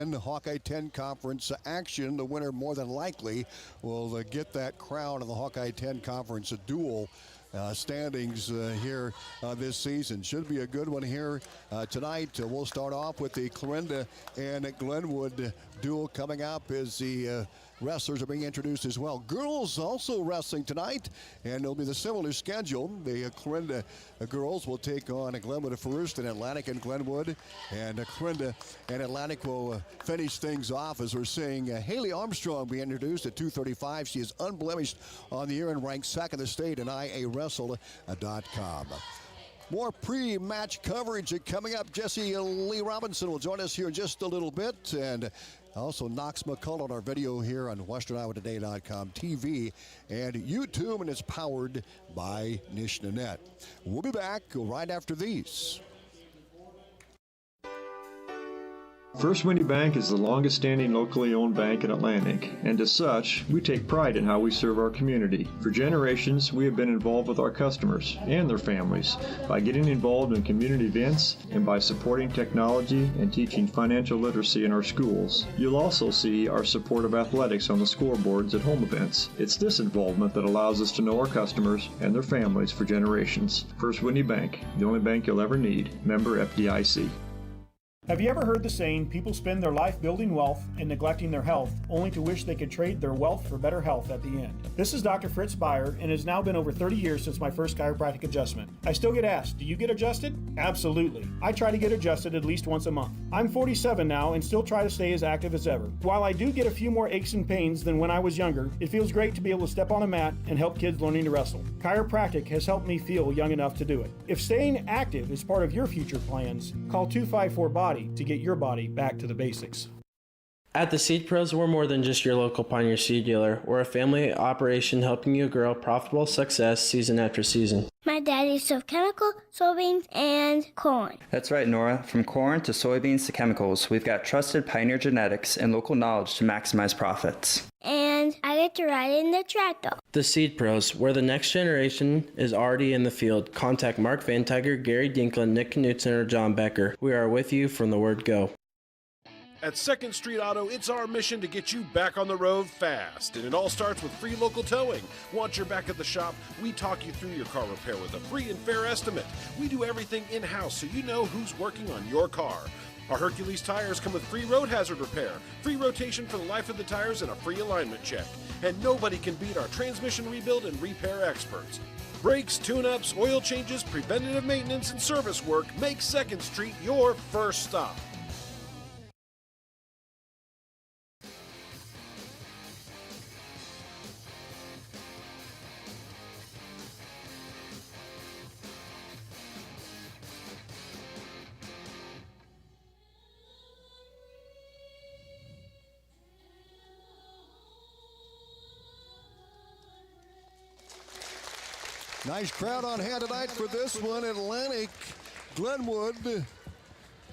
In the Hawkeye 10 Conference action, the winner more than likely will get that crown of the Hawkeye 10 Conference Duel standings here this season. Should be a good one here tonight. We'll start off with the Clarinda and Glenwood duel coming up as the wrestlers are being introduced as well. Girls also wrestling tonight, and it'll be the similar schedule. The Clarinda girls will take on Glenwood first, and Atlantic and Glenwood, and Clarinda and Atlantic will finish things off as we're seeing Haley Armstrong be introduced at 235. She is unblemished on the year and ranked second in the state in IAWrestle.com. More pre-match coverage coming up. Jesse Lee Robinson will join us here in just a little bit, and also Knox McCullough on our video here on WesternIowaToday.com TV and YouTube, and it's powered by Nishnanet. We'll be back right after these. First Windy Bank is the longest standing locally owned bank in Atlantic, and as such, we take pride in how we serve our community. For generations, we have been involved with our customers and their families by getting involved in community events and by supporting technology and teaching financial literacy in our schools. You'll also see our support of athletics on the scoreboards at home events. It's this involvement that allows us to know our customers and their families for generations. First Windy Bank, the only bank you'll ever need. Member FDIC. Have you ever heard the saying, people spend their life building wealth and neglecting their health, only to wish they could trade their wealth for better health at the end? This is Dr. Fritz Beyer, and it has now been over 30 years since my first chiropractic adjustment. I still get asked, do you get adjusted? Absolutely. I try to get adjusted at least once a month. I'm 47 now and still try to stay as active as ever. While I do get a few more aches and pains than when I was younger, it feels great to be able to step on a mat and help kids learning to wrestle. Chiropractic has helped me feel young enough to do it. If staying active is part of your future plans, call 254-BODY to get your body back to the basics. At the Seed Pros, we're more than just your local Pioneer Seed dealer. We're a family operation helping you grow profitable success season after season. My daddy sold chemical, soybeans, and corn. That's right, Nora. From corn to soybeans to chemicals, we've got trusted Pioneer genetics and local knowledge to maximize profits. And I get to ride in the tractor. The Seed Pros, where the next generation is already in the field. Contact Mark Van Tiger, Gary Dinklin, Nick Knutson, or John Becker. We are with you from the word go. At 2nd Street Auto, it's our mission to get you back on the road fast. And it all starts with free local towing. Want your back at the shop? We talk you through your car repair with a free and fair estimate. We do everything in-house so you know who's working on your car. Our Hercules tires come with free road hazard repair, free rotation for the life of the tires, and a free alignment check. And nobody can beat our transmission rebuild and repair experts. Brakes, tune-ups, oil changes, preventative maintenance, and service work make 2nd Street your first stop. Nice crowd on hand tonight for this one. Atlantic, Glenwood,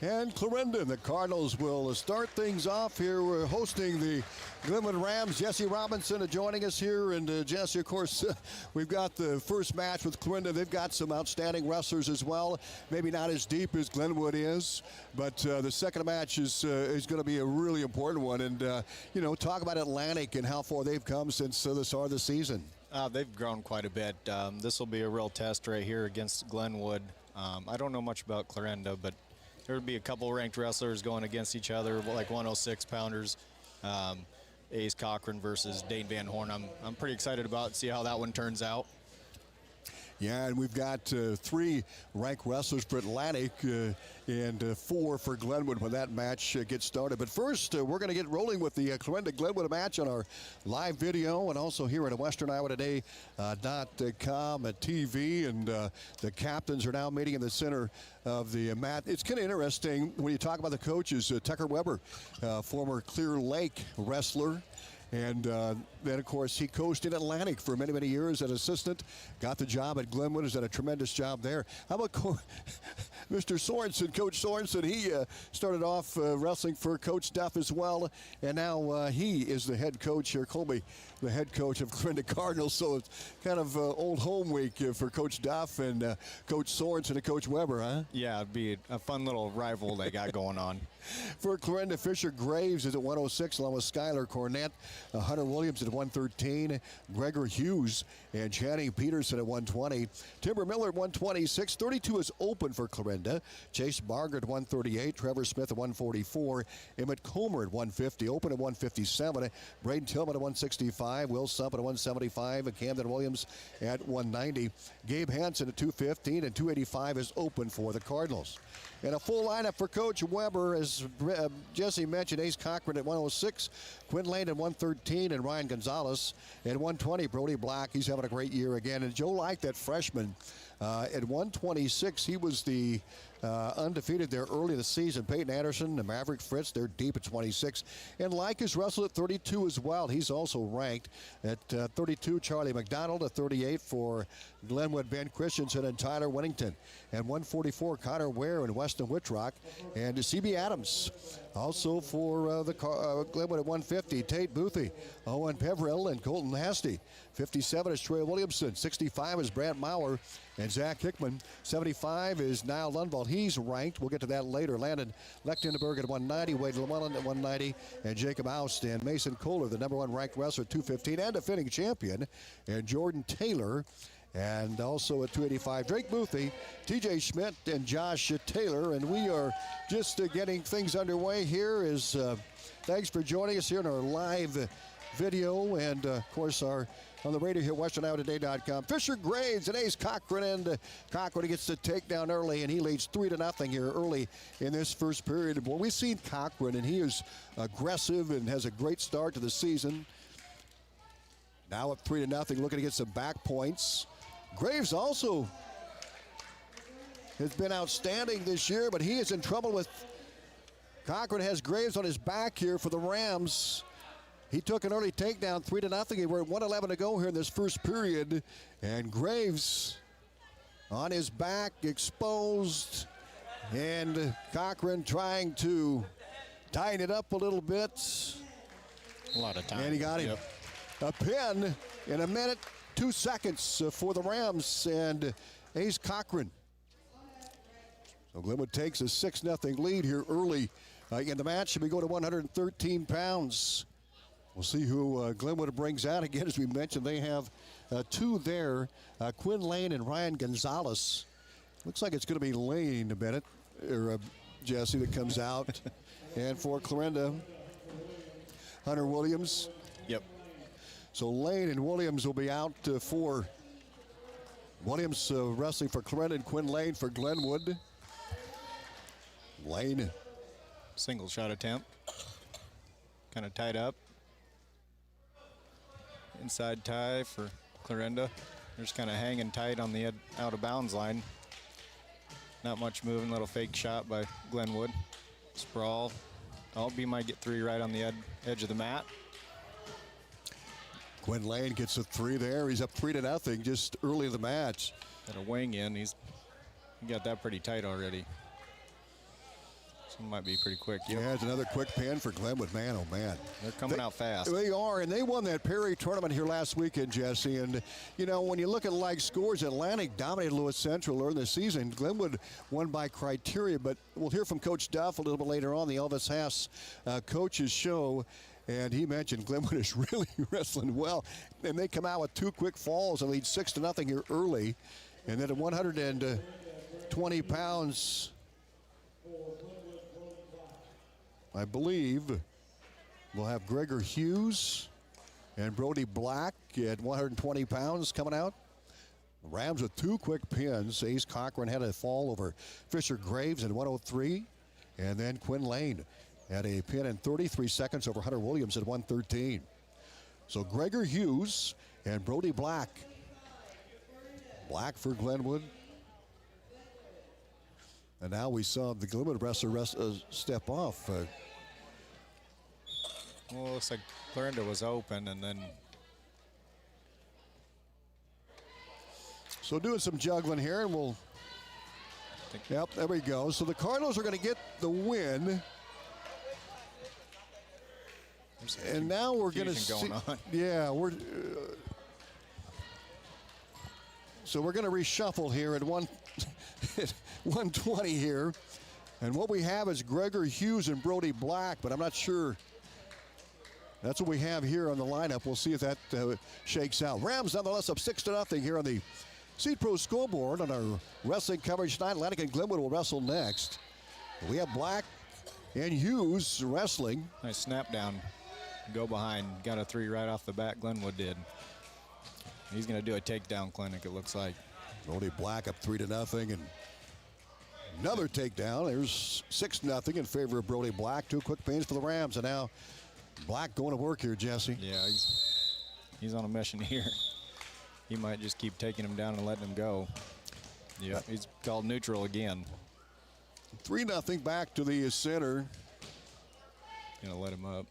and Clarinda. The Cardinals will start things off here. We're hosting the Glenwood Rams. Jesse Robinson joining us here. And Jesse, of course, we've got the first match with Clarinda. They've got some outstanding wrestlers as well. Maybe not as deep as Glenwood is, but the second match is going to be a really important one. And, you know, talk about Atlantic and how far they've come since the start of the season. They've grown quite a bit. This will be a real test right here against Glenwood. I don't know much about Clarinda, but there'll be a couple ranked wrestlers going against each other, like 106-pounders. Ace Cochran versus Dane Van Horn. I'm pretty excited about it, see how that one turns out. Yeah, and we've got 3 ranked wrestlers for Atlantic and 4 for Glenwood when that match gets started. But first, we're going to get rolling with the Clarinda-Glenwood match on our live video and also here at WesternIowaToday.com TV. And the captains are now meeting in the center of the mat. It's kind of interesting when you talk about the coaches. Tucker Weber, former Clear Lake wrestler, and then, of course, he coached in Atlantic for many, many years as assistant. Got the job at Glenwood. Has done a tremendous job there. How about Mr. Sorensen, Coach Sorensen? He started off wrestling for Coach Duff as well, and now he is the head coach here. Colby, the head coach of Clarinda Cardinals. So it's kind of old home week for Coach Duff and Coach Sorensen and Coach Weber, huh? Yeah, it'd be a fun little rival they got going on. For Clarinda, Fisher Graves is at 106, along with Skylar Cornett. Hunter Williams at 113. Gregor Hughes and Channing Peterson at 120. Timber Miller at 126. 32 is open for Clarinda. Chase Barger at 138. Trevor Smith at 144. Emmett Comer at 150. Open at 157. Braden Tillman at 165. Will Sump at 175. Camden Williams at 190. Gabe Hansen at 215. And 285 is open for the Cardinals. And a full lineup for Coach Weber, as Jesse mentioned, Ace Cochran at 106, Quinn Lane at 113, and Ryan Gonzalez at 120. Brody Black, he's having a great year again. And Joe Like, that freshman, at 126, he was the undefeated there early in the season. Peyton Anderson, the Maverick Fritz, they're deep at 26. And Like is wrestled at 32 as well. He's also ranked at 32. Charlie McDonald at 38 for Glenwood, Ben Christensen and Tyler Winnington. And 144, Connor Ware and Weston Whitrock. And CB Adams. Also for the Glenwood at 150, Tate Boothie, Owen Peverill, and Colton Hasty. 57 is Troy Williamson. 65 is Brant Maurer and Zach Hickman. 75 is Niall Lundvall. He's ranked. We'll get to that later. Landon Lechtenberg at 190, Wade Llewellyn at 190, and Jacob Oust and Mason Kohler, the number one ranked wrestler, at 215, and defending champion, and Jordan Taylor. And also at 285, Drake Boothie, TJ Schmidt, and Josh Taylor. And we are just getting things underway here. Thanks for joining us here in our live video. And, of course, on the radio here at WesternIowaToday.com. Fisher Graves and Ace Cochran. And Cochran gets the takedown early, and he leads 3-0 here early in this first period. Boy, we've seen Cochran, and he is aggressive and has a great start to the season. Now up 3-0, looking to get some back points. Graves also has been outstanding this year, but he is in trouble with Cochran. Has Graves on his back here for the Rams. He took an early takedown, 3-0. We're at 1:11 to go here in this first period. And Graves on his back, exposed. And Cochran trying to tighten it up a little bit. A lot of time. And he got him. A pin in a minute, 2 seconds for the Rams and Ace Cochran. So Glenwood takes a 6-0 lead here early in the match. And we go to 113 pounds. We'll see who Glenwood brings out. Again, as we mentioned, they have two there, Quinn Lane and Ryan Gonzalez. Looks like it's going to be Lane, Bennett, or Jesse, that comes out. And for Clarinda, Hunter Williams. Yep. So Lane and Williams will be out for Williams wrestling for Clarinda and Quinn Lane for Glenwood. Lane. Single shot attempt. Kind of tied up. Inside tie for Clarinda. They're just kind of hanging tight on the out of bounds line. Not much moving. Little fake shot by Glenwood. Sprawl. Oh, B might get 3 right on the edge of the mat. Quinn Lane gets a 3 there. He's up 3-0 just early in the match. Got a wing in. He got that pretty tight already. So it might be pretty quick. Yep. Yeah, it's another quick pin for Glenwood. Man, oh man. They're coming out fast. They are, and they won that Perry tournament here last weekend, Jesse. And, you know, when you look at like scores, Atlantic dominated Lewis Central early in the season. Glenwood won by criteria, but we'll hear from Coach Duff a little bit later on, the Elvis Haas coaches show. And he mentioned Glenwood is really wrestling well. And they come out with 2 quick falls and lead 6-0 here early. And then at 120 pounds, I believe we'll have Gregor Hughes and Brody Black at 120 pounds coming out. Rams with 2 quick pins. Ace Cochran had a fall over Fisher Graves at 103. And then Quinn Lane had a pin in 33 seconds over Hunter Williams at 113. So Gregor Hughes and Brody Black. Black for Glenwood. And now we saw the Glenwood wrestler step off. Well, it looks like Clarinda was open, and then So doing some juggling here, and we'll. Yep, there we go. So the Cardinals are going to get the win. And now we're going to see. Yeah, we're. So we're going to reshuffle here at 120 here. And what we have is Gregor Hughes and Brody Black, but I'm not sure. That's what we have here on the lineup. We'll see if that shakes out. Rams nonetheless up 6-0 here on the Seed Pro scoreboard on our wrestling coverage tonight. Atlantic and Glenwood will wrestle next. We have Black and Hughes wrestling. Nice snap down. Go behind. Got a 3 right off the bat. Glenwood did. He's going to do a takedown clinic, it looks like. Brody Black up 3-0, and another takedown. There's 6-0 in favor of Brody Black. 2 quick pains for the Rams, and now Black going to work here, Jesse. Yeah, he's on a mission here. He might just keep taking him down and letting him go. Yeah, he's called neutral again. 3-0 back to the center. Gonna let him up.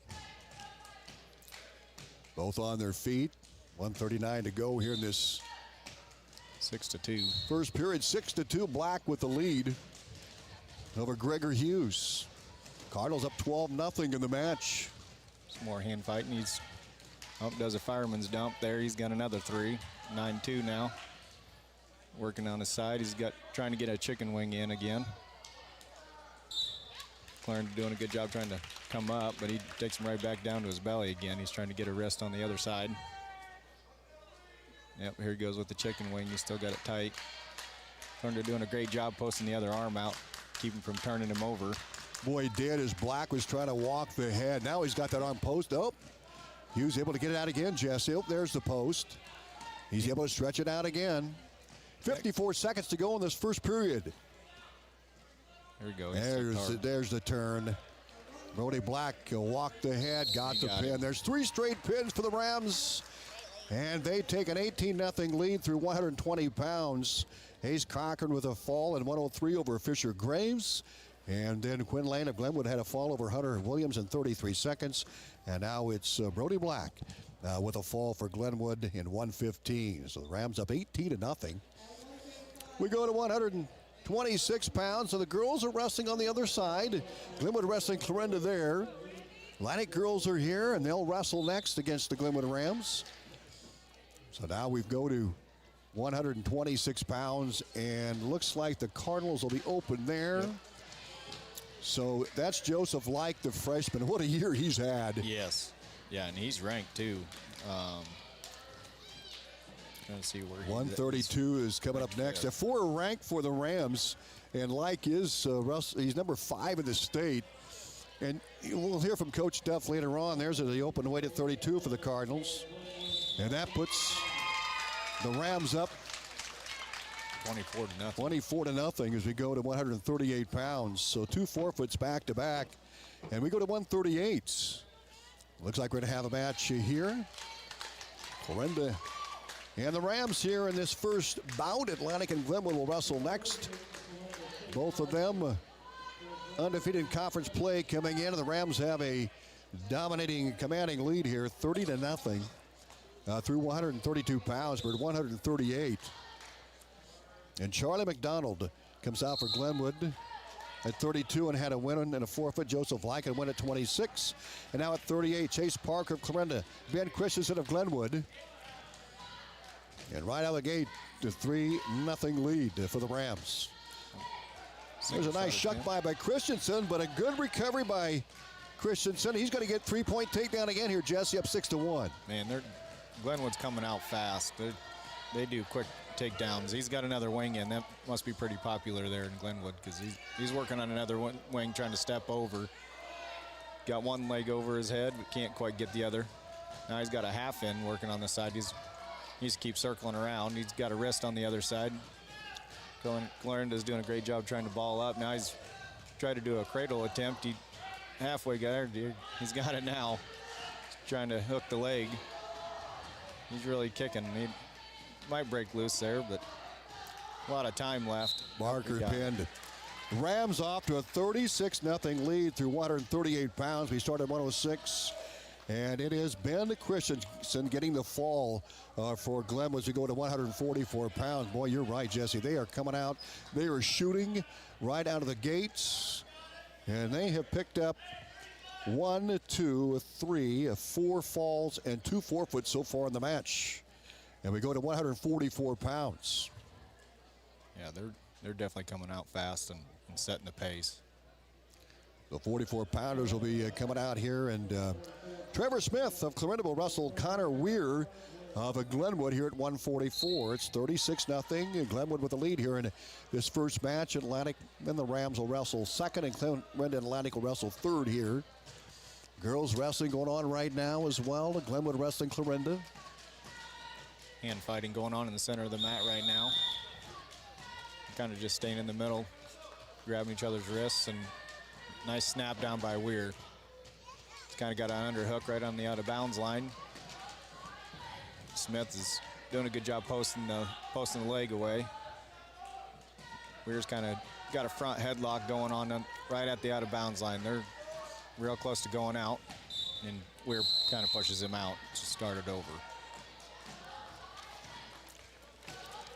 Both on their feet. 1:39 to go here in this 6-2. First period. 6-2. Black with the lead over Gregor Hughes. Cardinals up 12-0 in the match. Some more hand fighting. He's does a fireman's dump there. He's got another 3. 9-2 now. Working on his side. He's trying to get a chicken wing in again. Clarendon doing a good job trying to come up, but he takes him right back down to his belly again. He's trying to get a wrist on the other side. Yep, here he goes with the chicken wing. He's still got it tight. Clarendon doing a great job posting the other arm out, keeping from turning him over. Boy, he did as Black was trying to walk the head. Now he's got that arm post. Oh, he was able to get it out again, Jesse. Oh, there's the post. He's able to stretch it out again. 54 seconds to go in this first period. There we go. There's the turn. Brody Black walked the head, got the pin. There's 3 straight pins for the Rams. And they take an 18-0 lead through 120 pounds. Hayes Cochran with a fall in 103 over Fisher Graves. And then Quinn Lane of Glenwood had a fall over Hunter Williams in 33 seconds. And now it's Brody Black with a fall for Glenwood in 1:15. So the Rams up 18-0. We go to 126 pounds. So the girls are wrestling on the other side. Glenwood wrestling Clarinda there. Atlantic girls are here, and they'll wrestle next against the Glenwood Rams. So now we go to 126 pounds, and looks like the Cardinals will be open there. Yep. So that's Joseph Like, the freshman. What a year he's had. Yes. Yeah, and he's ranked too. Trying to see where 132 is coming up next. A 4 rank for the Rams, and Like is he's number 5 in the state. And we'll hear from Coach Duff later on. There's the open weight at 32 for the Cardinals. And that puts the Rams up 24-0. 24-0 as we go to 138 pounds. So 2 forfeits back to back. And we go to 138. Looks like we're going to have a match here. Clarinda and the Rams here in this first bout. Atlantic and Glenwood will wrestle next. Both of them undefeated conference play coming in. And the Rams have a dominating, commanding lead here, 30-0. Through 132 pounds, we're at 138. And Charlie McDonald comes out for Glenwood at 32 and had a win and a forfeit. Joseph Lycan win at 26. And now at 38, Chase Parker of Clarinda, Ben Christensen of Glenwood. And right out of the gate, the 3-0 lead for the Rams. There's a nice shuck by Christensen, but a good recovery by Christensen. He's going to get 3-point takedown again here, Jesse, up 6-1. Man, Glenwood's coming out fast. They do quick takedowns. He's got another wing in. That must be pretty popular there in Glenwood because he's working on another wing, trying to step over. Got one leg over his head, but can't quite get the other. Now he's got a half in working on the side. He needs to keep circling around. He's got a wrist on the other side. Clarinda's doing a great job trying to ball up. Now he's tried to do a cradle attempt. He halfway got there. He's got it now. He's trying to hook the leg. He's really kicking. He might break loose there, but a lot of time left. Barker pinned. Rams off to a 36-0 lead through 138 pounds. We started 106. And it is Ben Christensen getting the fall for Glenwood to go to 144 pounds. Boy, you're right, Jesse. They are coming out. They are shooting right out of the gates. And they have picked up 1, 2, 3, 4 falls and 2 forfeits so far in the match. And we go to 144 pounds. Yeah, they're definitely coming out fast and setting the pace. The 44-pounders will be coming out here, and Trevor Smith of Clarinda will wrestle Connor Weir of Glenwood here at 144. It's 36-0. Glenwood with the lead here in this first match. Atlantic and the Rams will wrestle second, and Clarinda and Atlantic will wrestle third here. Girls wrestling going on right now as well. Glenwood wrestling Clarinda. Hand fighting going on in the center of the mat right now. Kind of just staying in the middle, grabbing each other's wrists, and nice snap down by Weir. He's kind of got an underhook right on the out of bounds line. Smith is doing a good job posting the leg away. Weir's kind of got a front headlock going on right at the out of bounds line. They're real close to going out, and Weir kind of pushes him out to start it over.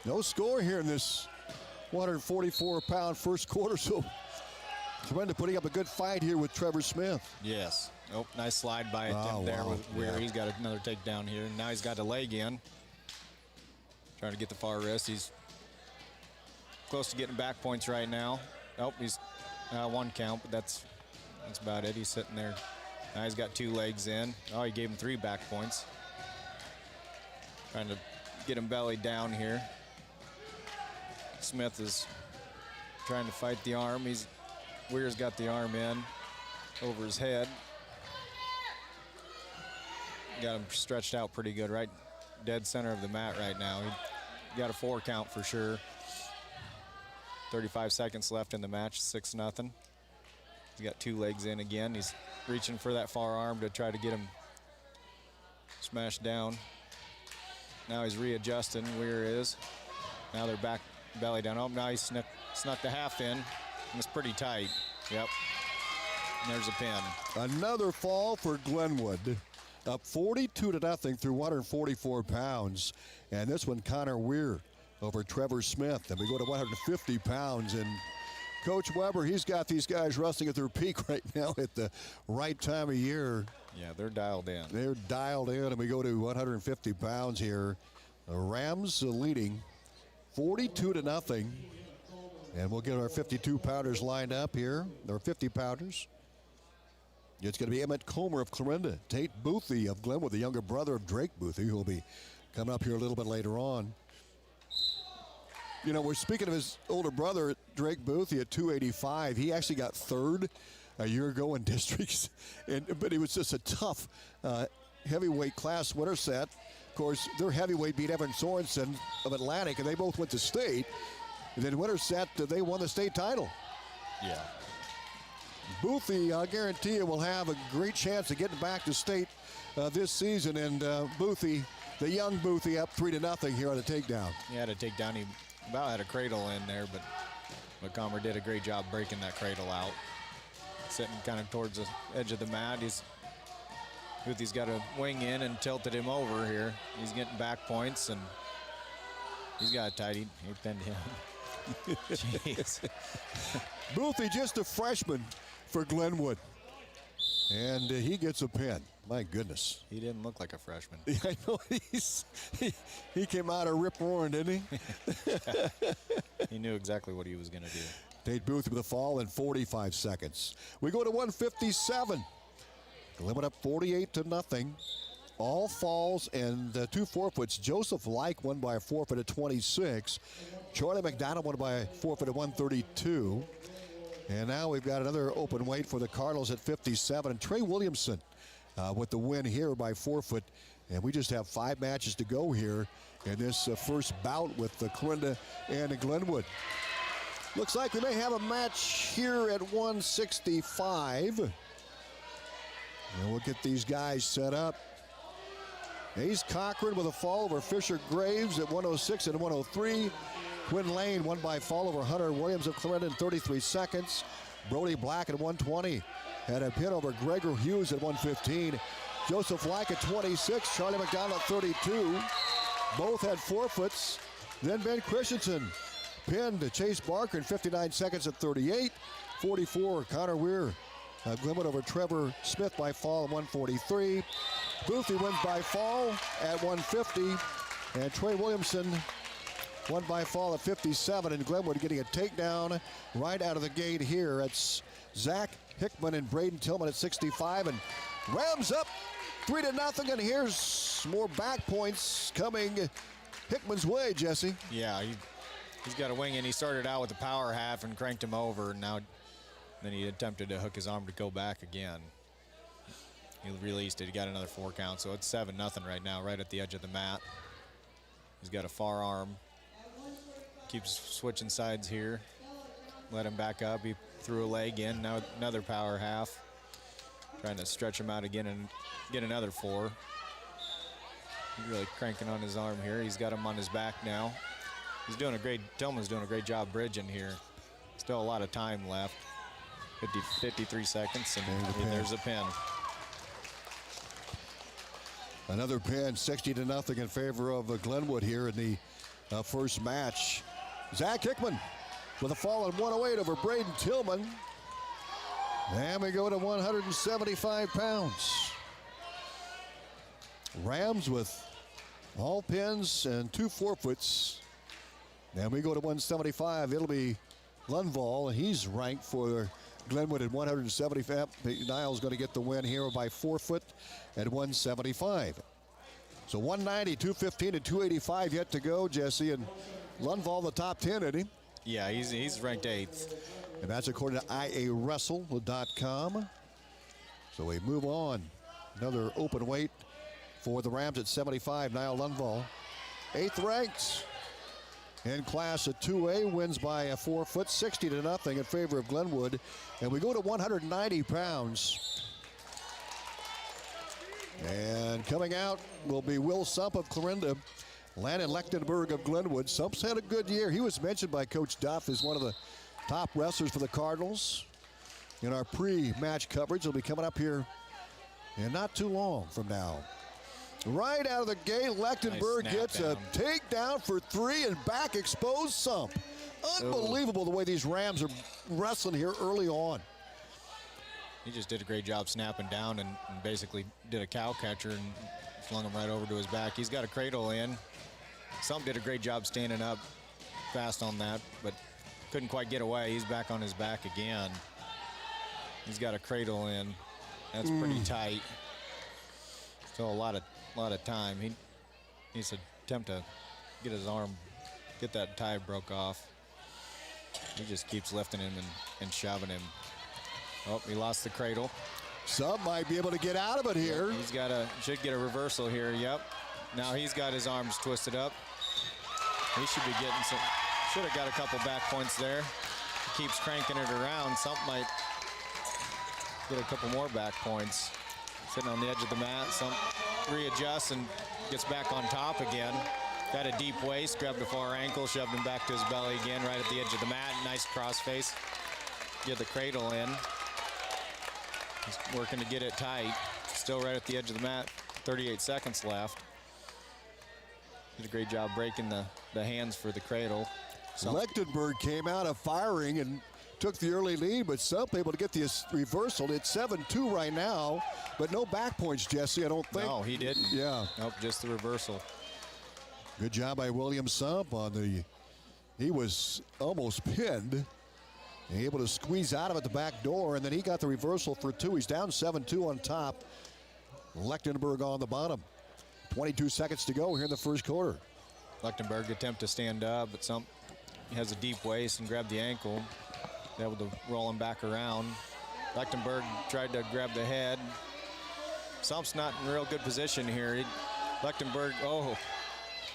No score here in this 144-pound first quarter, so Clarinda putting up a good fight here with Trevor Smith. Yes. Oh, nice slide by attempt there with Weir. Yeah. He's got another takedown here. Now he's got a leg in. Trying to get the far wrist. He's close to getting back points right now. Oh, he's 1 count, but that's about it. He's sitting there. Now he's got 2 legs in. Oh, he gave him 3 back points. Trying to get him belly down here. Smith is trying to fight the arm. Weir's got the arm in over his head. Got him stretched out pretty good, right dead center of the mat right now. He got a 4 count for sure. 35 seconds left in the match, 6-0. He's got 2 legs in again. He's reaching for that far arm to try to get him smashed down. Now he's readjusting, Weir is. Now they're back belly down. Oh, now he snuck the half in. It was pretty tight. Yep. And there's a pin. Another fall for Glenwood. Up 42-0 through 144 pounds. And this one, Connor Weir over Trevor Smith. And we go to 150 pounds. And Coach Weber, he's got these guys wrestling at their peak right now at the right time of year. Yeah, they're dialed in. They're dialed in, and we go to 150 pounds here. The Rams leading 42-0. And we'll get our 52-pounders lined up here. There are 50-pounders. It's going to be Emmett Comer of Clarinda. Tate Boothie of Glenwood, the younger brother of Drake Boothie, who will be coming up here a little bit later on. You know, we're speaking of his older brother, Drake Boothie, at 285. He actually got 3rd a year ago in districts, but he was just a tough heavyweight class winner set. Of course, their heavyweight beat Evan Sorensen of Atlantic, and they both went to state. And then winner set, they won the state title. Yeah. Boothie, I guarantee you, will have a great chance of getting back to state this season. And Boothie, the young Boothie, up 3-0 here on the takedown. He had a takedown. He about had a cradle in there, but Comer did a great job breaking that cradle out. Sitting kind of towards the edge of the mat. Boothie's got a wing in and tilted him over here. He's getting back points, and he's got a tight. He pinned him. Jeez. Boothie, just a freshman for Glenwood. And he gets a pin. My goodness. He didn't look like a freshman. I know. He came out of rip roaring, didn't he? He knew exactly what he was going to do. Tate Boothie with a fall in 45 seconds. We go to 157. Glenwood up 48-0. All falls and 2 forfeits. Joseph Like won by a forfeit at 26. Charlie McDonald won by a forfeit at 132. And now we've got another open weight for the Cardinals at 57. And Trey Williamson with the win here by forfeit. And we just have 5 matches to go here in this first bout with the Clarinda and Glenwood. Looks like we may have a match here at 165. And we'll get these guys set up. Ace Cochran with a fall over Fisher Graves at 106 and 103. Quinn Lane won by fall over Hunter Williams of Clarinda in 33 seconds. Brody Black at 120 had a pin over Gregor Hughes at 115. Joseph Lack at 26, Charlie McDonald at 32. Both had forfeits. Then Ben Christensen pinned to Chase Barker in 59 seconds at 38. 44, Connor Weir. Glenwood over Trevor Smith by fall at 143. Boothby wins by fall at 150. And Trey Williamson won by fall at 57. And Glenwood getting a takedown right out of the gate here. It's Zach Hickman and Braden Tillman at 65. And Rams up 3-0. And here's more back points coming Hickman's way, Jesse. Yeah, he's got a wing, and he started out with the power half and cranked him over. And now then he attempted to hook his arm to go back again. He released it. He got another 4 count. So it's 7-0 right now, right at the edge of the mat. He's got a far arm. Keeps switching sides here. Let him back up. He threw a leg in. Now another power half. Trying to stretch him out again and get another 4. He's really cranking on his arm here. He's got him on his back now. Tillman's doing a great job bridging here. Still a lot of time left. 53 seconds, and there's a pin. Another pin, 60-0 in favor of Glenwood here in the first match. Zach Hickman with a fall at 108 over Braden Tillman. And we go to 175 pounds. Rams with all pins and 2 forfeits. And we go to 175. It'll be Lundvall. He's ranked for Glenwood at 175. Niles going to get the win here by forfeit at 175. So 190, 215, and 285 yet to go, Jesse. And Lundvall the top 10, isn't he? Yeah, he's ranked 8th. And that's according to IAWrestle.com. So we move on. Another open weight for the Rams at 75. Niall Lundvall, 8th ranked in class at 2A, wins by a forfeit, 60-0 in favor of Glenwood. And we go to 190 pounds. And coming out will be Will Sump of Clarinda, Landon Lechtenberg of Glenwood. Sump's had a good year. He was mentioned by Coach Duff as one of the top wrestlers for the Cardinals in our pre-match coverage. He'll be coming up here in not too long from now. Right out of the gate, Lechtenberg gets a takedown for 3 and back exposed Sump. Unbelievable the way these Rams are wrestling here early on. He just did a great job snapping down and basically did a cow catcher and flung him right over to his back. He's got a cradle in. Sump did a great job standing up fast on that, but couldn't quite get away. He's back on his back again. He's got a cradle in. That's pretty tight. So a lot of time. He needs to attempt to get his arm, get that tie broke off. He just keeps lifting him and shoving him. Oh, he lost the cradle. Sump might be able to get out of it here. Yep, should get a reversal here. Yep. Now he's got his arms twisted up. He should be getting some. Should have got a couple back points there. He keeps cranking it around. Sump might get a couple more back points. Sitting on the edge of the mat. Sump readjusts and gets back on top again. Got a deep waist, grabbed the far ankle, shoved him back to his belly again, right at the edge of the mat. Nice crossface. Get the cradle in. He's working to get it tight. Still right at the edge of the mat. 38 seconds left. Did a great job breaking the hands for the cradle. Lechtenberg came out of firing and took the early lead, but Sump able to get the reversal. It's 7-2 right now, but no back points, Jesse, I don't think. No, he didn't. Yeah. Nope, just the reversal. Good job by William Sump on the, he was almost pinned. Able to squeeze out of it the back door, and then he got the reversal for 2. He's down 7-2 on top. Lechtenberg on the bottom. 22 seconds to go here in the first quarter. Lechtenberg attempt to stand up, but Sump has a deep waist and grabbed the ankle. Able to roll him back around. Lechtenberg tried to grab the head. Sump's not in real good position here. Lechtenberg,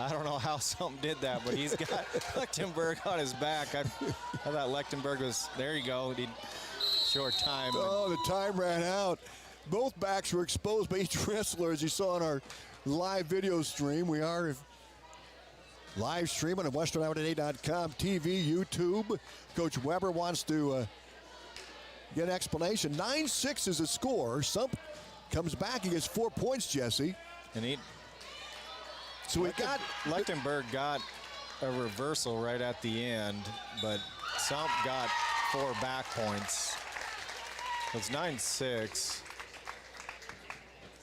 I don't know how Sump did that, but he's got Lechtenberg on his back. I thought Lechtenberg was, there you go, short time. Oh, the time ran out. Both backs were exposed by each wrestler, as you saw in our live video stream. We are live streaming on WesternIowa.com, TV, YouTube. Coach Weber wants to get an explanation. 9-6 is the score. Sump comes back. He gets 4 points, Jesse. And so we got Lechtenberg got a reversal right at the end, but Sump got 4 back points. So it's 9-6.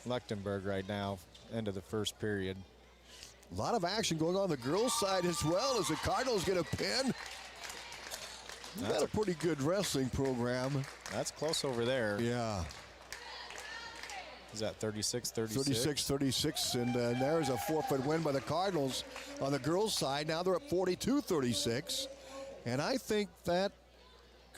Lechtenberg right now, end of the first period. A lot of action going on the girls' side as well as the Cardinals get a pin. That's a pretty good wrestling program. That's close over there. Yeah. Is that 36-36? 36-36, and there's a forfeit win by the Cardinals on the girls' side. Now they're at 42-36, and I think that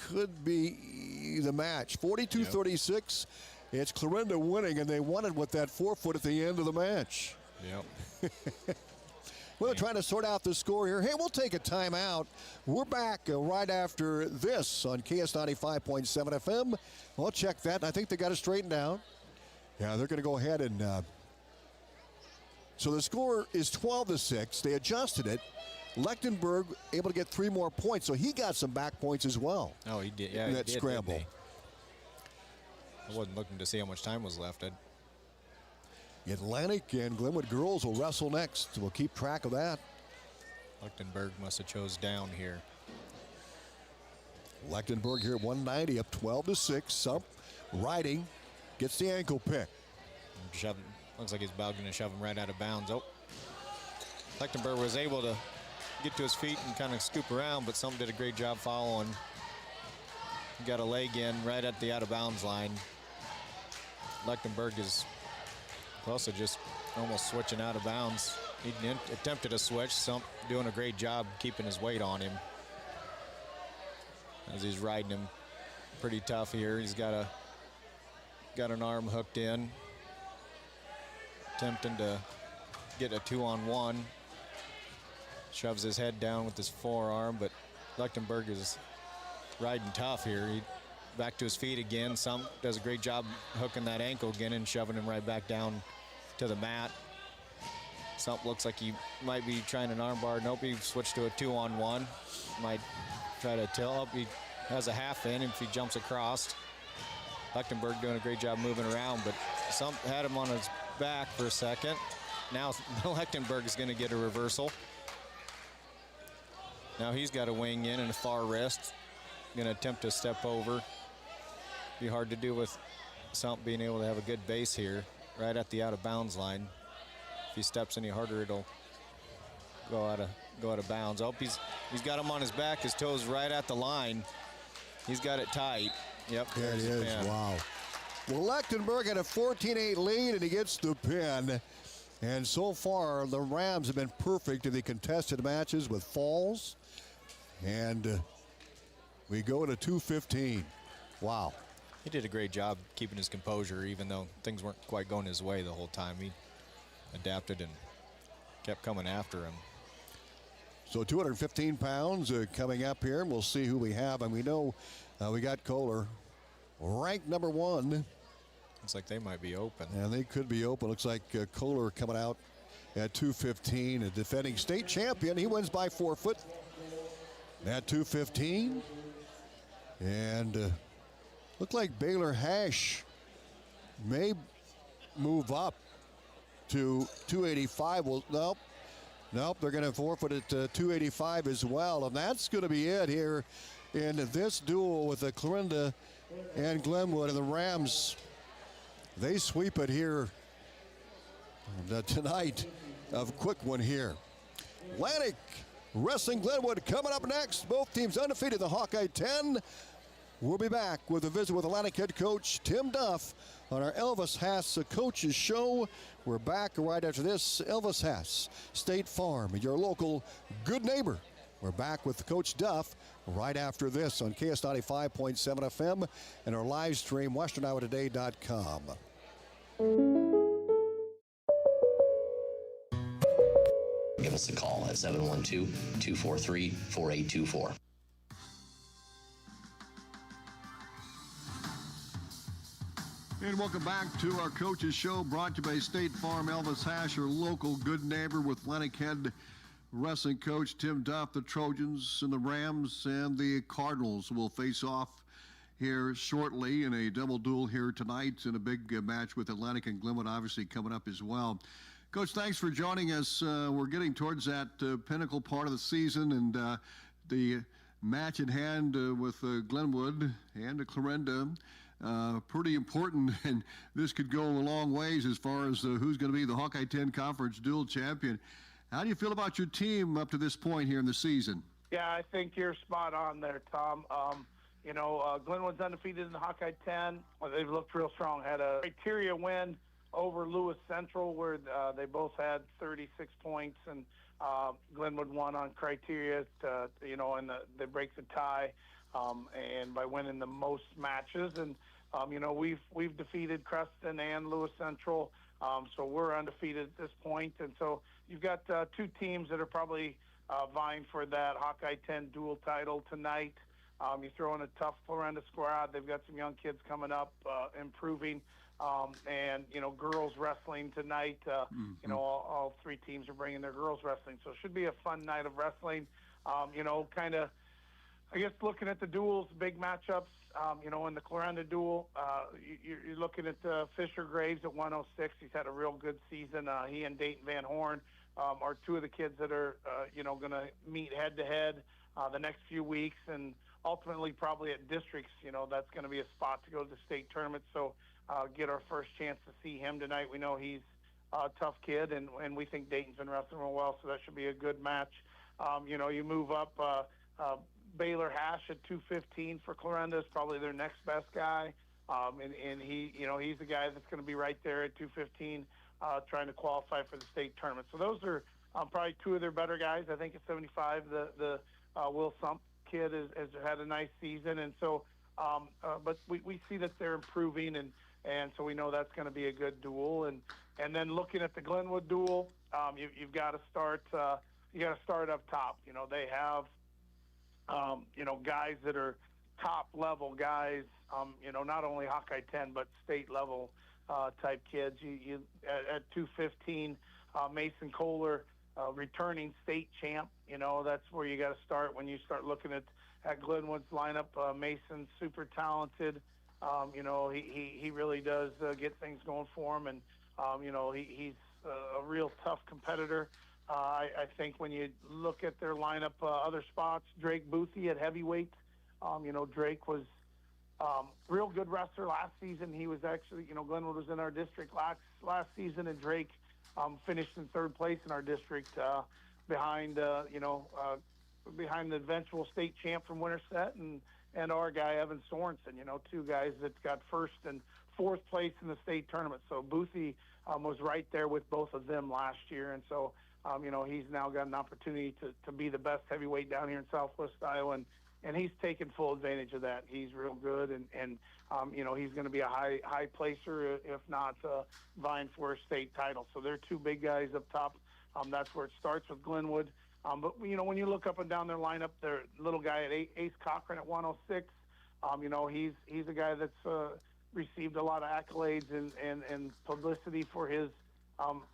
could be the match. 42-36, it's Clarinda winning, and they won it with that forfeit at the end of the match. Yep. We're trying to sort out the score here. Hey, we'll take a timeout. We're back right after this on KS 95.7 FM. We'll check that. I think they got it straightened out. Yeah, they're going to go ahead and... so the score is 12-6. They adjusted it. Lechtenberg able to get 3 more points, so he got some back points as well. Oh, he did. Yeah, in that he did, scramble. didn't he? I wasn't looking to see how much time was left. Atlantic and Glenwood girls will wrestle next. We'll keep track of that. Lechtenberg must have chose down here. Lechtenberg here at 190, up 12-6. Sump riding, gets the ankle pick. Looks like he's about going to shove him right out of bounds. Oh, Lechtenberg was able to get to his feet and kind of scoop around, but Sump did a great job following. He got a leg in right at the out of bounds line. Lechtenberg is also just almost switching out of bounds. He attempted a switch. Sump doing a great job keeping his weight on him as he's riding him pretty tough here. He's got an arm hooked in, attempting to get a 2-on-1. Shoves his head down with his forearm, but Lechtenberg is riding tough here. He back to his feet again. Sump does a great job hooking that ankle again and shoving him right back down to the mat. Sump looks like he might be trying an armbar. Nope, he switched to a 2-on-1. Might try to tilt up. He has a half in if he jumps across. Lechtenberg doing a great job moving around, but Sump had him on his back for a second. Now Lechtenberg is going to get a reversal. Now he's got a wing in and a far wrist. Going to attempt to step over. Be hard to do with Sump being able to have a good base here, right at the out of bounds line. If he steps any harder, it'll go out of bounds. Oh, he's got him on his back. His toes right at the line. He's got it tight. Yep. There it is. Wow. Well, Lechtenberg had a 14-8 lead, and he gets the pin. And so far, the Rams have been perfect in the contested matches with falls. And we go to 2:15. Wow. He did a great job keeping his composure, even though things weren't quite going his way the whole time. He adapted and kept coming after him. So 215 pounds coming up here, and we'll see who we have. And we know we got Kohler, ranked number 1. Looks like they might be open. And they could be open. Looks like Kohler coming out at 215, a defending state champion. He wins by forfeit at 215. And look like Baylor Hash may move up to 285. Well, nope, they're going to forfeit at 285 as well. And that's going to be it here in this duel with the Clarinda and Glenwood. And the Rams, they sweep it here tonight. A quick one here. Atlantic Wrestling Glenwood coming up next. Both teams undefeated, the Hawkeye 10. We'll be back with a visit with Atlantic head coach Tim Duff on our Elvis Haas Coaches Show. We're back right after this. Elvis Haas, State Farm, your local good neighbor. We're back with Coach Duff right after this on KS 95.7 FM and our live stream, westerniowatoday.com. Give us a call at 712-243-4824. And welcome back to our Coaches Show, brought to you by State Farm. Elvis Hash, your local good neighbor, with Atlantic head wrestling coach Tim Duff. The Trojans and the Rams and the Cardinals will face off here shortly in a double duel here tonight in a big match with Atlantic and Glenwood obviously coming up as well. Coach, thanks for joining us. We're getting towards that pinnacle part of the season, and the match at hand with Glenwood and Clarinda, pretty important, and this could go a long ways as far as who's going to be the Hawkeye 10 Conference dual champion. How do you feel about your team up to this point here in the season? Yeah, I think you're spot on there, Tom. Glenwood's undefeated in the Hawkeye 10. They've looked real strong. Had a criteria win over Lewis Central where they both had 36 points, and Glenwood won on criteria and they break the tie and by winning the most matches. And we've defeated Creston and Lewis Central, so we're undefeated at this point. And so you've got two teams that are probably vying for that Hawkeye 10 dual title tonight. You throw in a tough Clarinda squad. They've got some young kids coming up, improving. And girls wrestling tonight. All three teams are bringing their girls wrestling, so it should be a fun night of wrestling. Kind of, I guess, looking at the duels, big matchups. In the Clarinda duel, you're looking at Fisher Graves at 106. He's had a real good season. He and Dayton Van Horn are two of the kids that are going to meet head to head the next few weeks, and ultimately probably at districts. That's going to be a spot to go to the state tournament. So. Get our first chance to see him tonight. We know he's a tough kid, and we think Dayton's been wrestling real well, so that should be a good match. You move up Baylor Hash at 215 for Clarinda is probably their next best guy, and he's the guy that's going to be right there at 215 trying to qualify for the state tournament. So those are probably two of their better guys. I think at 75, the Will Sump kid has had a nice season, and so but we see that they're improving, and so we know that's going to be a good duel. And then looking at the Glenwood duel, you've got to start. You got to start up top. They have guys that are top level guys. Not only Hawkeye 10 but state level type kids. You at 215, Mason Kohler, returning state champ. That's where you got to start when you start looking at Glenwood's lineup. Mason's super talented. He really does get things going for him, and he's a real tough competitor. I think when you look at their lineup, other spots, Drake Boothie at heavyweight. Drake was real good wrestler last season. He was actually, Glenwood was in our district last season, and Drake finished in third place in our district behind the eventual state champ from Winterset and our guy, Evan Sorensen, two guys that got first and fourth place in the state tournament. So Boothie was right there with both of them last year. And so, he's now got an opportunity to be the best heavyweight down here in Southwest Iowa. And he's taken full advantage of that. He's real good. And he's going to be a high placer, if not vying for a state title. So they're two big guys up top. That's where it starts with Glenwood. But, when you look up and down their lineup, their little guy at Ace Cochran at 106, he's a guy that's received a lot of accolades and publicity for his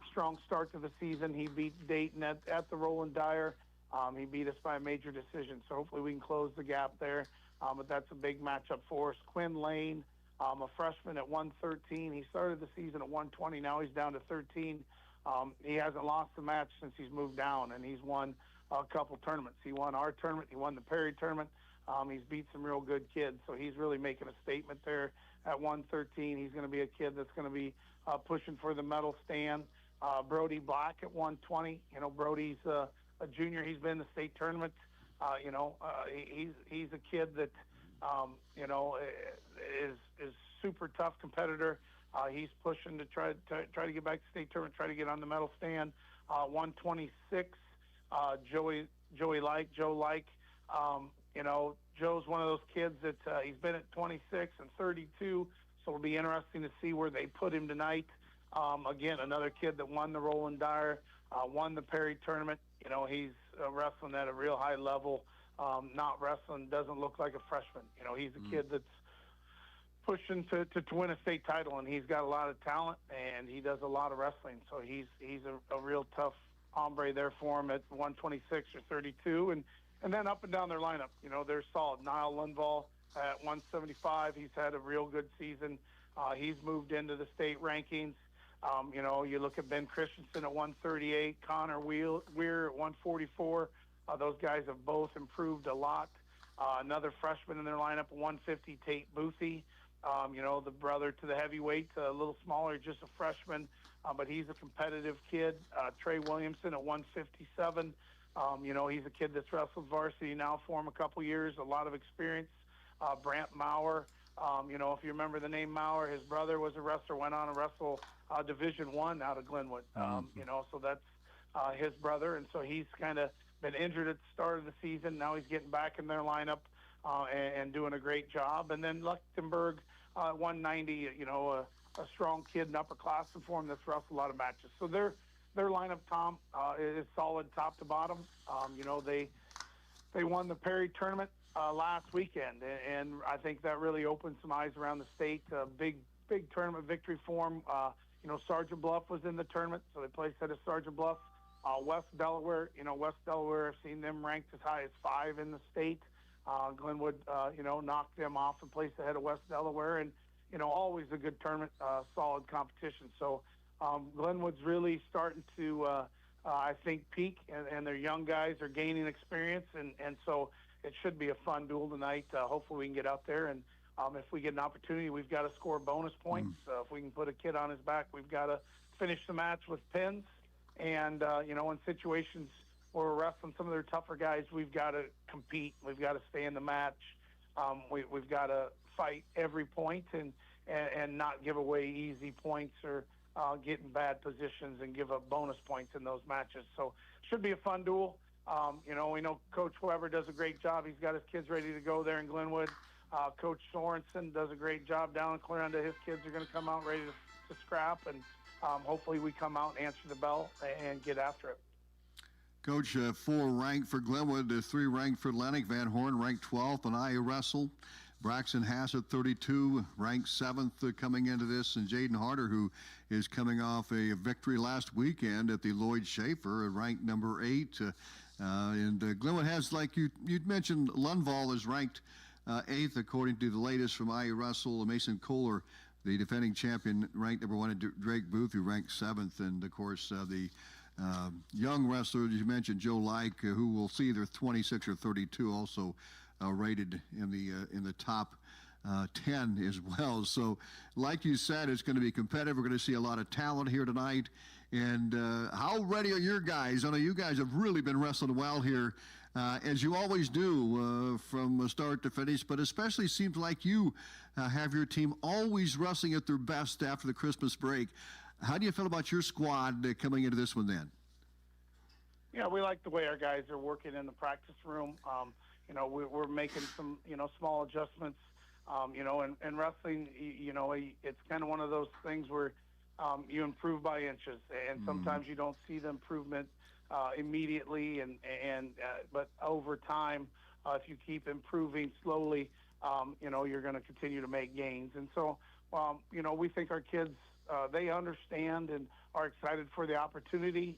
strong start to the season. He beat Dayton at the Roland Dyer. He beat us by a major decision, so hopefully we can close the gap there. But that's a big matchup for us. Quinn Lane, a freshman at 113. He started the season at 120. Now he's down to 13. He hasn't lost a match since he's moved down, and he's won a couple tournaments. He won our tournament. He won the Perry tournament. He's beat some real good kids, so he's really making a statement there at 113. He's going to be a kid that's going to be pushing for the medal stand. Brody Black at 120. Brody's a junior. He's been in the state tournament. He's a kid that is super tough competitor. He's pushing to try to get back to state tournament, try to get on the medal stand. 126, Joe Like. Joe's one of those kids that he's been at 26 and 32, so it'll be interesting to see where they put him tonight. Again, another kid that won the Roland Dyer, won the Perry tournament. He's wrestling at a real high level. Not wrestling, doesn't look like a freshman. He's a kid that's pushing to win a state title, and he's got a lot of talent, and he does a lot of wrestling. So he's a real tough hombre there for him at 126 or 32. And then up and down their lineup, they're solid. Niall Lundvall, at 175. He's had a real good season. He's moved into the state rankings. You look at Ben Christensen at 138, Connor Weir at 144. Those guys have both improved a lot. Another freshman in their lineup, 150, Tate Boothie. The brother to the heavyweight, a little smaller, just a freshman, but he's a competitive kid. Trey Williamson at 157. He's a kid that's wrestled varsity now for him a couple years, a lot of experience. Brant Maurer, if you remember the name Maurer, his brother was a wrestler, went on to wrestle Division I out of Glenwood. So that's his brother, and so he's kind of been injured at the start of the season. Now he's getting back in their lineup and doing a great job. And then Luchtenberg, 190, a strong kid in upperclassmen for him that's wrestled a lot of matches. So their lineup, Tom, is solid top to bottom. They won the Perry tournament last weekend, and I think that really opened some eyes around the state. Big tournament victory for them. Sergeant Bluff was in the tournament, so they placed at Sergeant Bluff. West Delaware, I've seen them ranked as high as 5 in the state. Glenwood, knocked them off and placed ahead of West Delaware, and always a good tournament, solid competition. So Glenwood's really starting to, I think, peak, and their young guys are gaining experience, and so it should be a fun duel tonight. Hopefully we can get out there, and if we get an opportunity, we've got to score bonus points. If we can put a kid on his back, we've got to finish the match with pins. And, in situations where we're wrestling some of their tougher guys, we've got to compete. We've got to stay in the match. We've got to fight every point and not give away easy points or get in bad positions and give up bonus points in those matches. So should be a fun duel. We know Coach Weber does a great job. He's got his kids ready to go there in Glenwood. Coach Sorensen does a great job down in Clarinda. His kids are going to come out ready to scrap, and hopefully we come out and answer the bell and get after it. Coach, 4 ranked for Glenwood, 3 ranked for Atlantic. Van Horn ranked 12th on IA Wrestle. Braxton Hassett, 32, ranked 7th coming into this. And Jaden Harder, who is coming off a victory last weekend at the Lloyd Schaefer, ranked number 8. And Glenwood has, like you'd mentioned, Lundvall is ranked 8th according to the latest from IA Wrestle. Mason Kohler, the defending champion, ranked number 1, and Drake Booth, who ranked 7th. And, of course, the young wrestler, as you mentioned, Joe Like, who will see either 26 or 32, also rated in the top 10 as well. So, like you said, it's going to be competitive. We're going to see a lot of talent here tonight. And how ready are your guys? I know you guys have really been wrestling well here, as you always do from start to finish, but especially seems like you have your team always wrestling at their best after the Christmas break. How do you feel about your squad coming into this one then? Yeah, we like the way our guys are working in the practice room. We're making some, small adjustments. And wrestling, it's kind of one of those things where you improve by inches, and sometimes you don't see the improvement immediately, but over time, if you keep improving slowly, you're going to continue to make gains. And so, we think our kids, they understand and are excited for the opportunity.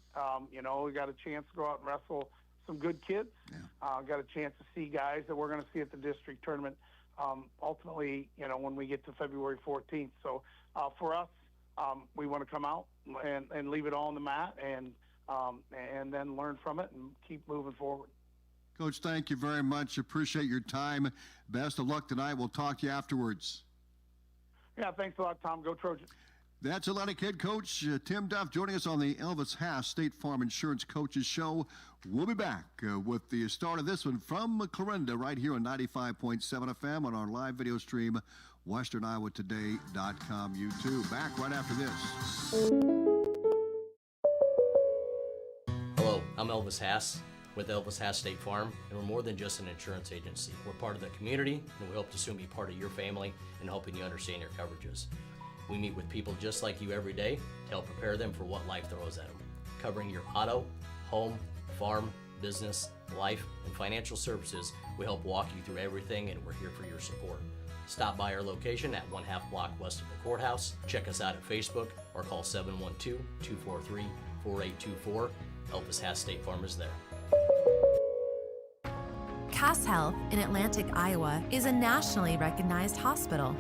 We got a chance to go out and wrestle some good kids. Got a chance to see guys that we're going to see at the district tournament ultimately, when we get to February 14th. So for us, we want to come out and leave it all on the mat and then learn from it and keep moving forward. Coach, thank you very much. Appreciate your time. Best of luck tonight. We'll talk to you afterwards. Yeah, thanks a lot, Tom. Go Trojans. That's Atlantic head coach Tim Duff joining us on the Elvis Haas State Farm Insurance Coaches Show. We'll be back with the start of this one from Clarinda right here on 95.7 FM on our live video stream, westerniowatoday.com YouTube. Back right after this. Hello, I'm Elvis Haas with Elvis Haas State Farm, and we're more than just an insurance agency. We're part of the community, and we hope to soon be part of your family and helping you understand your coverages. We meet with people just like you every day to help prepare them for what life throws at them. Covering your auto, home, farm, business, life, and financial services, we help walk you through everything, and we're here for your support. Stop by our location at 1/2 block west of the courthouse. Check us out at Facebook or call 712-243-4824. Elvis Haas State Farm is there. Cass Health in Atlantic, Iowa is a nationally recognized hospital,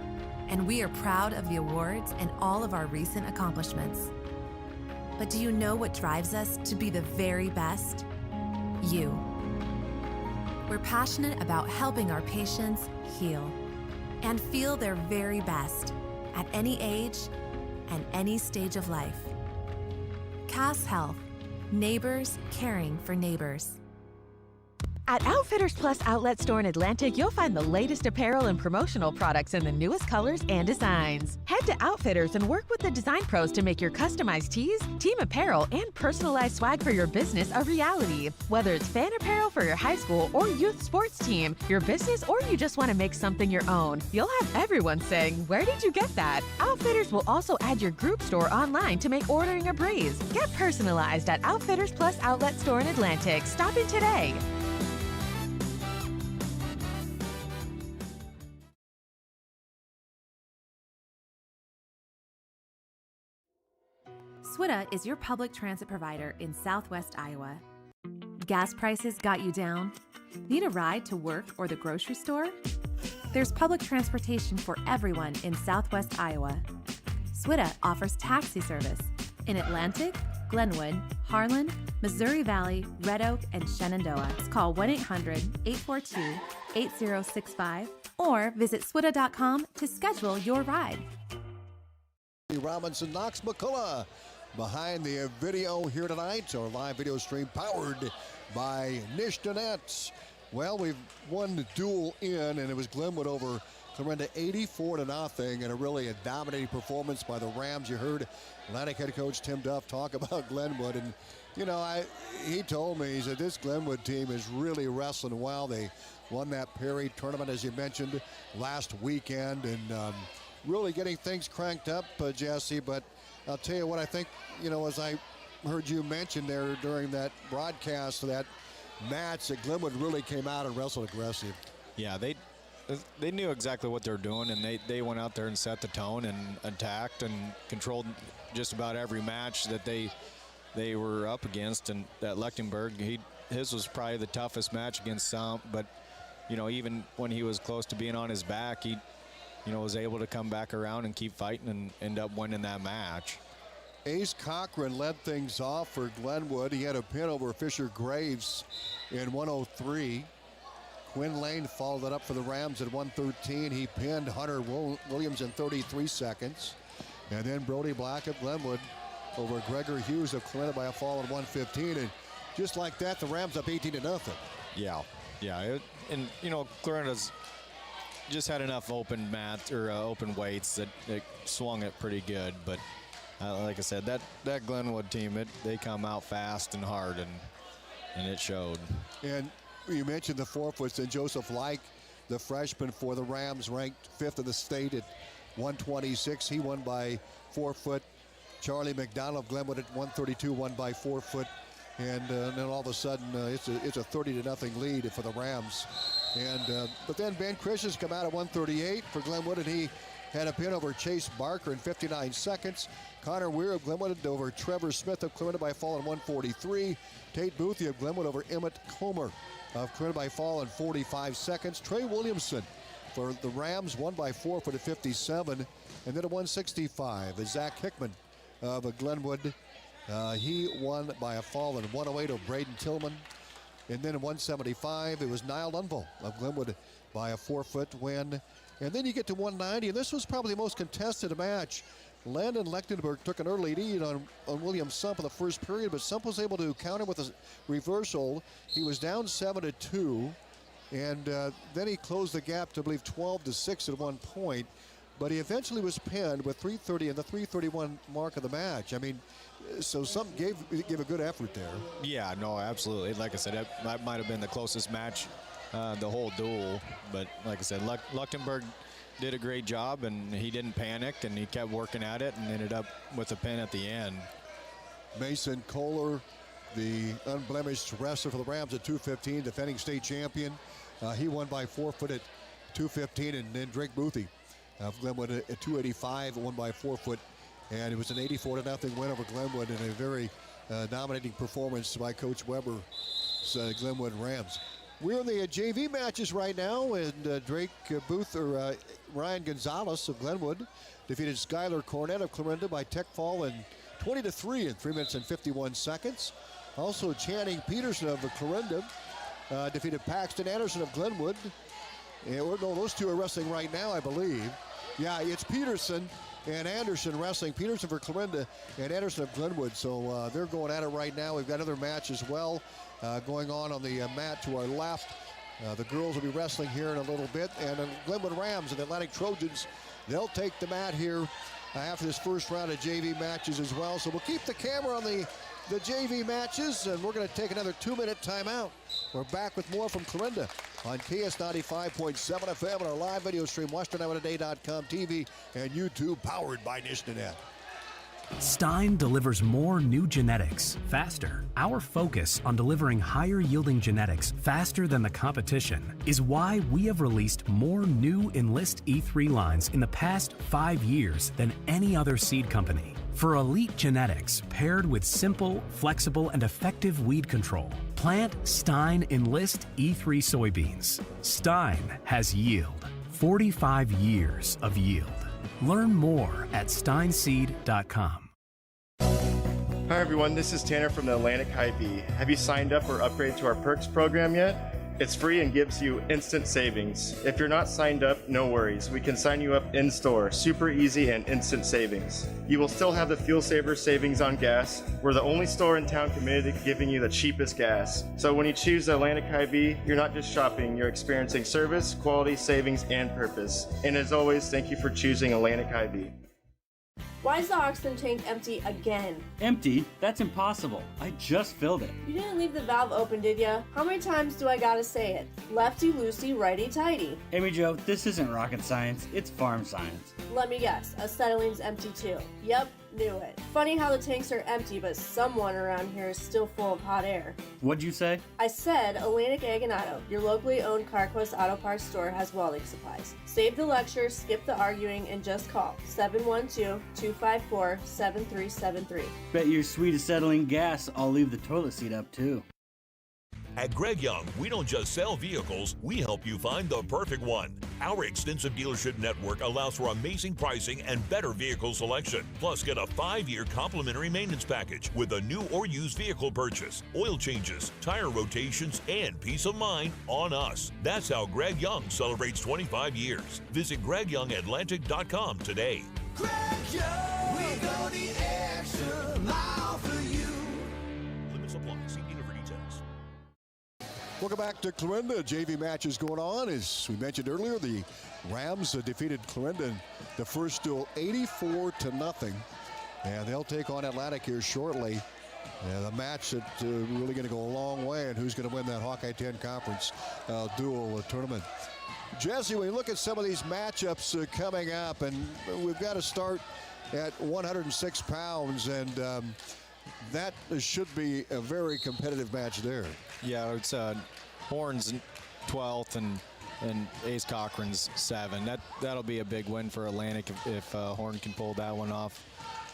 and we are proud of the awards and all of our recent accomplishments. But do you know what drives us to be the very best? You. We're passionate about helping our patients heal and feel their very best at any age and any stage of life. Cass Health, neighbors caring for neighbors. At Outfitters Plus Outlet Store in Atlantic, you'll find the latest apparel and promotional products in the newest colors and designs. Head to Outfitters and work with the design pros to make your customized tees, team apparel, and personalized swag for your business a reality. Whether it's fan apparel for your high school or youth sports team, your business, or you just want to make something your own, you'll have everyone saying, "Where did you get that?" Outfitters will also add your group store online to make ordering a breeze. Get personalized at Outfitters Plus Outlet Store in Atlantic. Stop in today. SWITA is your public transit provider in Southwest Iowa. Gas prices got you down? Need a ride to work or the grocery store? There's public transportation for everyone in Southwest Iowa. SWITA offers taxi service in Atlantic, Glenwood, Harlan, Missouri Valley, Red Oak, and Shenandoah. Call 1-800-842-8065 or visit swita.com to schedule your ride. Robinson Knox McCullough behind the video here tonight. Our live video stream powered by Nishda Nets. Well, we've won the duel in, and it was Glenwood over Clarinda 84-0, and a really dominating performance by the Rams. You heard Atlantic head coach Tim Duff talk about Glenwood, and you know, he told me, he said this Glenwood team is really wrestling well. They won that Perry tournament, as you mentioned, last weekend, and really getting things cranked up, Jesse. But I'll tell you what, I think, you know, as I heard you mention there during that broadcast, that match, that Glenwood really came out and wrestled aggressive. Yeah, they knew exactly what they were doing, and they went out there and set the tone and attacked and controlled just about every match that they were up against. And at Lechtenberg, his was probably the toughest match against Sump, but you know, even when he was close to being on his back, he was able to come back around and keep fighting and end up winning that match. Ace Cochran led things off for Glenwood. He had a pin over Fisher Graves in 103. Quinn Lane followed it up for the Rams at 113. He pinned Hunter Williams in 33 seconds. And then Brody Black of Glenwood over Gregor Hughes of Clarinda by a fall at 115. And just like that, the Rams up 18-0. Yeah. And you know, Clarinda's just had enough open open weights that it swung it pretty good. But like I said, that Glenwood team, they come out fast and hard, and it showed. And you mentioned the forfeits, and Joseph Like, the freshman for the Rams, ranked 5th in the state at 126. He won by 4 foot. Charlie McDonald of Glenwood at 132 won by 4 foot. And then all of a sudden, it's a 30-0 lead for the Rams. And but then Ben Christian's come out at 138 for Glenwood, and he had a pin over Chase Barker in 59 seconds. Connor Weir of Glenwood over Trevor Smith of Clarinda by fall in 143. Tate Boothie of Glenwood over Emmett Comer of Clarinda by fall in 45 seconds. Trey Williamson for the Rams won by 4 foot at 57. And then at 165 is Zach Hickman of Glenwood. He won by a fall in 108 of Braden Tillman. And then at 175, it was Niall Dunville of Glenwood by a 4 foot win. And then you get to 190, and this was probably the most contested match. Landon Lechtenberg took an early lead on William Sump in the first period, but Sump was able to counter with a reversal. He was down 7-2, and then he closed the gap to, I believe, 12-6 at one point. But he eventually was pinned with 3:30 and the 3:31 mark of the match. I mean, so Sump gave a good effort there. Yeah, no, absolutely. Like I said, that might have been the closest match the whole duel. But like I said, Lechtenberg did a great job, and he didn't panic, and he kept working at it and ended up with a pin at the end. Mason Kohler, the unblemished wrestler for the Rams at 215, defending state champion. He won by 4 foot at 215, and then Drake Boothie of Glenwood at 285, won by 4 foot. And it was an 84-0 win over Glenwood, and a very dominating performance by Coach Weber's Glenwood Rams. We're in the JV matches right now, and Drake Booth or Ryan Gonzalez of Glenwood defeated Skylar Cornett of Clarinda by tech fall in 20-3 in 3 minutes and 51 seconds. Also, Channing Peterson of Clarinda defeated Paxton Anderson of Glenwood. No, those two are wrestling right now, I believe. Yeah, it's Peterson and Anderson wrestling. Peterson for Clarinda and Anderson of Glenwood. So they're going at it right now. We've got another match as well going on the mat to our left. The girls will be wrestling here in a little bit. And the Glenwood Rams and Atlantic Trojans, they'll take the mat here after this first round of JV matches as well. So we'll keep the camera on the JV matches, and we're going to take another 2-minute timeout. We're back with more from Clarinda on KS 95.7 FM and our live video stream, WesternIdahoToday.com TV and YouTube, powered by Nishnanet. Stein delivers more new genetics faster. Our focus on delivering higher yielding genetics faster than the competition is why we have released more new Enlist E3 lines in the past 5 years than any other seed company. For elite genetics paired with simple, flexible, and effective weed control, plant Stein Enlist E3 soybeans. Stein has yield. 45 years of yield. Learn more at steinseed.com. Hi everyone, this is Tanner from the Atlantic Hy-Vee. Have you signed up or upgraded to our Perks program yet? It's free and gives you instant savings. If you're not signed up, no worries. We can sign you up in-store. Super easy and instant savings. You will still have the fuel saver savings on gas. We're the only store in town committed to giving you the cheapest gas. So when you choose Atlantic Hy-Vee, you're not just shopping, you're experiencing service, quality, savings, and purpose. And as always, thank you for choosing Atlantic Hy-Vee. Why is the oxygen tank empty again? Empty? That's impossible. I just filled it. You didn't leave the valve open, did ya? How many times do I gotta say it? Lefty-loosey, righty-tighty. Amy Jo, this isn't rocket science, it's farm science. Let me guess, acetylene's empty too. Yep, knew it. Funny how the tanks are empty, but someone around here is still full of hot air. What'd you say? I said Atlantic Ag and Auto, your locally owned CarQuest Auto Parts store, has welding supplies. Save the lecture, skip the arguing, and just call 712-254-7373. Bet your sweet acetylene gas, I'll leave the toilet seat up too. At Greg Young, we don't just sell vehicles, we help you find the perfect one. Our extensive dealership network allows for amazing pricing and better vehicle selection. Plus, get a 5-year complimentary maintenance package with a new or used vehicle purchase, oil changes, tire rotations, and peace of mind on us. That's how Greg Young celebrates 25 years. Visit GregYoungAtlantic.com today. Greg Young, we go the extra mile for you. Limits apply. See dealer for details. Welcome back to Clarinda. JV matches going on. As we mentioned earlier, the Rams defeated Clarinda in the first duel 84-0. And they'll take on Atlantic here shortly. The match that really going to go a long way, and who's going to win that Hawkeye 10 Conference duel tournament. Jesse, when you look at some of these matchups coming up, and we've got to start at 106 pounds, and that should be a very competitive match there. Yeah, it's Horns 12th and Ace Cochran's 7. That'll be a big win for Atlantic if Horn can pull that one off.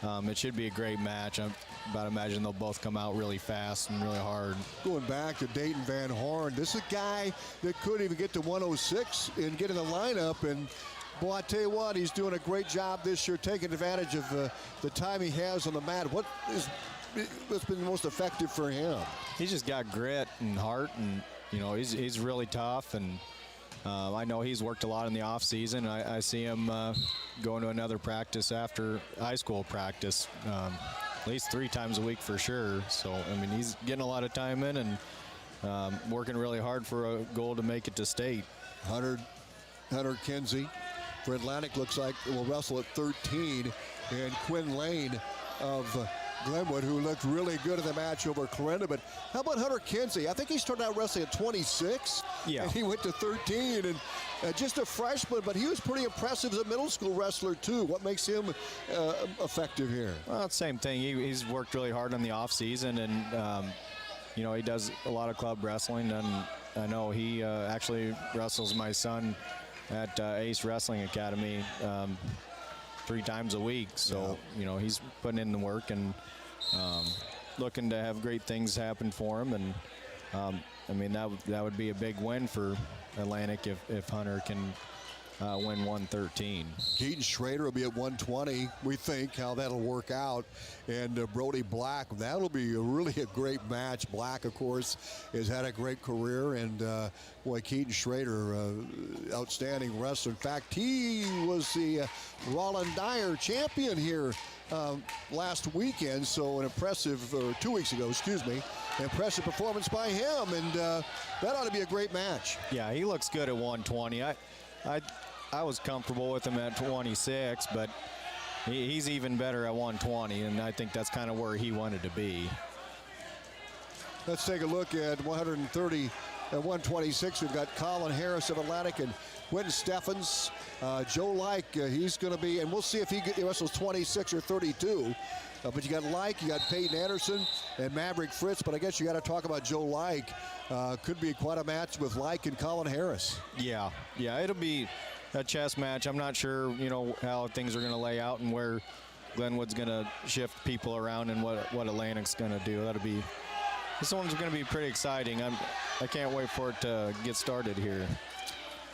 It should be a great match. I'm about to imagine they'll both come out really fast and really hard. Going back to Dayton Van Horn, this is a guy that couldn't even get to 106 and get in the lineup, and boy, I tell you what, he's doing a great job this year, taking advantage of the time he has on the mat. What's been the most effective for him? He's just got grit and heart, and he's really tough, and I know he's worked a lot in the off season. I see him going to another practice after high school practice, at least 3 times a week for sure. So I mean, he's getting a lot of time in and working really hard for a goal to make it to state. Hunter Kinsey for Atlantic looks like will wrestle at 13, and Quinn Lane of Glenwood, who looked really good in the match over Clarinda. But how about Hunter Kinsey? I think he started out wrestling at 26. Yeah. And he went to 13, and just a freshman, but he was pretty impressive as a middle school wrestler too. What makes him effective here? Well, it's the same thing. He's worked really hard in the off season, and he does a lot of club wrestling, and I know he actually wrestles my son at Ace Wrestling Academy 3 times a week. So, he's putting in the work and looking to have great things happen for him. And I mean, that would be a big win for Atlantic if Hunter can win 113. Keaton Schrader will be at 120. We think how that'll work out. And Brody Black, that'll be really a great match. Black, of course, has had a great career. And boy, Keaton Schrader, outstanding wrestler. In fact, he was the Roland Dyer champion here last weekend. So an impressive, or 2 weeks ago, excuse me, impressive performance by him. And that ought to be a great match. Yeah, he looks good at 120. I was comfortable with him at 26, but he's even better at 120, and I think that's kind of where he wanted to be. Let's take a look at 130 at 126. We've got Colin Harris of Atlantic and Quentin Steffens. Joe Like, he's going to be, and we'll see if he wrestles 26 or 32. But you got Like, you got Peyton Anderson and Maverick Fritz, but I guess you got to talk about Joe Like. Could be quite a match with Like and Colin Harris. Yeah, it'll be a chess match. I'm not sure, how things are going to lay out and where Glenwood's going to shift people around and what Atlantic's going to do. This one's going to be pretty exciting. I can't wait for it to get started here.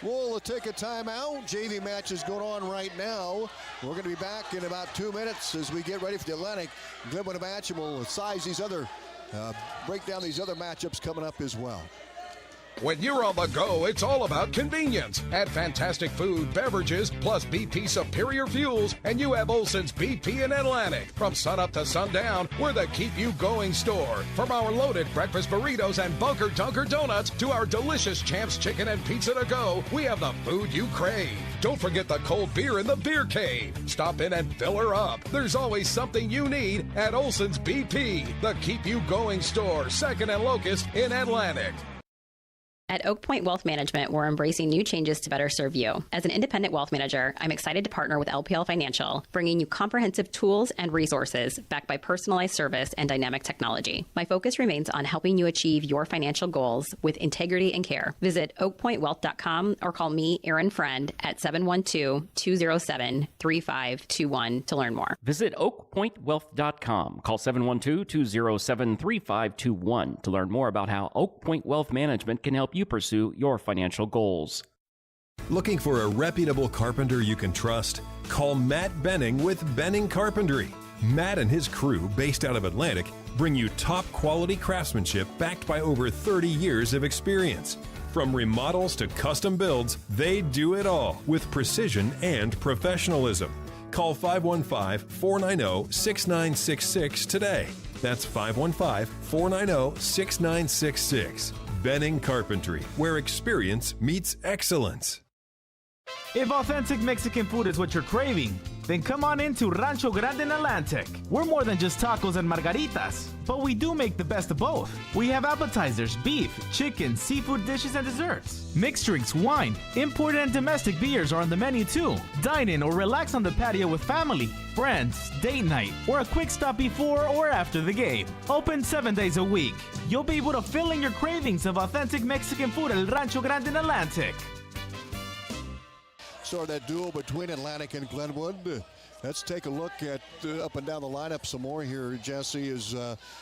We'll take a timeout. JV match is going on right now. We're going to be back in about 2 minutes as we get ready for the Atlantic Glenwood match, and we'll break down these other matchups coming up as well. When you're on the go, it's all about convenience. Add fantastic food, beverages, plus BP superior fuels, and you have Olson's BP in Atlantic. From sunup to sundown, we're the keep-you-going store. From our loaded breakfast burritos and Bunker Dunker donuts to our delicious Champs chicken and pizza to go, we have the food you crave. Don't forget the cold beer in the beer cave. Stop in and fill her up. There's always something you need at Olson's BP, the keep-you-going store, 2nd and Locust in Atlantic. At Oak Point Wealth Management, we're embracing new changes to better serve you. As an independent wealth manager, I'm excited to partner with LPL Financial, bringing you comprehensive tools and resources backed by personalized service and dynamic technology. My focus remains on helping you achieve your financial goals with integrity and care. Visit oakpointwealth.com or call me, Erin Friend, at 712-207-3521 to learn more. Visit oakpointwealth.com. Call 712-207-3521 to learn more about how Oak Point Wealth Management can help you pursue your financial goals. Looking for a reputable carpenter you can trust? Call Matt Benning with Benning Carpentry. Matt and his crew, based out of Atlantic, bring you top quality craftsmanship backed by over 30 years of experience. From remodels to custom builds, they do it all with precision and professionalism. Call 515-490-6966 today. That's 515-490-6966. Benning Carpentry, where experience meets excellence. If authentic Mexican food is what you're craving, then come on into Rancho Grande in Atlantic. We're more than just tacos and margaritas, but we do make the best of both. We have appetizers, beef, chicken, seafood dishes, and desserts. Mixed drinks, wine, imported and domestic beers are on the menu too. Dine in or relax on the patio with family, friends, date night, or a quick stop before or after the game. Open 7 days a week. You'll be able to fill in your cravings of authentic Mexican food at Rancho Grande in Atlantic. Sort of that duel between Atlantic and Glenwood. Let's take a look at up and down the lineup some more here, Jesse, as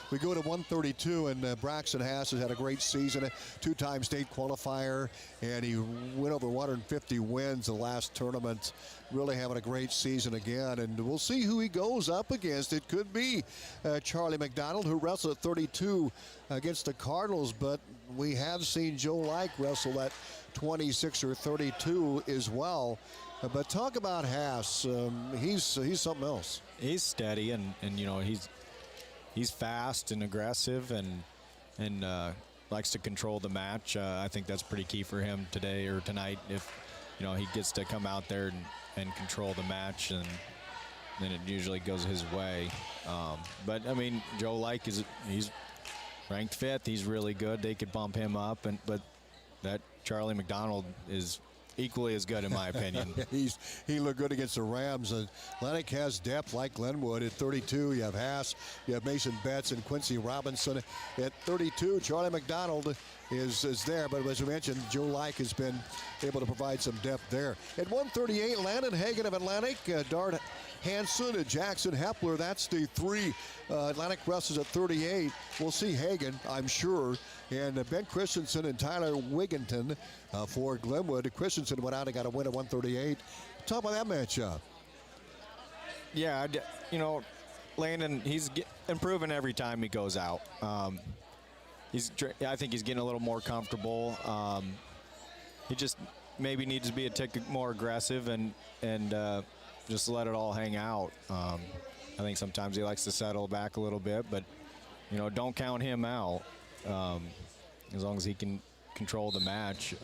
we go to 132, and Braxton Haas has had a great season, a two-time state qualifier, and he went over 150 wins the last tournament, really having a great season again, and we'll see who he goes up against. It could be Charlie McDonald, who wrestled at 32 against the Cardinals, but we have seen Joe Like wrestle at 26 or 32 as well. But talk about Haas. He's something else. He's steady and he's fast and aggressive and likes to control the match. I think that's pretty key for him today or tonight. If he gets to come out there and control the match, and then it usually goes his way. But I mean, Joe Like he's ranked 5th. He's really good. They could bump him up, but that Charlie McDonald is equally as good in my opinion. He looked good against the Rams. Atlantic has depth like Glenwood. At 32, you have Haas, you have Mason Betts and Quincy Robinson. At 32, Charlie McDonald is there. But as we mentioned, Joe Like has been able to provide some depth there. At 138, Landon Hagen of Atlantic, Dart Hanson and Jackson Hepler. That's the three. Atlantic wrestles at 38. We'll see Hagen, I'm sure. And Ben Christensen and Tyler Wigginton for Glenwood. Christensen went out and got a win at 138. Talk about that matchup. Yeah, Landon, he's improving every time he goes out. I think he's getting a little more comfortable. He just maybe needs to be a tick more aggressive and just let it all hang out. I think sometimes he likes to settle back a little bit, but don't count him out. As long as he can control the match,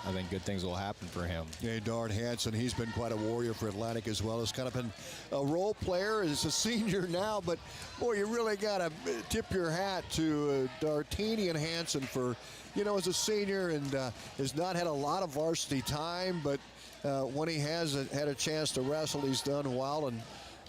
I think good things will happen for him. Yeah, Dart Hanson, he's been quite a warrior for Atlantic as well. He's kind of been a role player. He's a senior now, but boy, you really got to tip your hat to Dartini and Hanson for, as a senior and has not had a lot of varsity time, but when he has had a chance to wrestle, he's done well,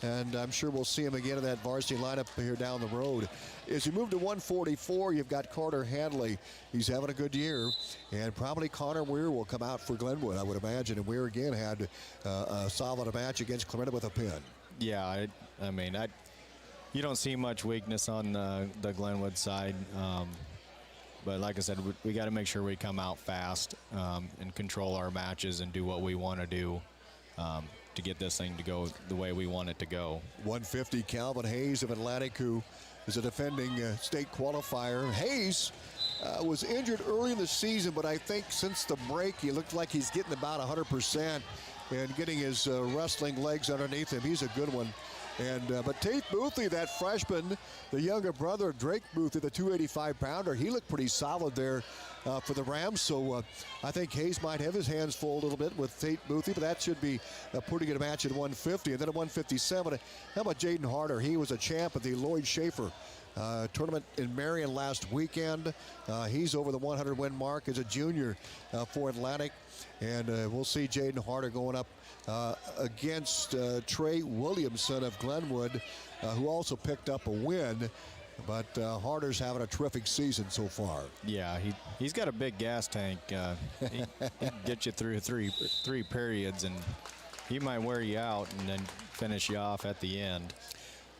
and I'm sure we'll see him again in that varsity lineup here down the road. As you move to 144, you've got Carter Hadley. He's having a good year, and probably Connor Weir will come out for Glenwood, I would imagine. And Weir again had a solid match against Clarinda with a pin. Yeah, you don't see much weakness on the Glenwood side. But like I said, we got to make sure we come out fast and control our matches and do what we want to do to get this thing to go the way we want it to go. 150, Calvin Hayes of Atlantic, who is a defending state qualifier. Hayes was injured early in the season, but I think since the break, he looked like he's getting about 100% and getting his wrestling legs underneath him. He's a good one. And but Tate Boothie, that freshman, the younger brother of Drake Boothie, the 285-pounder, he looked pretty solid there for the Rams. So I think Hayes might have his hands full a little bit with Tate Boothie, but that should be a pretty good match at 150. And then at 157, how about Jaden Harder? He was a champ at the Lloyd Schaefer tournament in Marion last weekend. He's over the 100-win mark as a junior for Atlantic. And we'll see Jaden Harder going up against Trey Williamson of Glenwood, who also picked up a win. But Harder's having a terrific season so far. Yeah, he's got a big gas tank. He can get you through three periods, and he might wear you out and then finish you off at the end.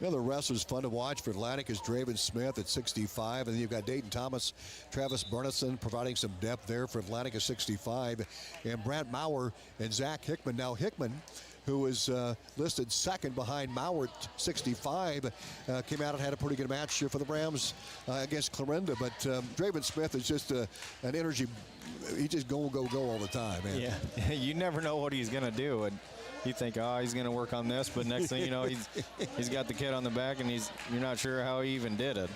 The wrestler's fun to watch for Atlantic is Draven Smith at 65, and then you've got Dayton Thomas, Travis Burnison providing some depth there for Atlantic at 65, and Brad Maurer and Zach Hickman. Now Hickman, who is listed second behind Maurer at 65, came out and had a pretty good match for the Rams against Clarinda, but Draven Smith is just an energy. He just go all the time, man. Yeah, you never know what he's going to do. And you think, he's going to work on this, but next thing you know, he's got the kid on the back, and you're not sure how he even did it.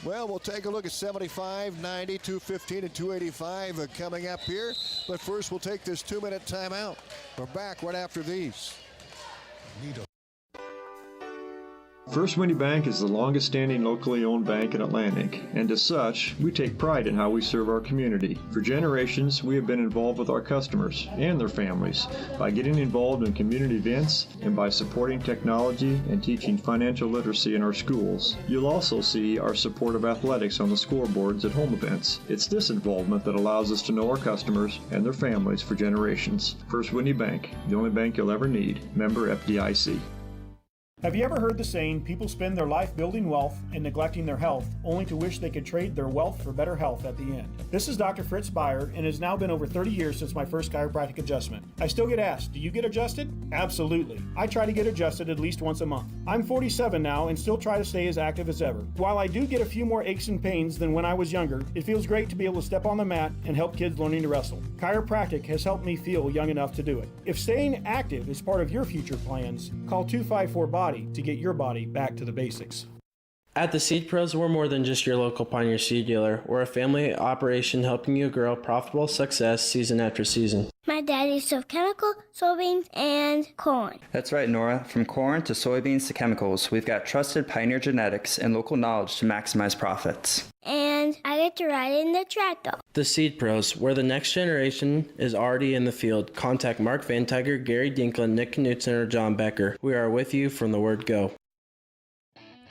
Well, we'll take a look at 75, 90, 215, and 285 coming up here. But first, we'll take this 2-minute timeout. We're back right after these. First Winnie Bank is the longest standing locally owned bank in Atlantic, and as such, we take pride in how we serve our community. For generations, we have been involved with our customers and their families by getting involved in community events and by supporting technology and teaching financial literacy in our schools. You'll also see our support of athletics on the scoreboards at home events. It's this involvement that allows us to know our customers and their families for generations. First Winnie Bank, the only bank you'll ever need. Member FDIC. Have you ever heard the saying, people spend their life building wealth and neglecting their health, only to wish they could trade their wealth for better health at the end? This is Dr. Fritz Beyer, and it has now been over 30 years since my first chiropractic adjustment. I still get asked, do you get adjusted? Absolutely. I try to get adjusted at least once a month. I'm 47 now and still try to stay as active as ever. While I do get a few more aches and pains than when I was younger, it feels great to be able to step on the mat and help kids learning to wrestle. Chiropractic has helped me feel young enough to do it. If staying active is part of your future plans, call 254-BODY to get your body back to the basics. At the Seed Pros, we're more than just your local Pioneer seed dealer. We're a family operation helping you grow profitable success season after season. My daddy sold chemical, soybeans, and corn. That's right, Nora. From corn to soybeans to chemicals, we've got trusted Pioneer genetics and local knowledge to maximize profits. And I get to ride in the tractor. The Seed Pros, where the next generation is already in the field. Contact Mark Van Tiger, Gary Dinklin, Nick Knutson, or John Becker. We are with you from the word go.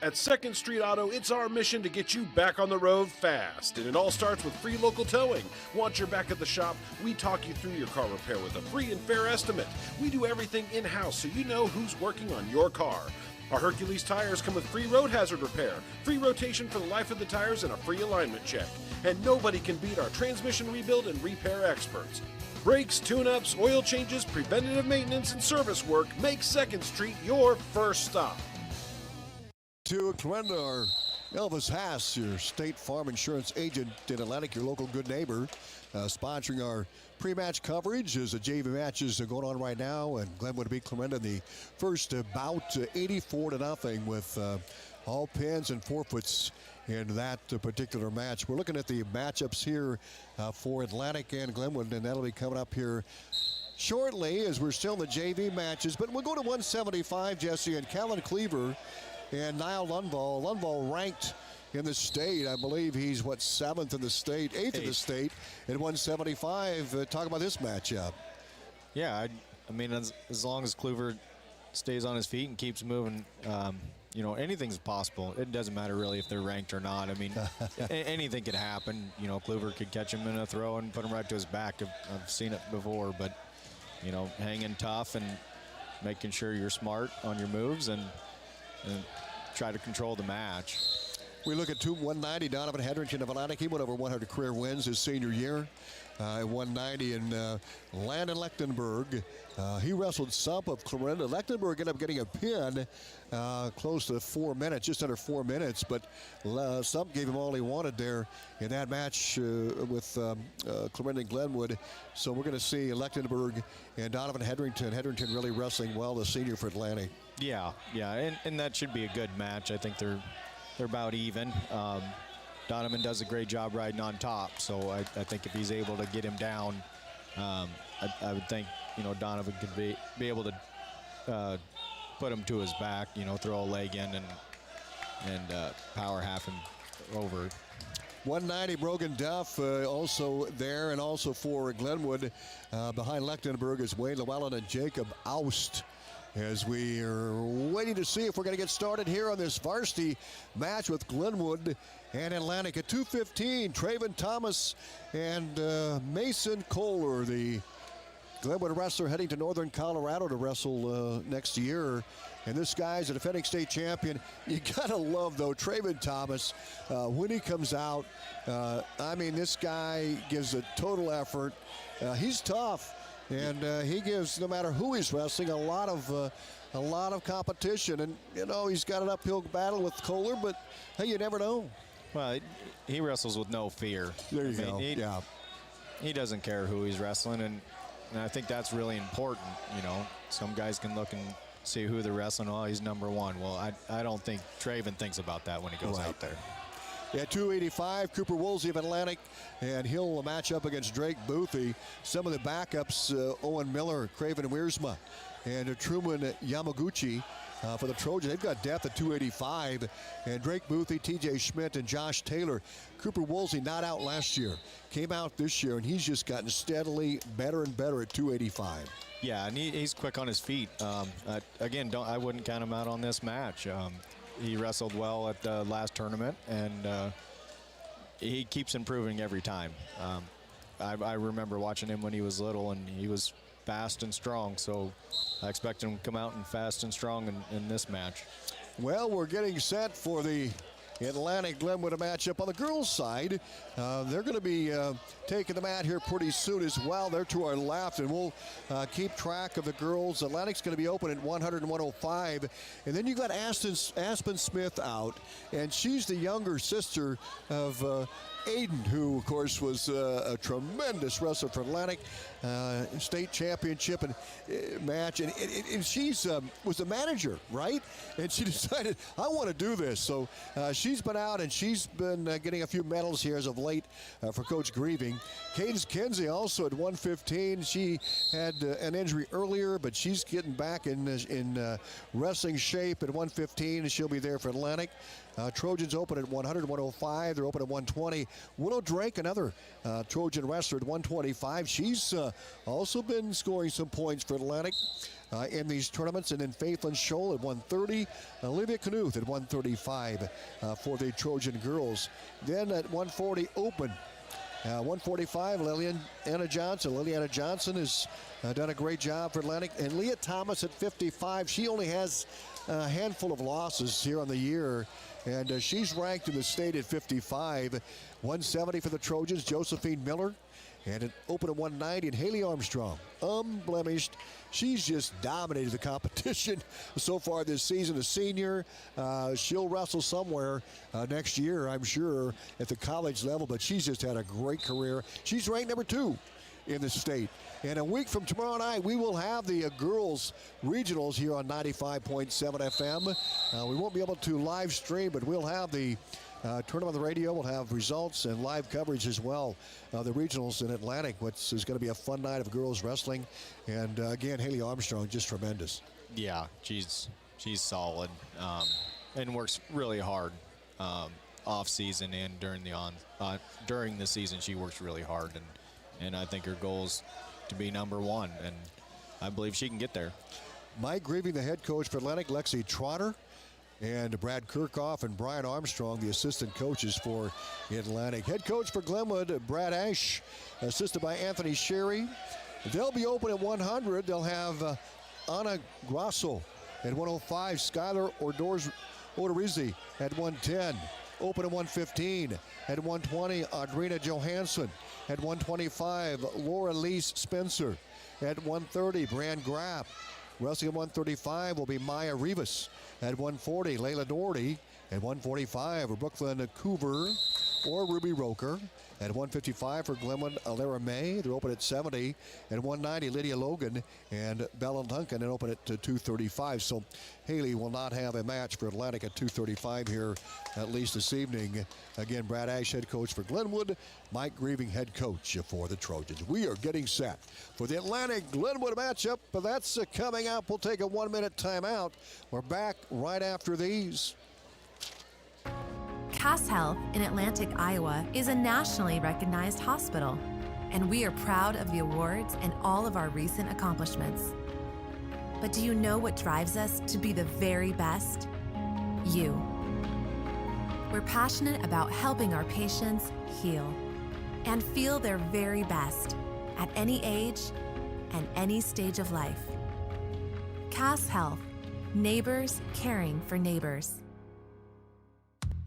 At 2nd Street Auto, it's our mission to get you back on the road fast. And it all starts with free local towing. Once you're back at the shop, we talk you through your car repair with a free and fair estimate. We do everything in-house so you know who's working on your car. Our Hercules tires come with free road hazard repair, free rotation for the life of the tires, and a free alignment check. And nobody can beat our transmission rebuild and repair experts. Brakes, tune-ups, oil changes, preventative maintenance, and service work make 2nd Street your first stop. To Clarinda, our Elvis Haas, your State Farm Insurance agent in Atlantic, your local good neighbor, sponsoring our pre-match coverage as the JV matches are going on right now, and Glenwood beat Clarinda in the first bout 84-0 with all pins and forfeits in that particular match. We're looking at the matchups here for Atlantic and Glenwood, and that'll be coming up here shortly as we're still in the JV matches. But we'll go to 175, Jesse, and Callan Cleaver and Niall Lundvall. Lundvall ranked in the state. I believe he's, 7th in the state, 8th in the state at 175. Talk about this matchup. Yeah, I mean, as long as Cleaver stays on his feet and keeps moving, you know, anything's possible. It doesn't matter really if they're ranked or not. I mean, anything could happen. You know, Cleaver could catch him in a throw and put him right to his back. I've seen it before, but, you know, hanging tough and making sure you're smart on your moves and try to control the match. We look at 190, Donovan Hedrington of Atlantic. He went over 100 career wins his senior year. 190, and Landon Lechtenberg, he wrestled Sump of Clarinda. Lechtenberg ended up getting a pin close to 4 minutes, just under 4 minutes, but Sump gave him all he wanted there in that match with Clarinda and Glenwood. So we're going to see Lechtenberg and Donovan Hedrington. Hedrington really wrestling well, the senior for Atlantic. Yeah, and that should be a good match. I think they're about even. Donovan does a great job riding on top, so I think if he's able to get him down, I would think, you know, Donovan could be able to put him to his back, you know, throw a leg in and power half him over. 190, Brogan Duff also there, and also for Glenwood behind Lechtenberg is Wayne Llewellyn and Jacob Aust, as we are waiting to see if we're going to get started here on this varsity match with Glenwood and Atlantic. At 2:15, Traven Thomas and Mason Kohler, the Glenwood wrestler, heading to Northern Colorado to wrestle next year. And this guy's a defending state champion. You gotta love, though, Traven Thomas when he comes out. I mean, this guy gives a total effort. He's tough. And he gives, no matter who he's wrestling, a lot of competition. And, you know, he's got an uphill battle with Kohler, but, hey, you never know. Well, he wrestles with no fear. There you go. He doesn't care who he's wrestling, and I think that's really important. You know, some guys can look and see who they're wrestling. Oh, he's number one. Well, I don't think Traven thinks about that when he goes out there. At 285, Cooper Woolsey of Atlantic, and he'll match up against Drake Boothie. Some of the backups, Owen Miller, Craven Wiersma, and Truman Yamaguchi for the Trojans. They've got depth at 285, and Drake Boothie, TJ Schmidt, and Josh Taylor. Cooper Woolsey not out last year, came out this year, and he's just gotten steadily better and better at 285. Yeah, and he's quick on his feet. Again, I wouldn't count him out on this match. He wrestled well at the last tournament, and he keeps improving every time. I remember watching him when he was little, and he was fast and strong, so I expect him to come out and fast and strong in this match. Well, we're getting set for the Atlantic Glenwood matchup on the girls' side. They're going to be taking the mat here pretty soon as well. They're to our left, and we'll keep track of the girls. Atlantic's going to be open at 100 and 105. And then you got Aspen Smith out, and she's the younger sister of Aiden, who, of course, was a tremendous wrestler for Atlantic, state championship and match. And she's was the manager, right? And she decided, I want to do this. So she's been out, and she's been getting a few medals here as of late for Coach Grieving. Cadence Kinsey also at 115. She had an injury earlier, but she's getting back in wrestling shape at 115, and she'll be there for Atlantic. Trojans open at 100, 105. They're open at 120. Willow Drake, another Trojan wrestler at 125. She's also been scoring some points for Atlantic. in these tournaments. And then Faith and Scholl at 130. Olivia Knuth at 135 for the Trojan girls. Then at 140 open. 145, Liliana Johnson. Liliana Johnson has done a great job for Atlantic. And Leah Thomas at 55. She only has a handful of losses here on the year. And she's ranked in the state at 55. 170 for the Trojans, Josephine Miller. And an open at 190, and Haley Armstrong, unblemished. She's just dominated the competition so far this season. A senior, she'll wrestle somewhere next year, I'm sure, at the college level, but she's just had a great career. She's ranked number 2 in the state. And a week from tomorrow night, we will have the girls' regionals here on 95.7 FM. We won't be able to live stream, but we'll have the tournament on the radio. We'll have results and live coverage as well. The regionals in Atlantic, which is going to be a fun night of girls wrestling. And again, Haley Armstrong, just tremendous. Yeah, she's solid and works really hard off season and during the season. She works really hard, and I think her goal is to be number 1, and I believe she can get there. Mike Grieving, the head coach for Atlantic, Lexi Trotter, and Brad Kirchhoff and Brian Armstrong, the assistant coaches for Atlantic. Head coach for Glenwood, Brad Ash, assisted by Anthony Sherry. They'll be open at 100. They'll have Anna Grasso at 105, Skylar Odorizzi at 110. Open at 115. At 120, Audrina Johansson. At 125, Laura Lise Spencer. At 130, Brian Grapp. Wrestling at 135 will be Maya Rivas. At 140, Layla Doherty. At 145, Brooklyn Coover or Ruby Roker. At 155 for Glenwood, Alara May. They're open at 70. At 190, Lydia Logan and Bella Duncan, and open at 235. So Haley will not have a match for Atlantic at 235 here, at least this evening. Again, Brad Ash, head coach for Glenwood. Mike Grieving, head coach for the Trojans. We are getting set for the Atlantic-Glenwood matchup. But that's coming up. We'll take a 1-minute timeout. We're back right after these. Cass Health in Atlantic, Iowa is a nationally recognized hospital, and we are proud of the awards and all of our recent accomplishments. But do you know what drives us to be the very best? You. We're passionate about helping our patients heal and feel their very best at any age and any stage of life. Cass Health, neighbors caring for neighbors.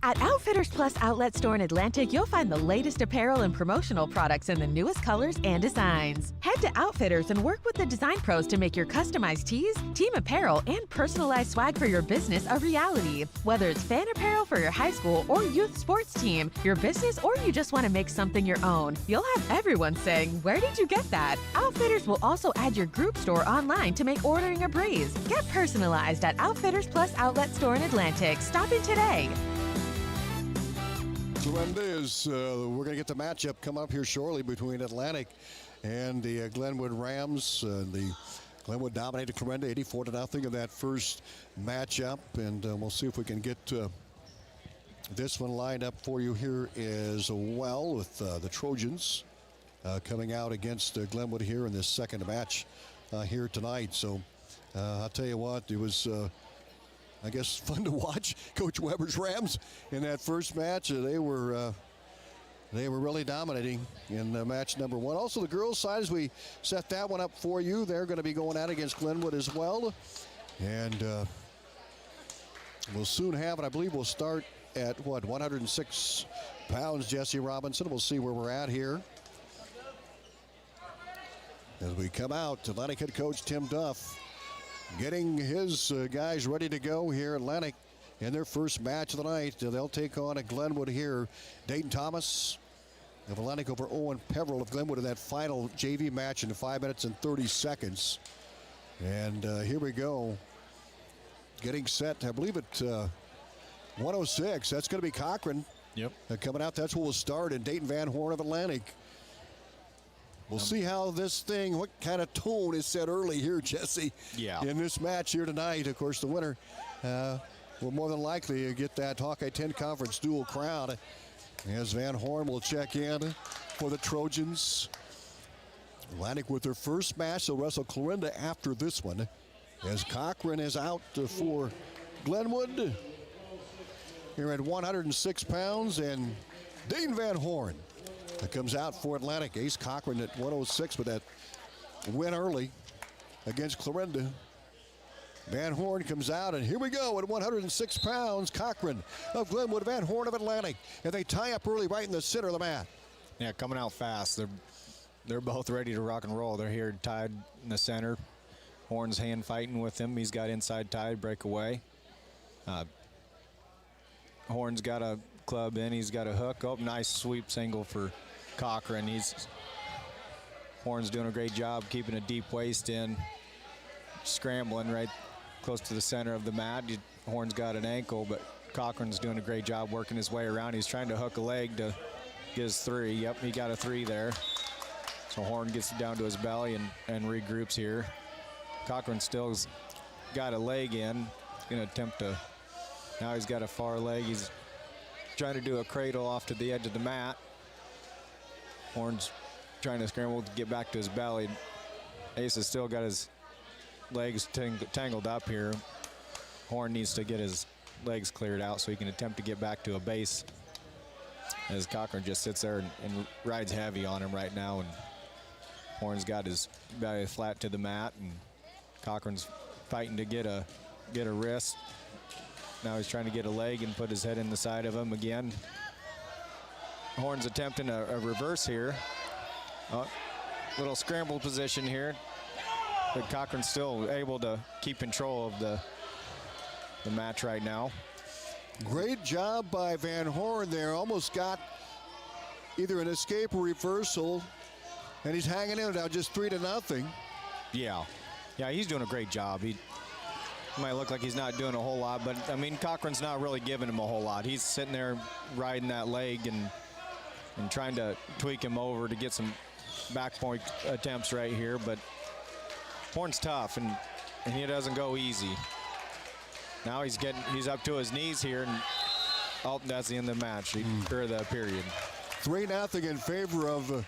At Outfitters Plus Outlet Store in Atlantic, you'll find the latest apparel and promotional products in the newest colors and designs. Head to Outfitters and work with the design pros to make your customized tees, team apparel, and personalized swag for your business a reality. Whether it's fan apparel for your high school or youth sports team, your business, or you just want to make something your own, you'll have everyone saying, "Where did you get that?" Outfitters will also add your group store online to make ordering a breeze. Get personalized at Outfitters Plus Outlet Store in Atlantic. Stop in today. Clarinda is, we're going to get the matchup come up here shortly between Atlantic and the Glenwood Rams. The Glenwood dominated Clarinda 84-0 in that first matchup, and we'll see if we can get this one lined up for you here as well, with the Trojans coming out against Glenwood here in this second match here tonight. So I'll tell you what, it was I guess fun to watch Coach Weber's Rams in that first match. They were really dominating in match number 1. Also, the girls' side, as we set that one up for you, they're going to be going out against Glenwood as well. And we'll soon have it. I believe we'll start at, 106 pounds, Jesse Robinson. We'll see where we're at here as we come out. Atlantic head coach Tim Duff getting his guys ready to go here. Atlantic in their first match of the night. They'll take on a Glenwood here. Dayton Thomas of Atlantic over Owen Peveril of Glenwood in that final JV match in 5 minutes and 30 seconds. And here we go. Getting set, I believe at 106. That's going to be Cochran. Yep. Coming out. That's where we'll start. And Dayton Van Horn of Atlantic. We'll see how this thing, what kind of tone is set early here, Jesse. Yeah. In this match here tonight. Of course, the winner will more than likely get that Hawkeye 10 Conference dual crown, as Van Horn will check in for the Trojans. Atlantic with their first match. They'll wrestle Clarinda after this one. as Cochran is out for Glenwood. Here at 106 pounds, and Dean Van Horn comes out for Atlantic. Ace Cochran at 106 with that win early against Clarinda. Van Horn comes out, and here we go at 106 pounds. Cochran of Glenwood, Van Horn of Atlantic. And they tie up early right in the center of the mat. Yeah, coming out fast. They're both ready to rock and roll. They're here tied in the center. Horn's hand fighting with him. He's got inside tied, breakaway. Horn's got a club in. He's got a hook. Oh, nice sweep single for Cochran. Horn's doing a great job keeping a deep waist in. Scrambling right close to the center of the mat. Horn's got an ankle, but Cochran's doing a great job working his way around. He's trying to hook a leg to get his three. Yep, he got a three there. So Horn gets down to his belly and regroups here. Cochran still's got a leg in. He's going to attempt to, now he's got a far leg. He's trying to do a cradle off to the edge of the mat. Horn's trying to scramble to get back to his belly. Ace has still got his legs tangled up here. Horn needs to get his legs cleared out so he can attempt to get back to a base, as Cochran just sits there and rides heavy on him right now, and Horn's got his belly flat to the mat, and Cochran's fighting to get a wrist. Now he's trying to get a leg and put his head in the side of him again. Horn's attempting a reverse here. Little scramble position here. But Cochran's still able to keep control of the match right now. Great job by Van Horn there. Almost got either an escape or reversal. And he's hanging in now, just 3-0. Yeah, he's doing a great job. He might look like he's not doing a whole lot, but I mean, Cochran's not really giving him a whole lot. He's sitting there riding that leg and trying to tweak him over to get some back point attempts right here, but Horn's tough, and he doesn't go easy. Now he's up to his knees here, and that's the end of the match, or the period. 3-0 in favor of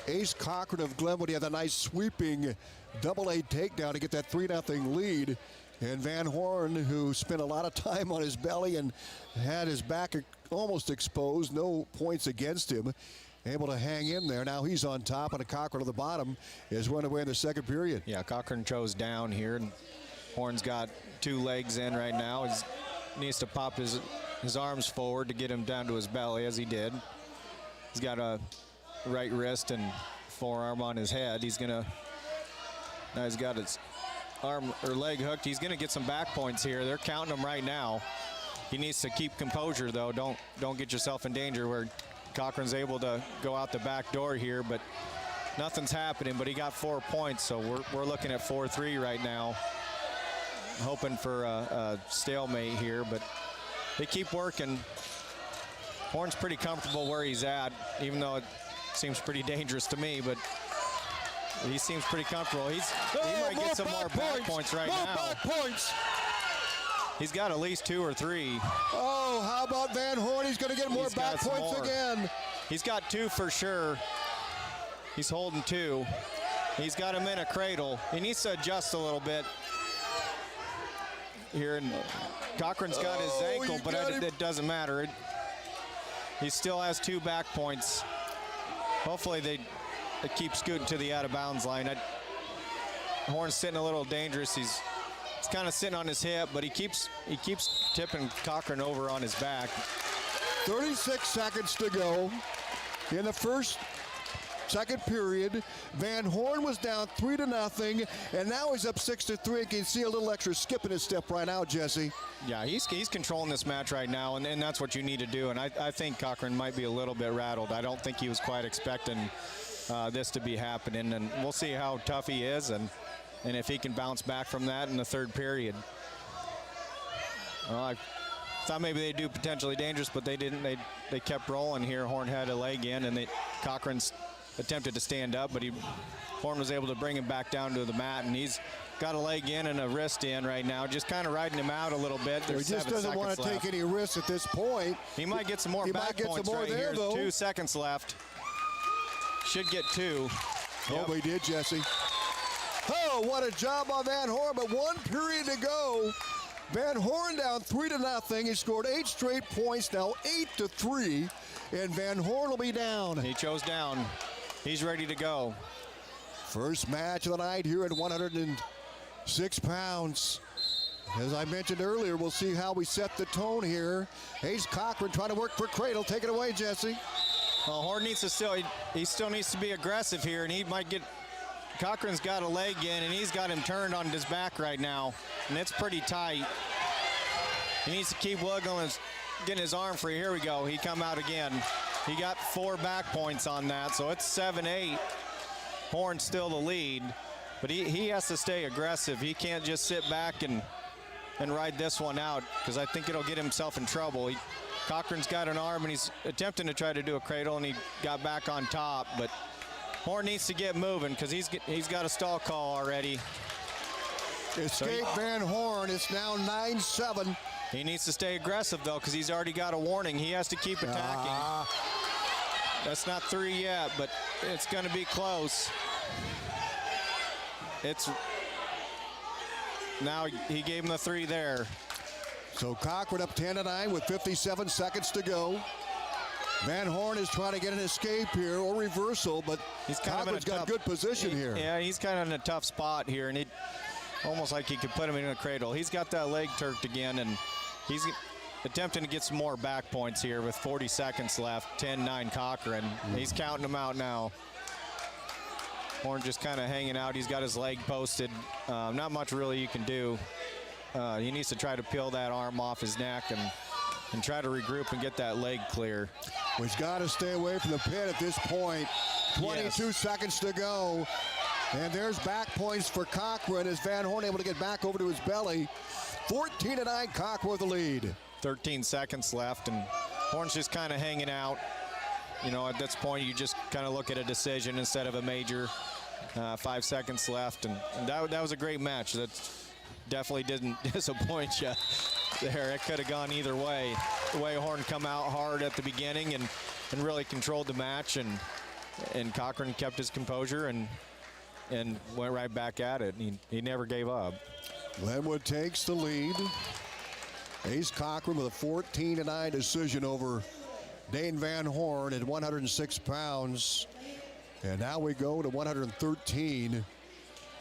Ace Cochran of Glenwood. He had a nice sweeping double-A takedown to get that 3-0 lead. And Van Horn, who spent a lot of time on his belly and had his back almost exposed, no points against him, able to hang in there. Now he's on top, and Cochran on the bottom is run away in the second period. Yeah, Cochran chose down here, and Horn's got 2 legs in right now. He needs to pop his arms forward to get him down to his belly, as he did. He's got a right wrist and forearm on his head. Now he's got his arm or leg hooked. He's going to get some back points here. They're counting him right now. He needs to keep composure, though. Don't get yourself in danger where Cochran's able to go out the back door here, but nothing's happening. But he got 4 points, so we're looking at 4-3 right now, hoping for a stalemate here, but they keep working. Horn's pretty comfortable where he's at, even though it seems pretty dangerous to me, but he seems pretty comfortable. He might get some more back points right now. Back points. He's got at least 2 or 3. Oh, how about Van Horn? He's going to get more back points again. He's got 2 for sure. He's holding 2. He's got him in a cradle. He needs to adjust a little bit here. And Cochran's got his ankle, but it doesn't matter. He still has 2 back points. Hopefully they keep scooting to the out-of-bounds line. Horn's sitting a little dangerous. He's kind of sitting on his hip, but he keeps tipping Cochran over on his back. 36 seconds to go in the second period. Van Horn was down 3-0, and now he's up 6-3. You can see a little extra skip in his step right now, Jesse. Yeah, he's controlling this match right now, and that's what you need to do. And I think Cochran might be a little bit rattled. I don't think he was quite expecting this to be happening, and we'll see how tough he is and if he can bounce back from that in the third period. Well, I thought maybe they'd do potentially dangerous, but they didn't. They kept rolling here. Horn had a leg in, and Cochran's attempted to stand up, but Horn was able to bring him back down to the mat, and he's got a leg in and a wrist in right now, just kind of riding him out a little bit. He just doesn't want to take any risks at this point. He might get some more back points right here. 2 seconds left. Should get 2. Oh, he did, Jesse. Oh, Oh, what a job on Van Horn, but 1 period to go. Van Horn down 3-0. He scored 8 straight points, now 8-3, and Van Horn will be down. He chose down. He's ready to go. First match of the night here at 106 pounds. As I mentioned earlier, we'll see how we set the tone here. Hayes Cochran trying to work for Cradle. Take it away, Jesse. Well, Horn needs to he still needs to be aggressive here, and he might get, Cochran's got a leg in, and he's got him turned on his back right now, and it's pretty tight. He needs to keep wiggling, getting his arm free. Here we go. He come out again. He got 4 back points on that, so it's 7-8. Horn's still the lead, but he has to stay aggressive. He can't just sit back and ride this one out, because I think it'll get himself in trouble. Cochran's got an arm, and he's attempting to try to do a cradle, and he got back on top, but Horn needs to get moving, because he's got a stall call already. Escape Van Horn. It's now 9-7. He needs to stay aggressive, though, because he's already got a warning. He has to keep attacking. That's not 3 yet, but it's going to be close. Now he gave him the 3 there. So Cochran up 10-9 with 57 seconds to go. Van Horn is trying to get an escape here or reversal, but Cochran's got good position here. Yeah, he's kind of in a tough spot here, and almost like he could put him in a cradle. He's got that leg turked again, and he's attempting to get some more back points here with 40 seconds left. 10-9 Cochran. He's counting them out now. Horn just kind of hanging out. He's got his leg posted. Not much really you can do. He needs to try to peel that arm off his neck and try to regroup and get that leg clear. He's got to stay away from the pin at this point. 22 seconds to go. And there's back points for Cochran as Van Horn able to get back over to his belly. 14-9, Cochran with the lead. 13 seconds left, and Horn's just kind of hanging out. You know, at this point, you just kind of look at a decision instead of a major. 5 seconds left, and that was a great match. That definitely didn't disappoint you there. It could have gone either way. The way Horn come out hard at the beginning and really controlled the match, and Cochran kept his composure and went right back at it. He never gave up. Glenwood takes the lead. Ace Cochran with a 14-9 decision over Dane Van Horn at 106 pounds. And now we go to 113.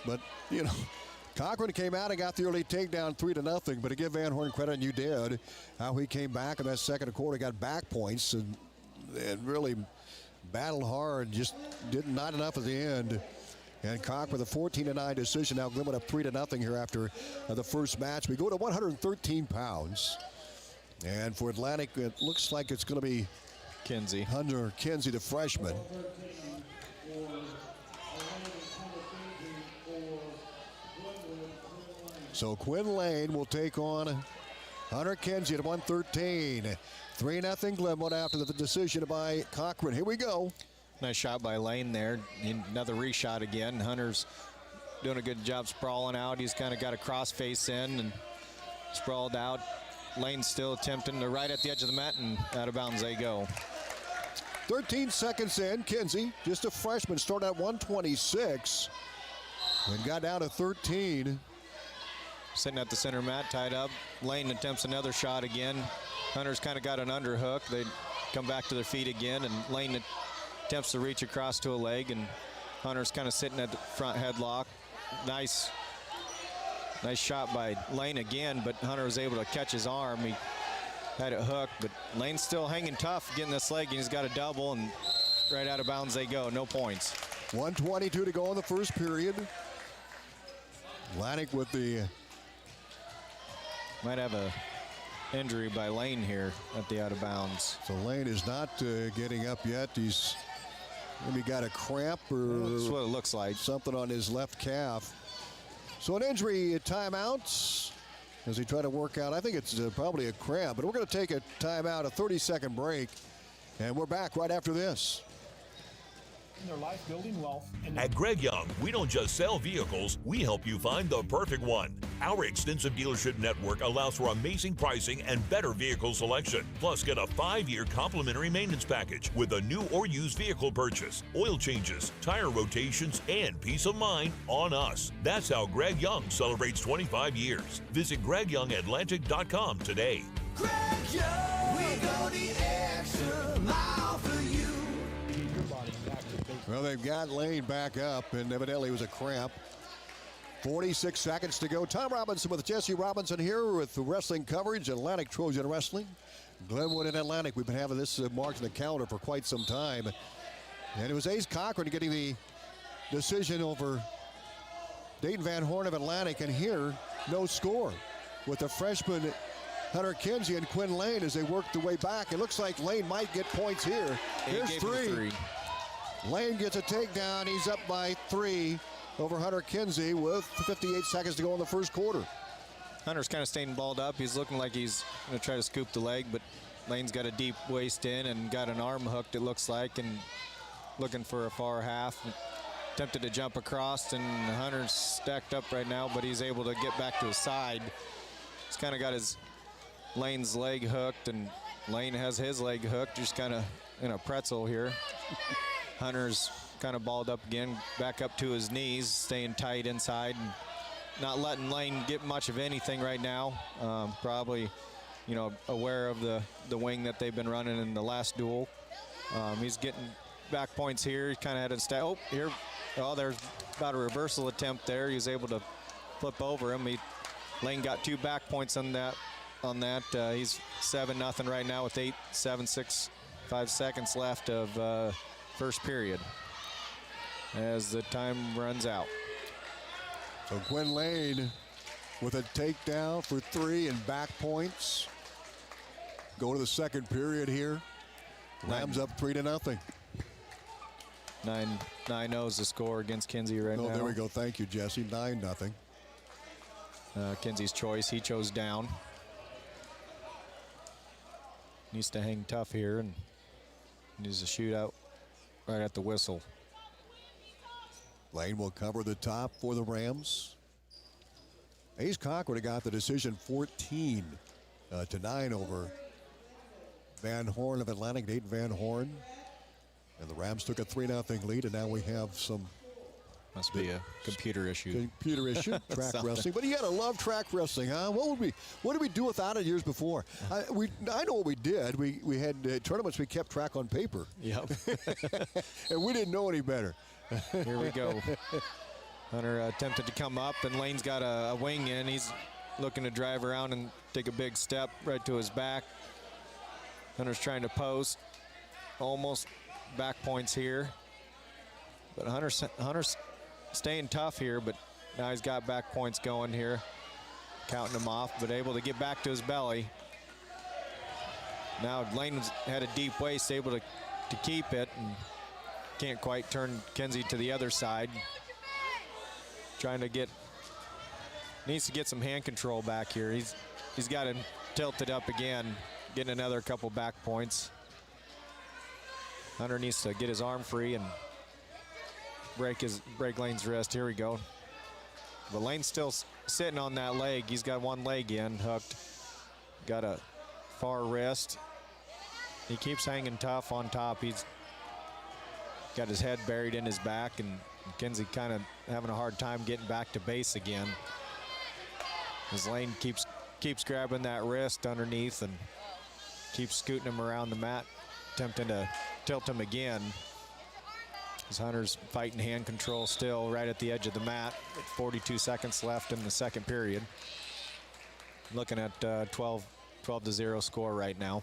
But, you know, Cochran came out and got the early takedown 3-0. But to give Van Horn credit, and you did, how he came back in that second quarter, got back points and really battled hard, just not enough at the end. And Cochran with a 14-9 decision. Now Glenwood up 3-0 here after the first match. We go to 113 pounds. And for Atlantic, it looks like it's going to be Kinsey. Hunter Kinsey, the freshman. So Quinn Lane will take on Hunter Kinsey at 113. 3-0 Glenwood after the decision by Cochran. Here we go. Nice shot by Lane there. Another reshot again. Hunter's doing a good job sprawling out. He's kind of got a cross face in and sprawled out. Lane's still attempting to right at the edge of the mat, and out of bounds they go. 13 seconds in. Kinsey, just a freshman, started at 126 and got down to 13. Sitting at the center mat, tied up. Lane attempts another shot again. Hunter's kind of got an underhook. They come back to their feet again, and Lane attempts to reach across to a leg, and Hunter's kind of sitting at the front headlock. Nice shot by Lane again, but Hunter was able to catch his arm. He had it hooked, but Lane's still hanging tough getting this leg, and he's got a double, and right out of bounds they go. No points. 1:22 to go in the first period. Atlantic with the... Might have a injury by Lane here at the out of bounds. So Lane is not getting up yet. He's maybe got a cramp or that's what it looks like. Something on his left calf. So an injury timeouts as he tried to work out. I think it's probably a cramp, but we're going to take a timeout, a 30-second break, and we're back right after this. Their life building wealth. At Greg Young, we don't just sell vehicles, we help you find the perfect one. Our extensive dealership network allows for amazing pricing and better vehicle selection. Plus, get a 5-year complimentary maintenance package with a new or used vehicle purchase, oil changes, tire rotations, and peace of mind on us. That's how Greg Young celebrates 25 years. Visit GregYoungAtlantic.com today. Greg Young, we go the extra mile for you. Well, they've got Lane back up, and evidently it was a cramp. 46 seconds to go. Tom Robinson with Jesse Robinson here with wrestling coverage, Atlantic Trojan Wrestling. Glenwood and Atlantic, we've been having this marked in the calendar for quite some time. And it was Ace Cochran getting the decision over Dayton Van Horn of Atlantic, and here, no score. With the freshman Hunter Kinsey and Quinn Lane as they work their way back. It looks like Lane might get points here. Here's three. Lane gets a takedown. He's up by 3 over Hunter Kinsey with 58 seconds to go in the first quarter. Hunter's kind of staying balled up. He's looking like he's going to try to scoop the leg, but Lane's got a deep waist in and got an arm hooked, it looks like, and looking for a far half. Attempted to jump across, and Hunter's stacked up right now, but he's able to get back to his side. He's kind of got his Lane's leg hooked, and Lane has his leg hooked, just kind of in a pretzel here. Hunter's kind of balled up again, back up to his knees, staying tight inside, and not letting Lane get much of anything right now. Probably, you know, aware of the wing that they've been running in the last duel. He's getting back points here. He kind of had a step. Oh, here. Oh, there's about a reversal attempt there. He was able to flip over him. Lane got 2 back points on that. He's 7-0 right now with 5 seconds left of first period as the time runs out. So Quinn Lane with a takedown for 3 and back points. Go to the second period here. Rams up 3-0. 9-0 is the score against Kinsey right now. Oh, there we go. Thank you, Jesse. 9-0. Kinsey's choice. He chose down. Needs to hang tough here and needs a shootout right at the whistle. Lane will cover the top for the Rams. Ace Cochran got the decision 14-9 over Van Horn of Atlantic, Dayton Van Horn. And the Rams took a 3-0 lead, and now we have some... Must be a computer issue. Computer issue, track wrestling. But you gotta love track wrestling, huh? What did we do without it years before? I know what we did. We had tournaments we kept track on paper. Yep. And we didn't know any better. Here we go. Hunter attempted to come up, and Lane's got a wing in. He's looking to drive around and take a big step right to his back. Hunter's trying to post. Almost back points here. But Hunter's staying tough here, but now he's got back points going here. Counting them off, but able to get back to his belly. Now Lane had a deep waist, able to keep it, and can't quite turn Kinsey to the other side. Trying to needs to get some hand control back here. He's got him tilted up again, getting another couple back points. Hunter needs to get his arm free and break Lane's wrist. Here we go. But Lane's still sitting on that leg. He's got one leg in, hooked. Got a far wrist. He keeps hanging tough on top. He's got his head buried in his back, and Kinsey kind of having a hard time getting back to base again. As Lane keeps grabbing that wrist underneath and keeps scooting him around the mat, attempting to tilt him again. As Hunter's fighting hand control still right at the edge of the mat. 42 seconds left in the second period. Looking at 12-0 score right now.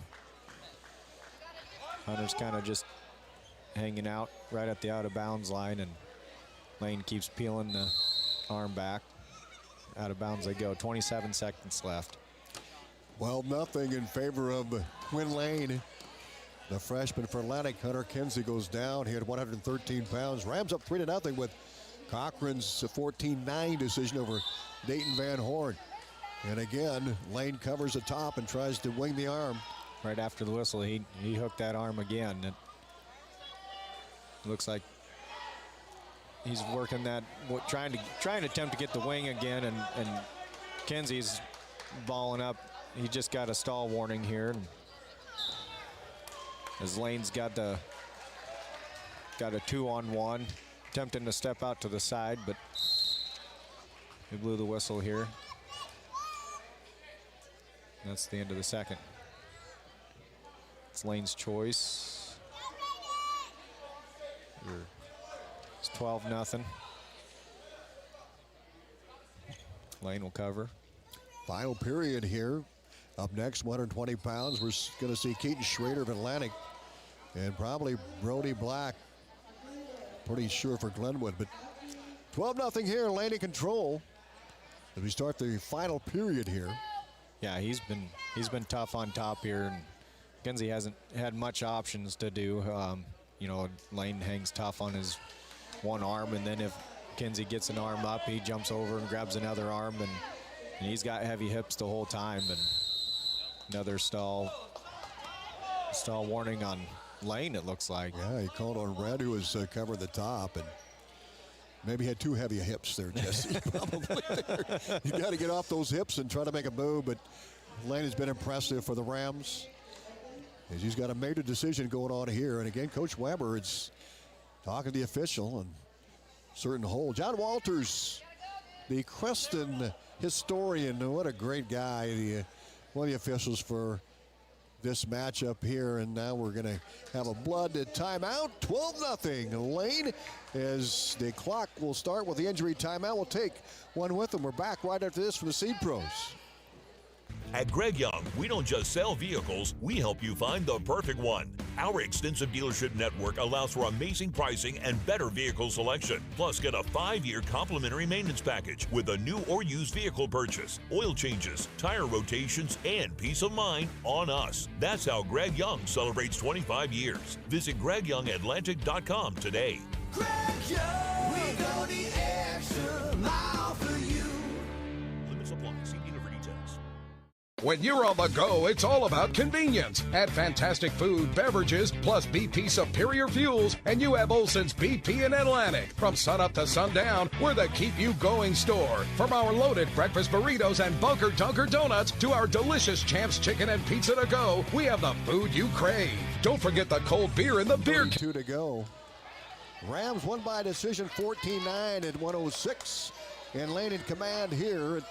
Hunter's kind of just hanging out right at the out of bounds line, and Lane keeps peeling the arm back. Out of bounds they go. 27 seconds left. 12-0 in favor of Quinn Lane. The freshman for Atlantic, Hunter Kinsey, goes down. He had 113 pounds. Rams up 3-0 with Cochran's 14-9 decision over Dayton Van Horn. And again, Lane covers the top and tries to wing the arm. Right after the whistle, he hooked that arm again. It looks like he's working that, trying to attempt to get the wing again, and Kenzie's balling up. He just got a stall warning here. As Lane's got a 2-on-1, attempting to step out to the side, but he blew the whistle here. That's the end of the second. It's Lane's choice. It's 12-0. Lane will cover. Final period here. Up next, 120 pounds. We're going to see Keaton Schrader of Atlantic and probably Brody Black. Pretty sure for Glenwood, but 12-0 here. Lane in control as we start the final period here. Yeah, he's been tough on top here, and Kenzie hasn't had much options to do. You know, Lane hangs tough on his one arm, and then if Kenzie gets an arm up, he jumps over and grabs another arm, and he's got heavy hips the whole time. And another stall warning on Lane, it looks like. Yeah, he called on Red, who was covering the top, and maybe had too heavy hips there, Jesse. Probably there. You got to get off those hips and try to make a move, but Lane has been impressive for the Rams, as he's got a major decision going on here. And again, Coach Weber is talking to the official and certain hole. John Walters, the Creston historian, what a great guy, one of the officials for this matchup here. And now we're going to have a blood timeout. 12-0 Lane, as the clock will start with the injury timeout. We'll take one with them. We're back right after this from the Seed Pros. At Greg Young, we don't just sell vehicles, we help you find the perfect one. Our extensive dealership network allows for amazing pricing and better vehicle selection. Plus, get a 5-year complimentary maintenance package with a new or used vehicle purchase, oil changes, tire rotations, and peace of mind on us. That's how Greg Young celebrates 25 years. Visit GregYoungAtlantic.com today. Greg Young, we go the extra mile for you. Limits apply. See dealer for details. When you're on the go, it's all about convenience. At Fantastic Food, Beverages, plus BP Superior Fuels, and you have Olson's BP in Atlantic. From sunup to sundown, we're the keep-you-going store. From our loaded breakfast burritos and Bunker Dunker donuts to our delicious Champs chicken and pizza to go, we have the food you crave. Don't forget the cold beer in the beer. 2 to go. Rams won by decision 14-9 at 106. And Lane in command here at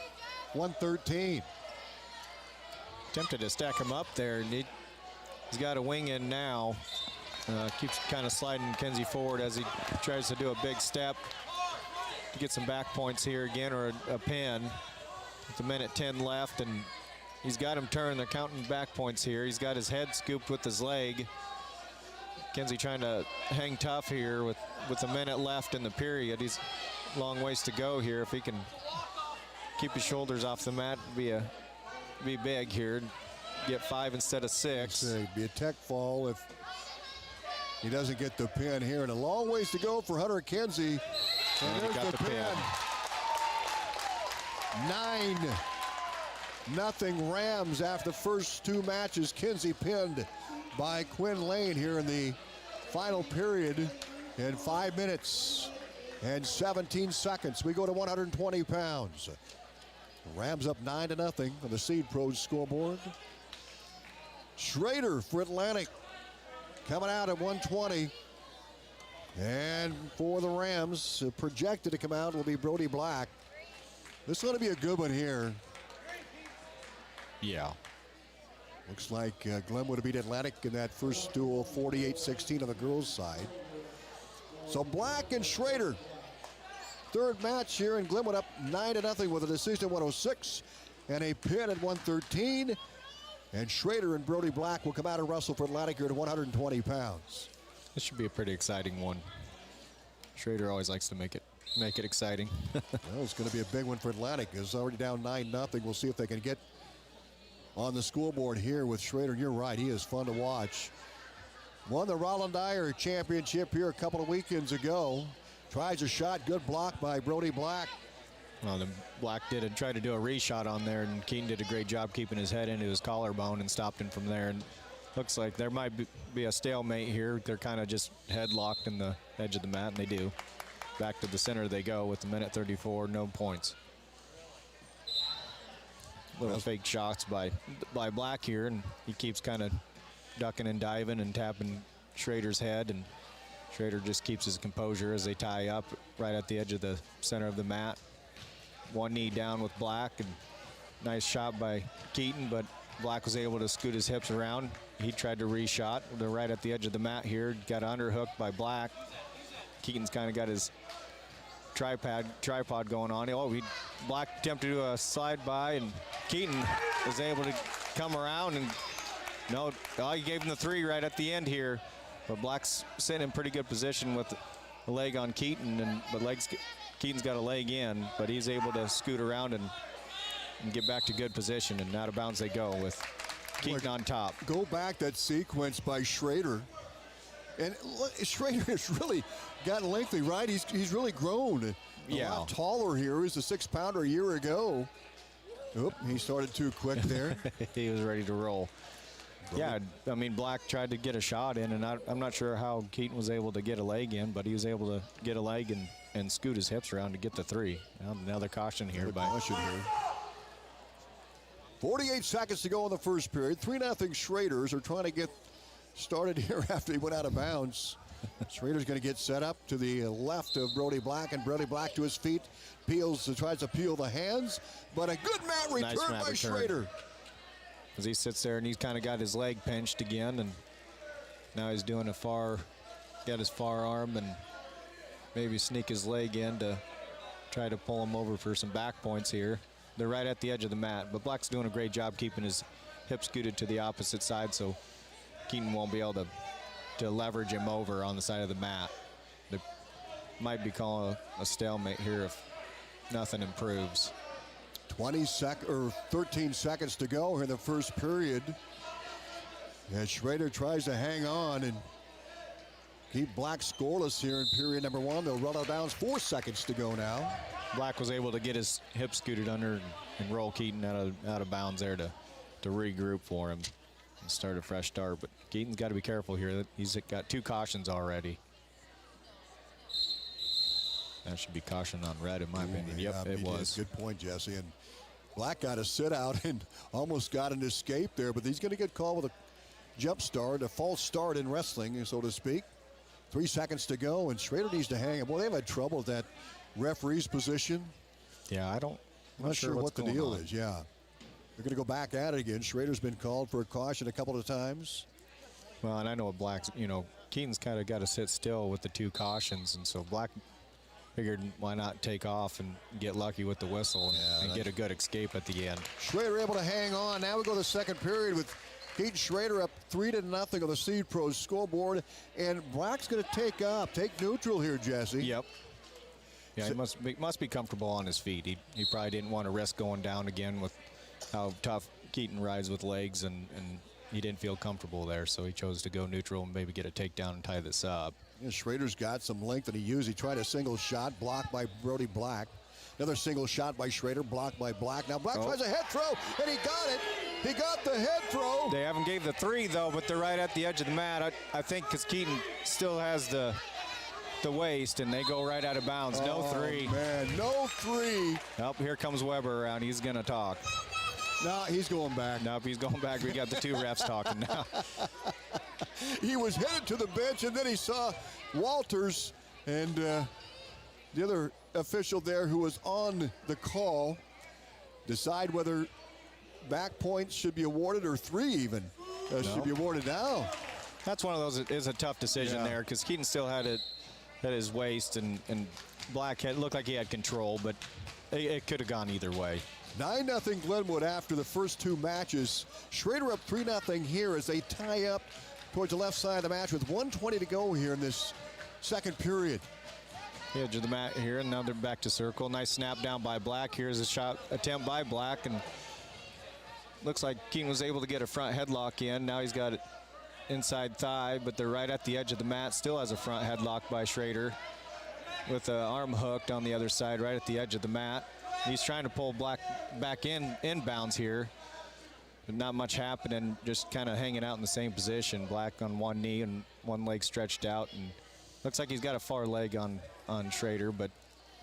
113. Tempted to stack him up there. He's got a wing in now. Keeps kind of sliding Kenzie forward as he tries to do a big step to get some back points here again, or a pin. With a minute 10 left, and he's got him turned. They're counting back points here. He's got his head scooped with his leg. Kenzie trying to hang tough here with a minute left in the period. He's a long ways to go here. If he can keep his shoulders off the mat, be big here. Get 5 instead of 6. It'd be a tech fall if he doesn't get the pin here. And a long ways to go for Hunter Kenzie. And there's the pin. 9-0 Rams after the first 2 matches. Kenzie pinned by Quinn Lane here in the final period in 5 minutes and 17 seconds. We go to 120 pounds. Rams up 9-0 on the Seed Pros scoreboard. Schrader for Atlantic coming out at 120. And for the Rams, projected to come out will be Brody Black. This is going to be a good one here. Yeah. Looks like Glenwood beat Atlantic in that first duel, 48-16 on the girls' side. So Black and Schrader. Third match here, in Glenwood up 9-0 with a decision at 106 and a pin at 113. And Schrader and Brody Black will come out and wrestle for Atlantic here at 120 pounds. This should be a pretty exciting one. Schrader always likes to make it exciting. Well, it's going to be a big one for Atlantic. It's already down 9-0. We'll see if they can get on the scoreboard here with Schrader. You're right, he is fun to watch. Won the Roland Dyer Championship here a couple of weekends ago. Tries a shot, good block by Brody Black. Well, the Black tried to do a reshot on there, and Keene did a great job keeping his head into his collarbone and stopped him from there. And looks like there might be a stalemate here. They're kind of just headlocked in the edge of the mat, and they do. back to the center they go with the minute 34, no points. Little fake shots by Black here, and he keeps kind of ducking and diving and tapping Schrader's head, and Schrader just keeps his composure as they tie up right at the edge of the center of the mat. One knee down with Black, and nice shot by Keaton, but Black was able to scoot his hips around. He tried to reshot. They're right at the edge of the mat here. Got underhooked by Black. Keaton's kind of got his tripod going on. Black attempted to do a slide by, and Keaton was able to come around, and he gave him the 3 right at the end here. But Black's sitting in pretty good position with a leg on Keaton, Keaton's got a leg in, but he's able to scoot around and get back to good position, and out of bounds they go with Keaton on top. Go back that sequence by Schrader. And look, Schrader has really gotten lengthy, right? He's really grown. A lot taller here. He was a 6-pounder a year ago. Oop, he started too quick there. He was ready to roll. Yeah, I mean, Black tried to get a shot in, and I'm not sure how Keaton was able to get a leg in, but he was able to get a leg and scoot his hips around to get the 3. Another caution here. 48 seconds to go in the first period. 3-0 Schraders are trying to get started here after he went out of bounds. Schrader's going to get set up to the left of Brody Black, and Brody Black to his feet. Tries to peel the hands, but a good mat return by Schrader. As he sits there and he's kind of got his leg pinched again, and now he's doing got his far arm and maybe sneak his leg in to try to pull him over for some back points here. They're right at the edge of the mat, but Black's doing a great job keeping his hip scooted to the opposite side, so Keaton won't be able to leverage him over on the side of the mat. They might be calling a stalemate here if nothing improves. 13 seconds to go here in the first period. As Schrader tries to hang on and keep Black scoreless here in period number 1. They'll run out of bounds. 4 seconds to go now. Black was able to get his hip scooted under and roll Keaton out of bounds there to regroup for him and start a fresh start. But Keaton's got to be careful here. He's got 2 cautions already. That should be caution on red, in my opinion. Yep, it was. Good point, Jesse. And Black got a sit out and almost got an escape there, but he's going to get called with a jump start, a false start in wrestling, so to speak. 3 seconds to go, and Schrader needs to hang him. Boy, they've had trouble with that referee's position. Yeah, I'm not sure what the deal is. Yeah, they're going to go back at it again. Schrader's been called for a caution a couple of times. Well, and I know what Black's, Keaton's kind of got to sit still with the 2 cautions, and so Black figured why not take off and get lucky with the whistle and get a good escape at the end. Schrader able to hang on. Now we go to the second period with Keaton Schrader up 3-0 on the Seed Pros scoreboard, and Black's going to take neutral here, Jesse. Yep. Yeah, he must be comfortable on his feet. He probably didn't want to risk going down again with how tough Keaton rides with legs, and he didn't feel comfortable there, so he chose to go neutral and maybe get a takedown and tie this up. Yeah, Schrader's got some length that he used. He tried a single shot, blocked by Brody Black. Another single shot by Schrader, blocked by Black. Now Black tries a head throw, and he got it. He got the head throw. They haven't gave the 3, though, but they're right at the edge of the mat. I think because Keaton still has the waist, and they go right out of bounds. No 3. Man, no 3. Oh, here comes Weber around. He's going to talk. No, he's going back. Nope, he's going back. We got the 2 refs talking now. He was headed to the bench, and then he saw Walters and the other official there who was on the call decide whether back points should be awarded or 3 even should be awarded now. That's one of those. It is a tough decision there because Keaton still had it at his waist, and Black looked like he had control, but it could have gone either way. 9-0 Glenwood after the first 2 matches. Schrader up 3-0 here as they tie up towards the left side of the match with 1:20 to go here in this second period. The edge of the mat here, and now they're back to circle. Nice snap down by Black. Here's a shot attempt by Black, and looks like Keaton was able to get a front headlock in. Now he's got it inside thigh, but they're right at the edge of the mat. Still has a front headlock by Schrader with the arm hooked on the other side right at the edge of the mat. He's trying to pull Black back inbounds here, but not much happening, just kind of hanging out in the same position. Black on one knee and one leg stretched out, and looks like he's got a far leg on on Schrader, but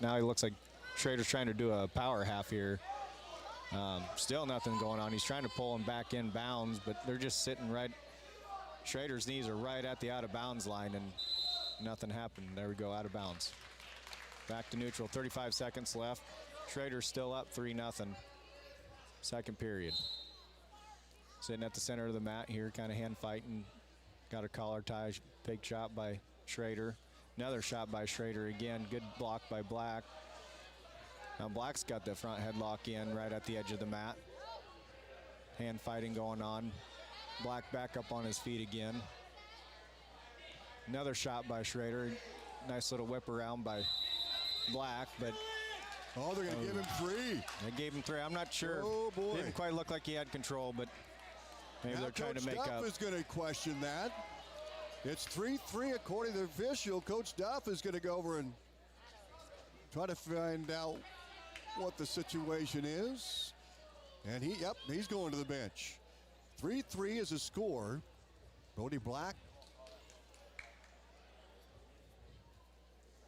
now he looks like Schrader's trying to do a power half here. Still nothing going on. He's trying to pull him back in bounds, but they're just sitting right. Schrader's knees are right at the out of bounds line, and nothing happened. There we go, out of bounds. Back to neutral, 35 seconds left. Schrader's still up 3-0. Second period. Sitting at the center of the mat here, kind of hand fighting. Got a collar tie, big shot by Schrader. Another shot by Schrader again. Good block by Black. Now Black's got the front headlock in right at the edge of the mat. Hand fighting going on. Black back up on his feet again. Another shot by Schrader. Nice little whip around by Black, but oh, they're going to give him 3. They gave him 3. I'm not sure. Oh, boy. Didn't quite look like he had control, but maybe now they're trying Coach to make Duff up. is going to question that. It's 3-3 according to the official. Coach Duff is going to go over and try to find out what the situation is. And he's going to the bench. 3-3 is a score. Brody Black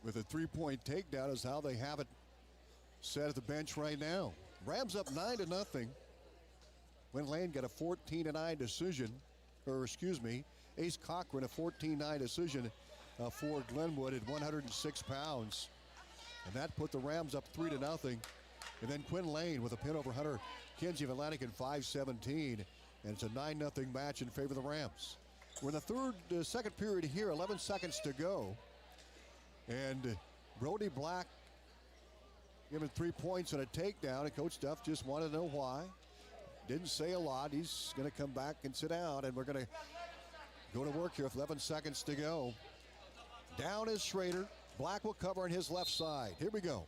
with a 3-point takedown is how they have it set at the bench right now. Rams up 9-0. Quinn Lane got a 14-9 decision, or excuse me, Ace Cochran a 14-9 decision for Glenwood at 106 pounds. And that put the Rams up 3-0. And then Quinn Lane with a pin over Hunter Kinsey of Atlantic in 5-17. And it's a 9-0 match in favor of the Rams. We're in the second period here, 11 seconds to go. And Brody Black given 3 points and a takedown, and Coach Duff just wanted to know why. Didn't say a lot. He's going to come back and sit down, and we're going to go to work here with 11 seconds to go. Down is Schrader. Black will cover on his left side. Here we go.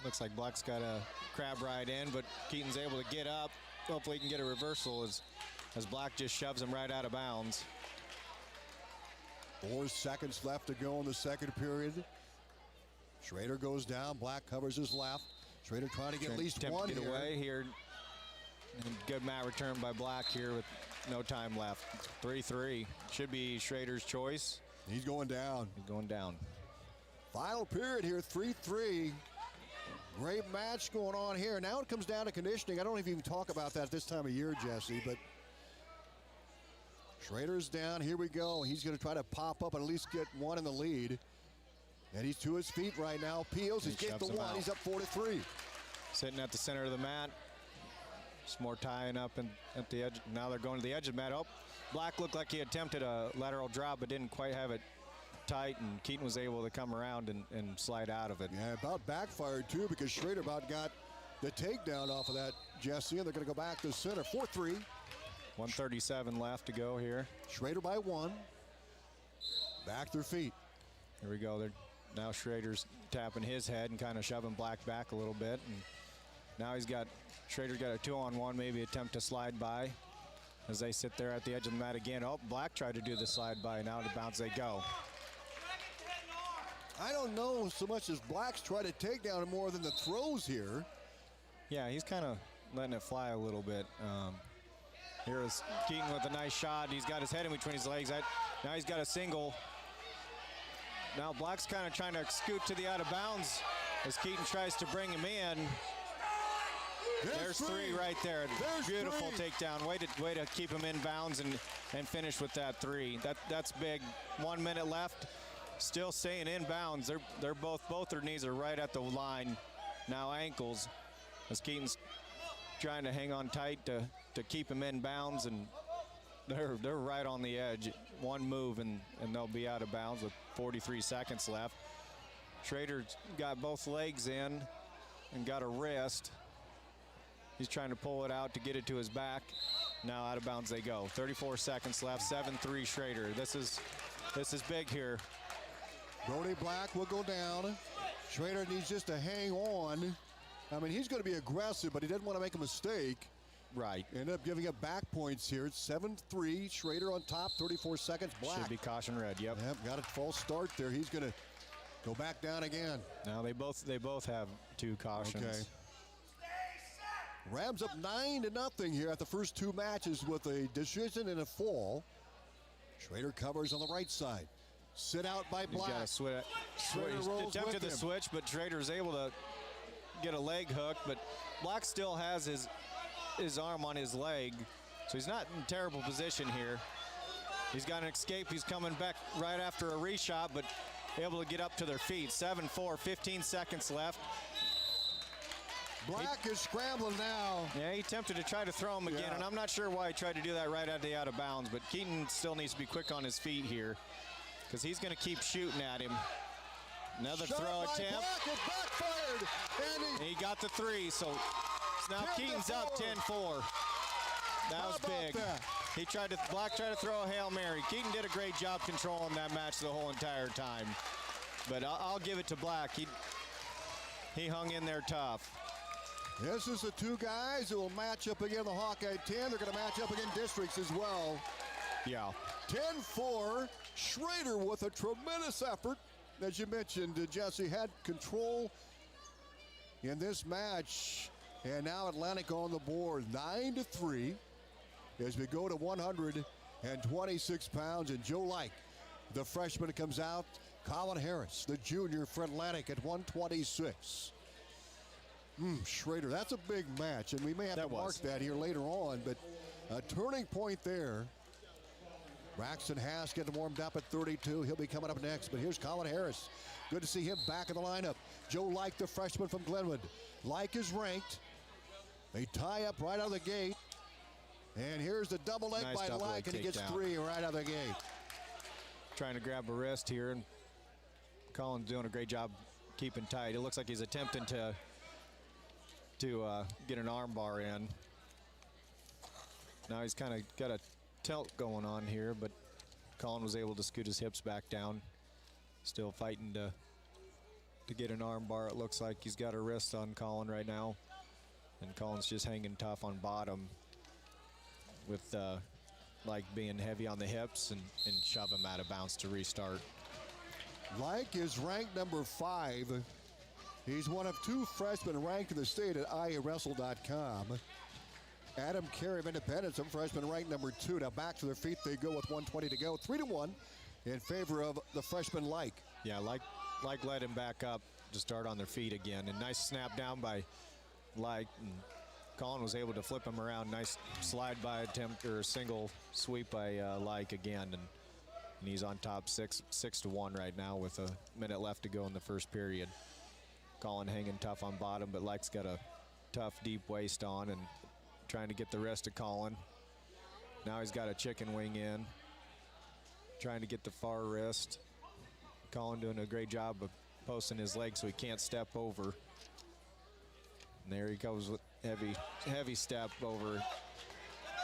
Looks like Black's got a crab ride in, but Keaton's able to get up. Hopefully he can get a reversal as Black just shoves him right out of bounds. 4 seconds left to go in the second period. Schrader goes down. Black covers his left. Schrader trying to get at least one to get here. away here. And good mat return by Black here with no time left. 3-3. Should be Schrader's choice. He's going down. He's going down. Final period here, 3-3. Great match going on here. Now it comes down to conditioning. I don't even talk about that this time of year, Jesse, but Schrader's down. Here we go. He's going to try to pop up and at least get one in the lead. And he's to his feet right now. Peels. He's getting the one. Out. He's up 4-3. Sitting at the center of the mat. Just more tying up at the edge. Now they're going to the edge of the mat. Oh, Black looked like he attempted a lateral drop, but didn't quite have it tight, and Keaton was able to come around and slide out of it. Yeah, about backfired too, because Schrader about got the takedown off of that, Jesse, and they're going to go back to center. 4-3. 1:37 left to go here. Schrader by 1. Back their feet. Here we go. Now Schrader's tapping his head and kind of shoving Black back a little bit. And now Schrader's got a 2-on-1, maybe attempt to slide by as they sit there at the edge of the mat again. Oh, Black tried to do the slide by. Now to bounce they go. I don't know so much as Black's try to take down more than the throws here. Yeah, he's kind of letting it fly a little bit. Here is Keaton with a nice shot. He's got his head in between his legs. Now he's got a single. Now Black's kind of trying to scoot to the out of bounds as Keaton tries to bring him in. There's 3 right there. There's beautiful 3. takedown. Way to keep him in bounds and finish with that 3. That's big. 1 minute left. Still staying in bounds. They're both their knees are right at the line. Now ankles as Keaton's trying to hang on tight to keep him in bounds, and they're right on the edge. One move and they'll be out of bounds with 43 seconds left. Schrader's got both legs in and got a wrist. He's trying to pull it out to get it to his back. Now out of bounds they go. 34 seconds left. 7-3 Schrader. This is big here. Brody Black will go down. Schrader needs just to hang on. I mean, he's going to be aggressive, but he doesn't want to make a mistake. Right. Ended up giving up back points here. It's 7-3. Schrader on top, 34 seconds. Black. Should be caution red, yep. Got a false start there. He's going to go back down again. Now they both have 2 cautions. Okay. Rams up 9-0 here at the first 2 matches with a decision and a fall. Schrader covers on the right side. Sit out by He's Black. got a switch. Schrader He's rolls attempted with the him. switch, but Schrader is able to get a leg hook, but Black still has his arm on his leg, so he's not in terrible position here. He's got an escape. He's coming back right after a reshot, but able to get up to their feet. 7-4, 15 seconds left. Black is scrambling now. Yeah, he attempted to try to throw him again, Yeah. and I'm not sure why he tried to do that right out of bounds, but Keaton still needs to be quick on his feet here because he's going to keep shooting at him. Another Shot throw by attempt. Black, it backfired. And He got the three, so now 10-4. Keaton's up 10-4. That was big. Black tried to throw a Hail Mary. Keaton did a great job controlling that match the whole entire time. But I'll give it to Black. He hung in there tough. This is the two guys who will match up again, the Hawkeye 10. They're going to match up again districts as well. Yeah. 10-4. Schrader with a tremendous effort. As you mentioned, Jesse had control in this match. And now Atlantic on the board, 9-3. As we go to 126 pounds. And Joe Like, the freshman, comes out. Colin Harris, the junior for Atlantic at 126. Schrader, that's a big match, and we may have to mark that here later on, but a turning point there. Braxton Haas getting warmed up at 32. He'll be coming up next, but here's Colin Harris. Good to see him back in the lineup. Joe Like, the freshman from Glenwood. Like is ranked. They tie up right out of the gate. And here's the double leg Nice by double Like, leg and he gets takedown. 3 right out of the gate. Trying to grab a wrist here, and Colin's doing a great job keeping tight. It looks like he's attempting to get an arm bar in. Now he's kind of got a tilt going on here, but Colin was able to scoot his hips back down. Still fighting to get an arm bar. It looks like he's got a wrist on Colin right now, and Colin's just hanging tough on bottom with like being heavy on the hips and shove him out of bounds to restart. Like is ranked number 5. He's one of 2 freshmen ranked in the state at iawrestle.com. Adam Carey of Independence, a freshman ranked number 2. Now back to their feet they go with 120 to go. 3-1 in favor of the freshman Like. Yeah, like led him back up to start on their feet again. And nice snap down by Like. And Colin was able to flip him around. Nice slide by attempt or single sweep by Like again. And he's on top 6-1 right now with a minute left to go in the first period. Colin hanging tough on bottom, but Like's got a tough deep waist on and trying to get the rest of Colin. Now he's got a chicken wing in, trying to get the far wrist. Colin doing a great job of posting his leg so he can't step over. And there he goes with heavy step over.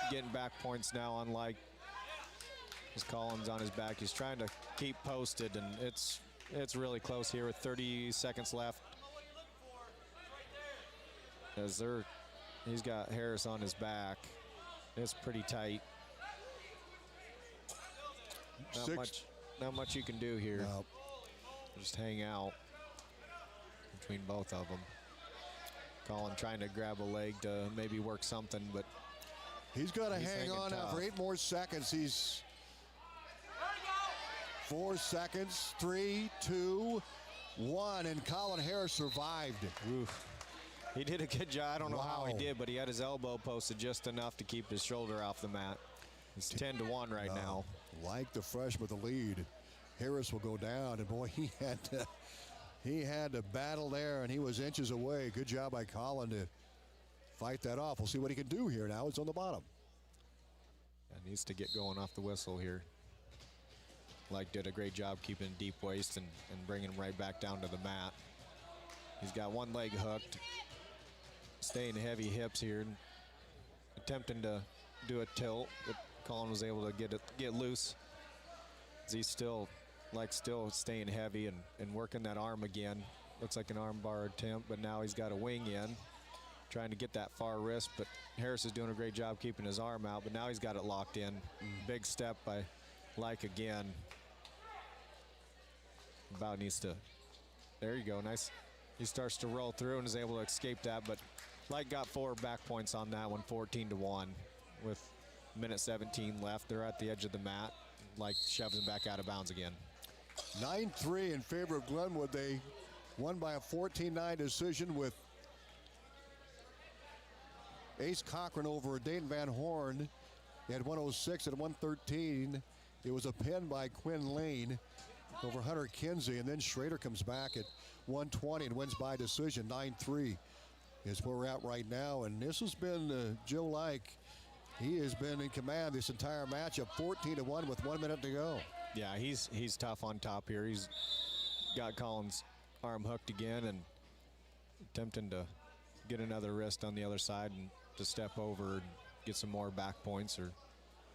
Getting back points now on Like. As Colin's on his back, he's trying to keep posted, and it's really close here with 30 seconds left. He's got Harris on his back. It's pretty tight. Not much you can do here. No. Just hang out between both of them. Colin trying to grab a leg to maybe work something, but He's got to hang on now tough. for 8 more seconds. He's 4 seconds, 3, 2, 1, and Colin Harris survived. Oof. He did a good job. I don't know how he did, but he had his elbow posted just enough to keep his shoulder off the mat. It's 10-1 right now. Like the freshman with the lead. Harris will go down, and boy, he had to battle there, and he was inches away. Good job by Colin to fight that off. We'll see what he can do here now. It's on the bottom. Needs to get going off the whistle here. Like did a great job keeping deep waist and bringing him right back down to the mat. He's got one leg hooked. Staying heavy hips here. And attempting to do a tilt, but Colin was able to get loose. He's still staying heavy and working that arm again. Looks like an arm bar attempt, but now he's got a wing in. Trying to get that far wrist, but Harris is doing a great job keeping his arm out, but now he's got it locked in. Big step by Like again. About needs to, there you go, nice. He starts to roll through and is able to escape that, but Like got 4 back points on that one, 14-1 with minute 17 left. They're at the edge of the mat. Like shoves him back out of bounds again. 9-3 in favor of Glenwood. They won by a 14-9 decision with Ace Cochran over Dayton Van Horn at 106. At 113, it was a pin by Quinn Lane over Hunter Kinsey, and then Schrader comes back at 120 and wins by decision. 9-3 is where we're at right now, and this has been Joe Like. He has been in command this entire matchup, 14-1 with 1 minute to go. Yeah, he's tough on top here. He's got Collins' arm hooked again and attempting to get another wrist on the other side and to step over and get some more back points or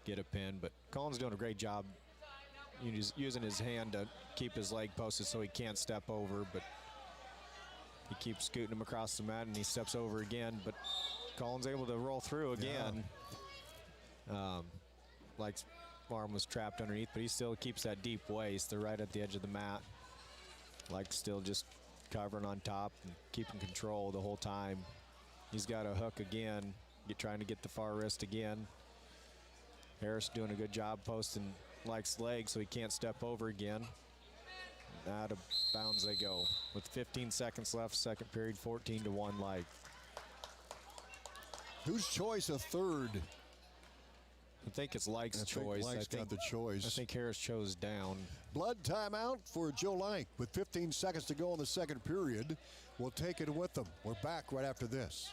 get a pin. But Collins doing a great job using his hand to keep his leg posted so he can't step over, but he keeps scooting him across the mat and he steps over again, but Collins able to roll through again. Like arm was trapped underneath, but he still keeps that deep waist. They're right at the edge of the mat. Like still just covering on top and keeping control the whole time. He's got a hook again, trying to get the far wrist again. Harris doing a good job posting Like's leg so he can't step over again. Out of bounds they go. With 15 seconds left, second period, 14-1 Like. Whose choice a third? I think it's Like's choice. Like's got the choice. I think Harris chose down. Blood timeout for Joe Like with 15 seconds to go in the second period. We'll take it with them. We're back right after this.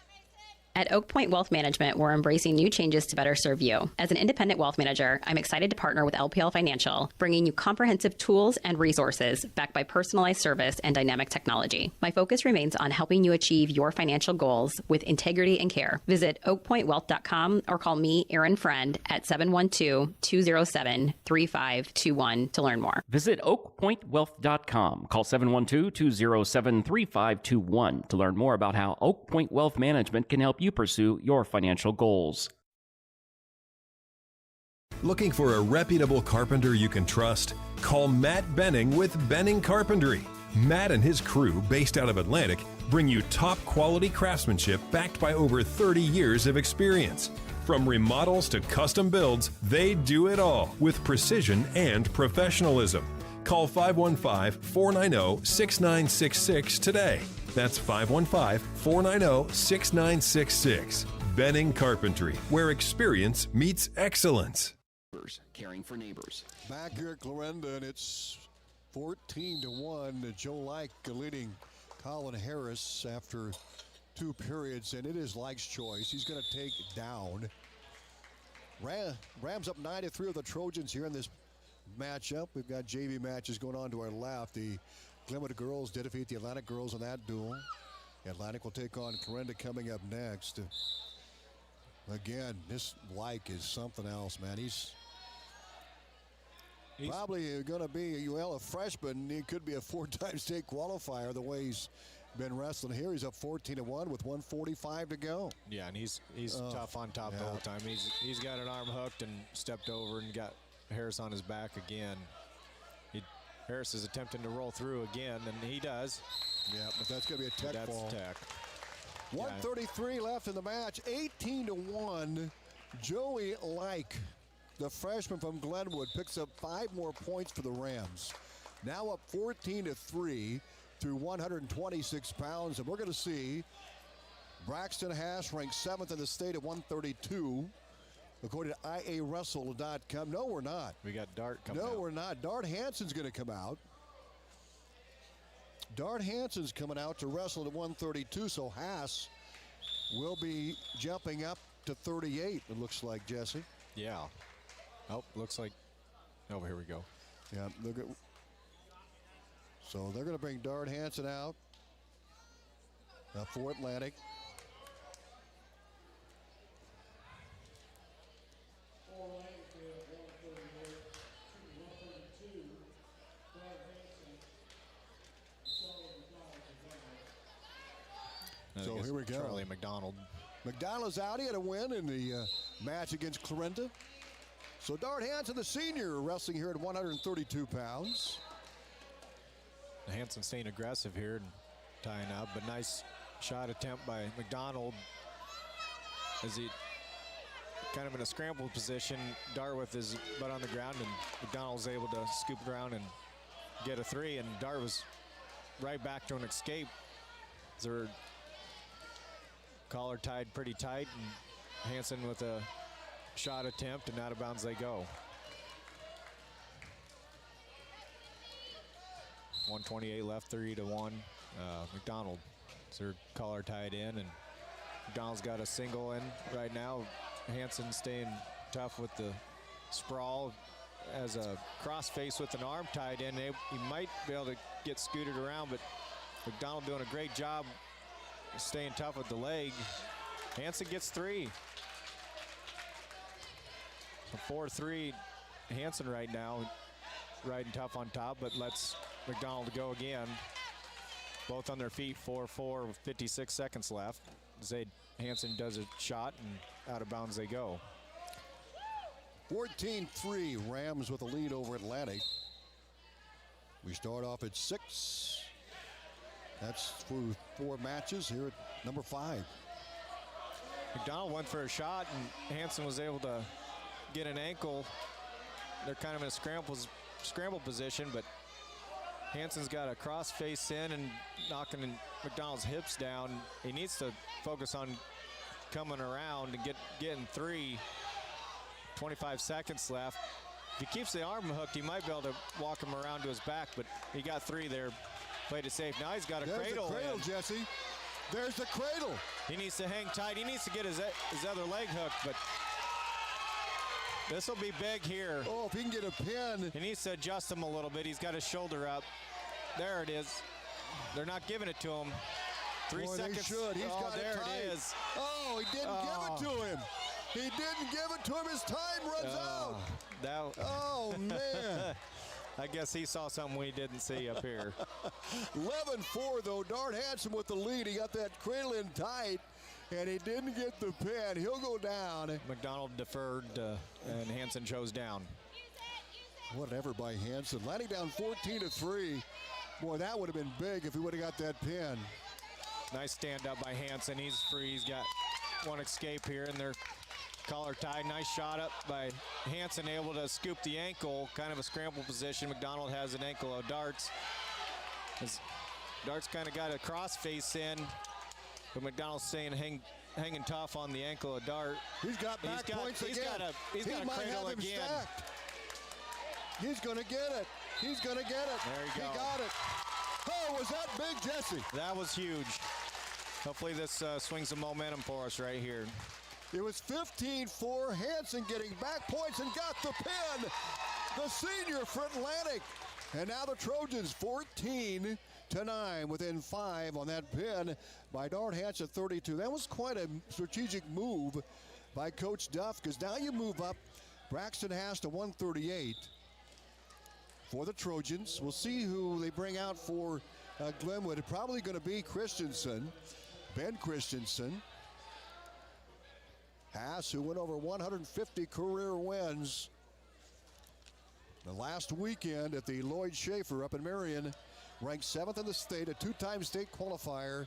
At Oak Point Wealth Management, we're embracing new changes to better serve you. As an independent wealth manager, I'm excited to partner with LPL Financial, bringing you comprehensive tools and resources backed by personalized service and dynamic technology. My focus remains on helping you achieve your financial goals with integrity and care. Visit oakpointwealth.com or call me, Erin Friend, at 712-207-3521 to learn more. Visit oakpointwealth.com. Call 712-207-3521 to learn more about how Oak Point Wealth Management can help you pursue your financial goals. Looking for a reputable carpenter you can trust? Call Matt Benning with Benning Carpentry. Matt and his crew, based out of Atlantic, bring you top quality craftsmanship backed by over 30 years of experience. From remodels to custom builds, they do it all with precision and professionalism. Call 515-490-6966 today. That's 515-490-6966. Benning Carpentry, where experience meets excellence. Caring for neighbors. Back here at Clarinda, and it's 14-1. Joe Like leading Colin Harris after 2 periods, and it is Like's choice. He's going to take down. Rams up 9-3 with the Trojans here in this matchup. We've got JV matches going on to our left. The Glenwood girls did defeat the Atlantic girls in that duel. Atlantic will take on Clarinda coming up next. Again, this Like is something else, man. He's probably going to be, a freshman. He could be a 4-time state qualifier the way he's been wrestling here. He's up 14-1 with 1:45 to go. Yeah, and he's tough on top the whole time. He's got an arm hooked and stepped over and got Harris on his back again. Harris is attempting to roll through again, and he does. Yeah, but that's going to be a tech ball. That's tech. 1:33 left in the match. 18-1. Joey Like, the freshman from Glenwood, picks up 5 more points for the Rams. Now up 14-3 through 126 pounds. And we're going to see Braxton Hash ranked 7th in the state at 132. According to IAWrestle.com. No, we're not. We got Dart coming out. No, we're not. Dart Hansen's going to come out. Dart Hansen's coming out to wrestle at 132, so Haas will be jumping up to 38, it looks like, Jesse. Yeah. Oh, looks like. Oh, here we go. Yeah, look at. So they're going to bring Dart Hansen out for Atlantic. So here we go. Charlie McDonald. McDonald's out. He had a win in the match against Clarinda. So Dart Hansen, the senior, wrestling here at 132 pounds. Hansen staying aggressive here and tying up, but nice shot attempt by McDonald as he kind of in a scrambled position. Dart with his butt on the ground, and McDonald's able to scoop it around and get a 3, and Dart was right back to an escape. Their collar tied pretty tight, and Hansen with a shot attempt, and out of bounds they go. 1:28 left, 3-1. McDonald. Their collar tied in, and McDonald's got a single in right now. Hansen staying tough with the sprawl as a crossface with an arm tied in. He might be able to get scooted around, but McDonald doing a great job staying tough with the leg. Hansen gets 3. So 4-3 Hansen right now, riding tough on top, but lets McDonald go again. Both on their feet, 4-4 with 56 seconds left. Zayd Hansen does a shot, and out of bounds they go. 14-3, Rams with a lead over Atlantic. We start off at 6. That's through 4 matches here at number 5. McDonald went for a shot, and Hansen was able to get an ankle. They're kind of in a scramble position, but Hansen's got a cross face in and knocking McDonald's hips down. He needs to focus on coming around and getting 3. 25 seconds left. If he keeps the arm hooked, he might be able to walk him around to his back, but he got 3 there. Played it safe. Now he's got a cradle. There's the cradle, Jesse. There's the cradle. He needs to hang tight. He needs to get his other leg hooked, but this will be big here. Oh, if he can get a pin. He needs to adjust him a little bit. He's got his shoulder up. There it is. They're not giving it to him. 3 seconds. They should. He's got there it tight. It is. Oh, he didn't give it to him. He didn't give it to him. His time runs out. Oh, man. I guess he saw something we didn't see up here. 11-4, though. Dart Hansen with the lead. He got that cradle in tight, and he didn't get the pin. He'll go down. McDonald deferred, and Hansen chose down. Whatever by Hansen. Landing down 14-3. Boy, that would have been big if he would have got that pin. Nice stand up by Hansen. He's free. He's got one escape here, and they're collar tied. Nice shot up by Hansen, able to scoop the ankle. Kind of a scramble position. McDonald has an ankle of Dart's. Dart's kind of got a cross face in, but McDonald's staying hanging tough on the ankle of Dart. He's got back points again. He's got a cradle again. Stacked. He's going to get it. He's going to get it. There you go. He got it. Oh, was that big, Jesse? That was huge. Hopefully this swings some momentum for us right here. It was 15-4. Hansen getting back points and got the pin. The senior for Atlantic. And now the Trojans 14-9 within 5 on that pin by Dart Hansen 32. That was quite a strategic move by Coach Duff, because now you move up Braxton Haas to 138 for the Trojans. We'll see who they bring out for Glenwood. It's probably going to be Christensen, Ben Christensen. Haas, who went over 150 career wins the last weekend at the Lloyd Schaefer up in Marion, ranked 7th in the state, a 2-time state qualifier.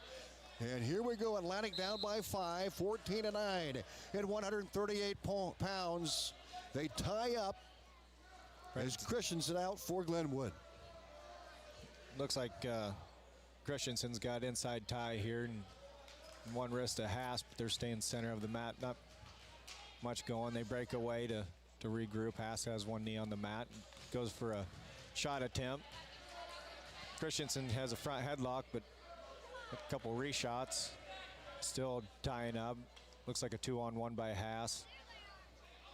And here we go, Atlantic down by 5, 14-9 at 138 pounds. They tie up as Christensen out for Glenwood. Looks like Christensen's got inside tie here, and one wrist to Haas, but they're staying center of the mat. Not much going. They break away to regroup. Haas has one knee on the mat, goes for a shot attempt. Christensen has a front headlock, but a couple reshots. Still tying up. Looks like a 2-on-1 by Haas,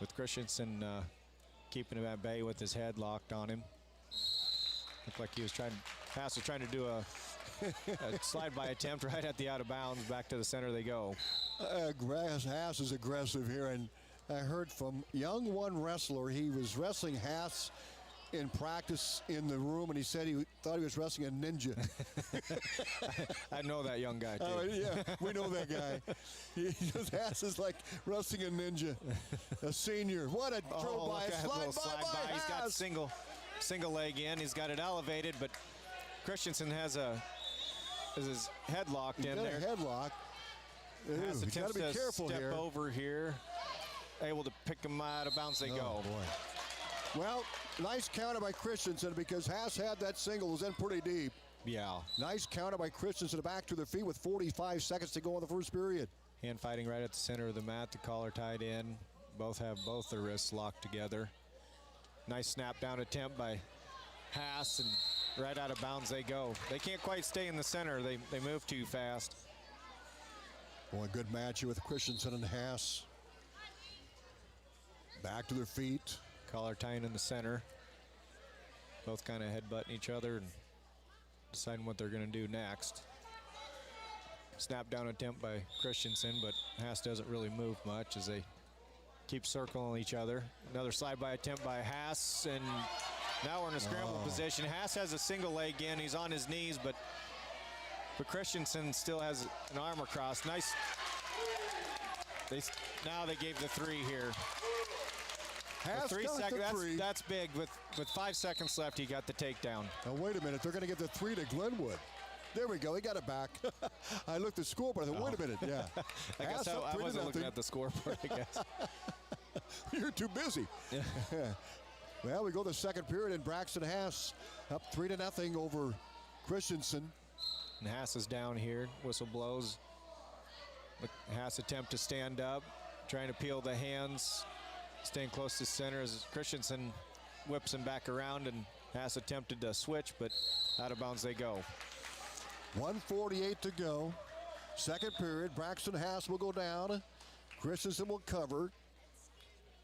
with Christensen keeping him at bay with his head locked on him. Looked like Haas was trying to do a slide-by attempt right at the out of bounds. Back to the center they go. Haas is aggressive here, and I heard from young one wrestler, he was wrestling Haas in practice in the room, and he said he thought he was wrestling a ninja. I know that young guy, too. Oh, yeah, we know that guy. Haas is like wrestling a ninja, a senior. What a throw by, slide by He's got single leg in. He's got it elevated, but Christensen has his head locked in there. He's got a headlock. Haas attempts to step here. over here. Able to pick him out of bounds. They go. Boy. Well, nice counter by Christensen because Haas had that single, was in pretty deep. Yeah. Nice counter by Christensen back to their feet with 45 seconds to go in the first period. Hand fighting right at the center of the mat. The collar tied in. Both have both their wrists locked together. Nice snap down attempt by Haas, and right out of bounds they go. They can't quite stay in the center. They move too fast. Boy, good match here with Christensen and Haas. Back to their feet. Collar tying in the center. Both kind of headbutting each other and deciding what they're going to do next. Snap down attempt by Christensen, but Haas doesn't really move much as they keep circling each other. Another slide by attempt by Haas, and now we're in a scramble position. Haas has a single leg in. He's on his knees, but Christensen still has an arm across. Nice. Now they gave the three here. Haas got the three. That's big. With 5 seconds left, he got the takedown. Now wait a minute. They're going to get the three to Glenwood. There we go. He got it back. I looked at the scoreboard. I thought, wait a minute. Yeah. I guess I wasn't looking at the scoreboard, I guess. You're too busy. Yeah. Well, we go to the second period, and Braxton Haas up 3-0 over Christensen. And Haas is down here. Whistle blows. Haas attempt to stand up, trying to peel the hands, staying close to center as Christensen whips him back around, and Haas attempted to switch, but out of bounds they go. 1:48 to go. Second period. Braxton Haas will go down. Christensen will cover.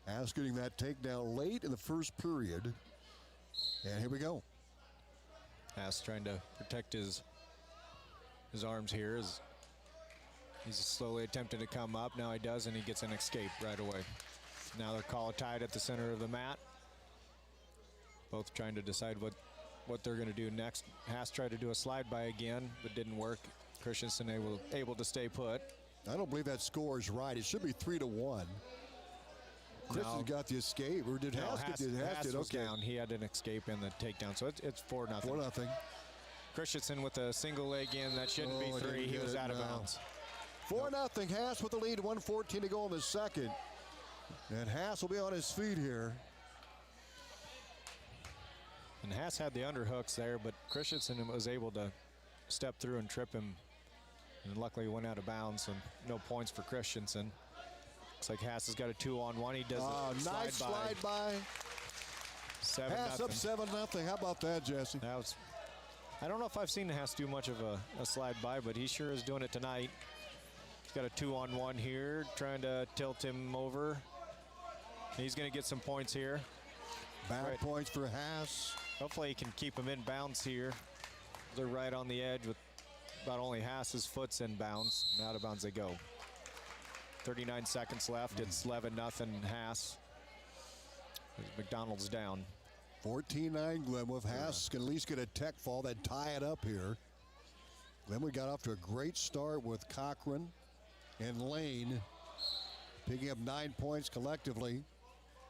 Haas getting that takedown late in the first period. And here we go. Haas trying to protect his arms here as he's slowly attempting to come up. Now he does, and he gets an escape right away. Now they're collar tied at the center of the mat. Both trying to decide what they're going to do next. Haas tried to do a slide by again, but didn't work. Christensen able to stay put. I don't believe that score is right. It should be 3-1. Christensen got the escape, or did Haas get the Haas was okay. down. He had an escape and the takedown, so it's 4-0. 4-0. Christensen with a single leg in. That shouldn't be three. He was out of bounds. 4-0. Haas with the lead. 1:14 to go in the second. And Haas will be on his feet here. And Haas had the underhooks there, but Christensen was able to step through and trip him. And luckily went out of bounds, so no points for Christensen. Looks like Haas has got a 2-on-1. He does a nice slide by. 7-0. Haas up 7-0. How about that, Jesse? That was, I don't know if I've seen Haas do much of a slide by, but he sure is doing it tonight. He's got a 2-on-1 here, trying to tilt him over. He's going to get some points here. Back points for Haas. Hopefully he can keep him in bounds here. They're right on the edge with about only Haas's foot's in bounds. And out of bounds they go. 39 seconds left. It's 11-0 Haas. McDonald's down. 14-9 Glenwood. Haas can at least get a tech fall, then tie it up here. Glenwood got off to a great start with Cochran and Lane picking up 9 points collectively.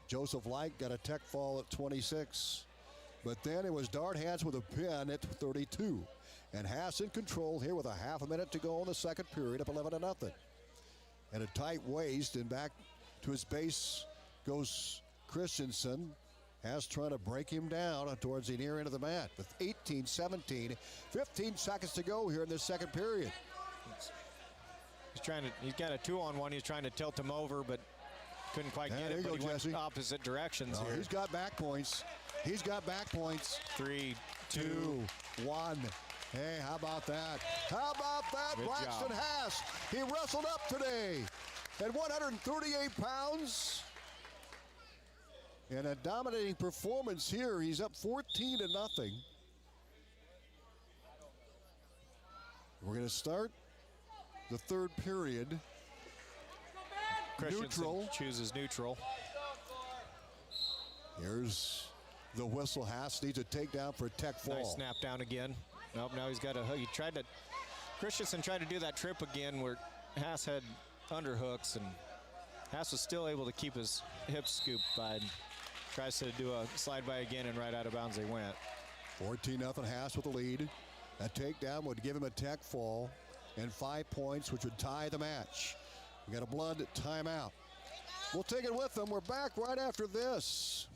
Joseph Light got a tech fall at 26. But then it was Dart Hans with a pin at 32. And Haas in control here with a half a minute to go in the second period, up 11-0. And a tight waist, and back to his base goes Christensen. Haas trying to break him down towards the near end of the mat with 18-17. 15 seconds to go here in the second period. He's got a 2-on-1. He's trying to tilt him over, but couldn't quite get it. But he went opposite directions here. He's got back points. He's got back points. 3, 2, 1. Hey, how about that? How about that? Good Braxton job. Haas. He wrestled up today at 138 pounds. And a dominating performance here. He's up 14-0. We're going to start the third period. Christensen Neutral. chooses neutral. Here's the whistle. Haas needs a takedown for a tech fall. Nice snap down again. Nope, now he's got a hook. Christensen tried to do that trip again where Haas had underhooks, and Haas was still able to keep his hips scooped by. Tries to do a slide by again, and right out of bounds they went. 14-0 Haas with the lead. That takedown would give him a tech fall and 5 points, which would tie the match. We got a blood timeout. We'll take it with them. We're back right after this.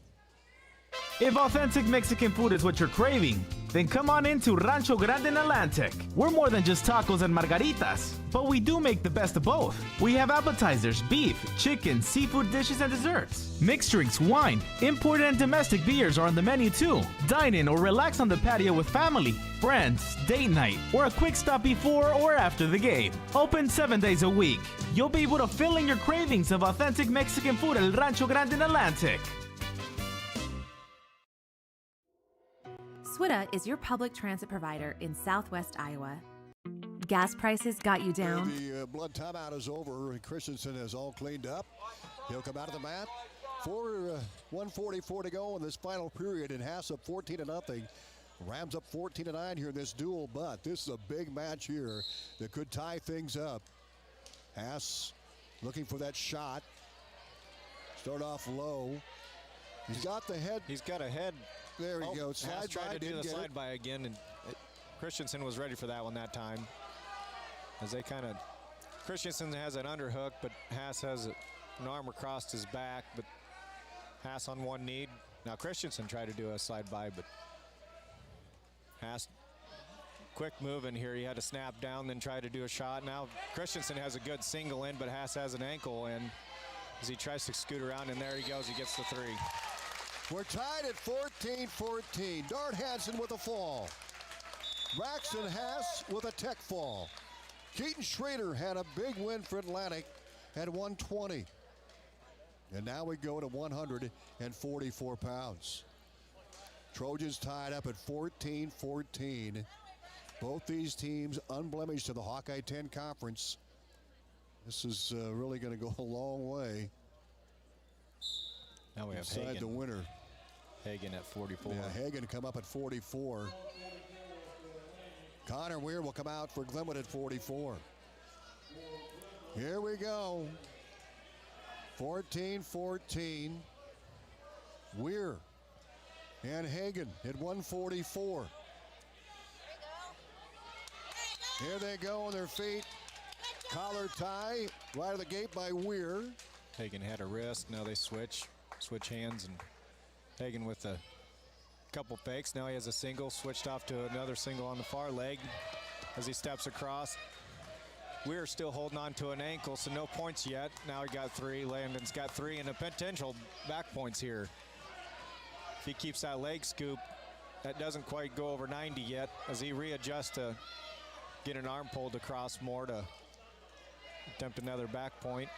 If authentic Mexican food is what you're craving, then come on into Rancho Grande in Atlantic. We're more than just tacos and margaritas, but we do make the best of both. We have appetizers, beef, chicken, seafood dishes, and desserts. Mixed drinks, wine, imported and domestic beers are on the menu too. Dine in or relax on the patio with family, friends, date night, or a quick stop before or after the game. Open 7 days a week. You'll be able to fill in your cravings of authentic Mexican food at Rancho Grande in Atlantic. SWITA is your public transit provider in southwest Iowa. Gas prices got you down? The blood timeout is over. Christensen has all cleaned up. He'll come out of the mat. 1:44 to go in this final period, and Haas up 14-0. Rams up 14-9 here in this duel, but this is a big match here that could tie things up. Haas looking for that shot. Start off low. He's got the head. He's got a head. There he goes. Haas tried to do the slide by again, and Christensen was ready for that one that time. As they kind of, Christensen has an underhook, but Haas has an arm across his back, but Haas on one knee. Now Christensen tried to do a slide by, but Haas, quick move in here. He had to snap down, then try to do a shot. Now Christensen has a good single in, but Haas has an ankle in as he tries to scoot around, and there he goes. He gets the three. We're tied at 14-14. Dart Hansen with a fall. Braxton Haas with a tech fall. Keaton Schrader had a big win for Atlantic at 120. And now we go to 144 pounds. Trojans tied up at 14-14. Both these teams unblemished to the Hawkeye 10 Conference. This is really going to go a long way. Now we have Decide Hagen. the winner. Hagen at 44. Yeah, Hagen come up at 44. Connor Weir will come out for Glenwood at 44. Here we go. 14-14. Weir and Hagen at 144. Here they go on their feet. Collar tie right of the gate by Weir. Hagen had a wrist. Now they switch hands, and Hagen with a couple fakes. Now he has a single, switched off to another single on the far leg as he steps across. We're still holding on to an ankle, so no points yet. Now he got three. Landon's got three, and a potential back points here. If he keeps that leg scoop, that doesn't quite go over 90 yet as he readjusts to get an arm pulled across more to attempt another back point.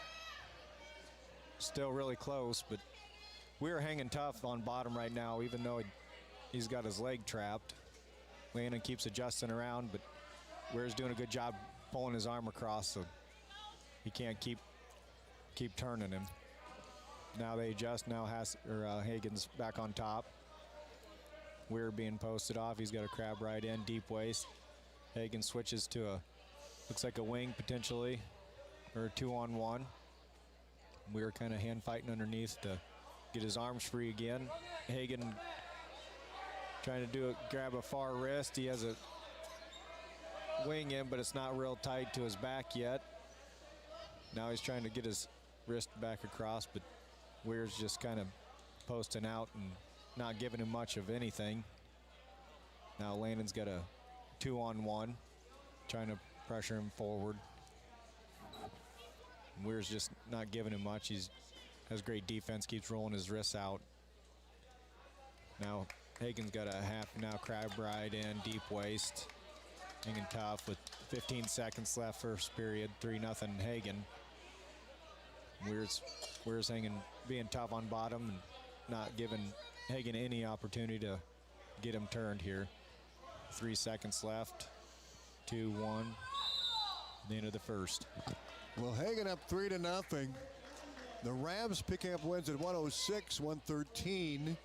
Still really close, but we're hanging tough on bottom right now, even though he's got his leg trapped. Landon keeps adjusting around, but Weir's doing a good job pulling his arm across, so he can't keep turning him. Now they adjust. Now Hagen's back on top. Weir being posted off. He's got a crab right in, deep waist. Hagen switches to looks like a wing potentially, or a 2-on-1. Weir kind of hand fighting underneath to get his arms free again. Hagen trying to grab a far wrist. He has a wing in, but it's not real tight to his back yet. Now he's trying to get his wrist back across, but Weir's just kind of posting out and not giving him much of anything. Now Landon's got a 2-on-1, trying to pressure him forward. Weir's just not giving him much. He has great defense, keeps rolling his wrists out. Now Hagen's got a half now crab ride in, deep waist. Hanging tough with 15 seconds left first period, 3-0 Hagen. Weir's hanging, being tough on bottom and not giving Hagen any opportunity to get him turned here. 3 seconds left, 2-1, the end of the first. Well, Hagen up 3-0. The Rams picking up wins at 106, 113,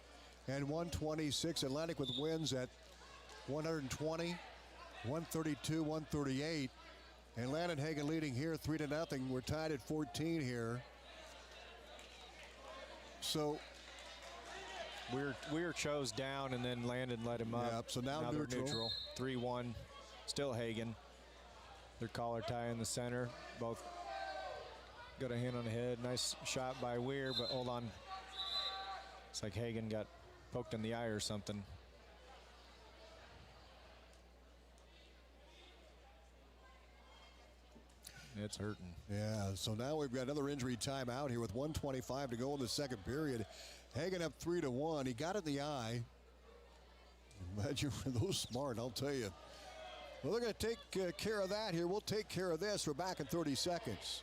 and 126. Atlantic with wins at 120, 132, 138. And Landon Hagen leading here 3-0. We're tied at 14 here. So Weir chose down, and then Landon let him up. Yep, so now they're neutral. 3-1, still Hagen. Their collar tie in the center. Both got a hand on the head. Nice shot by Weir, but hold on. It's like Hagen got poked in the eye or something. It's hurting. Yeah, so now we've got another injury timeout here with 1:25 to go in the second period. Hagen up 3-1. He got it in the eye. Imagine for those smart, I'll tell you. Well, they're going to take care of that here. We'll take care of this. We're back in 30 seconds.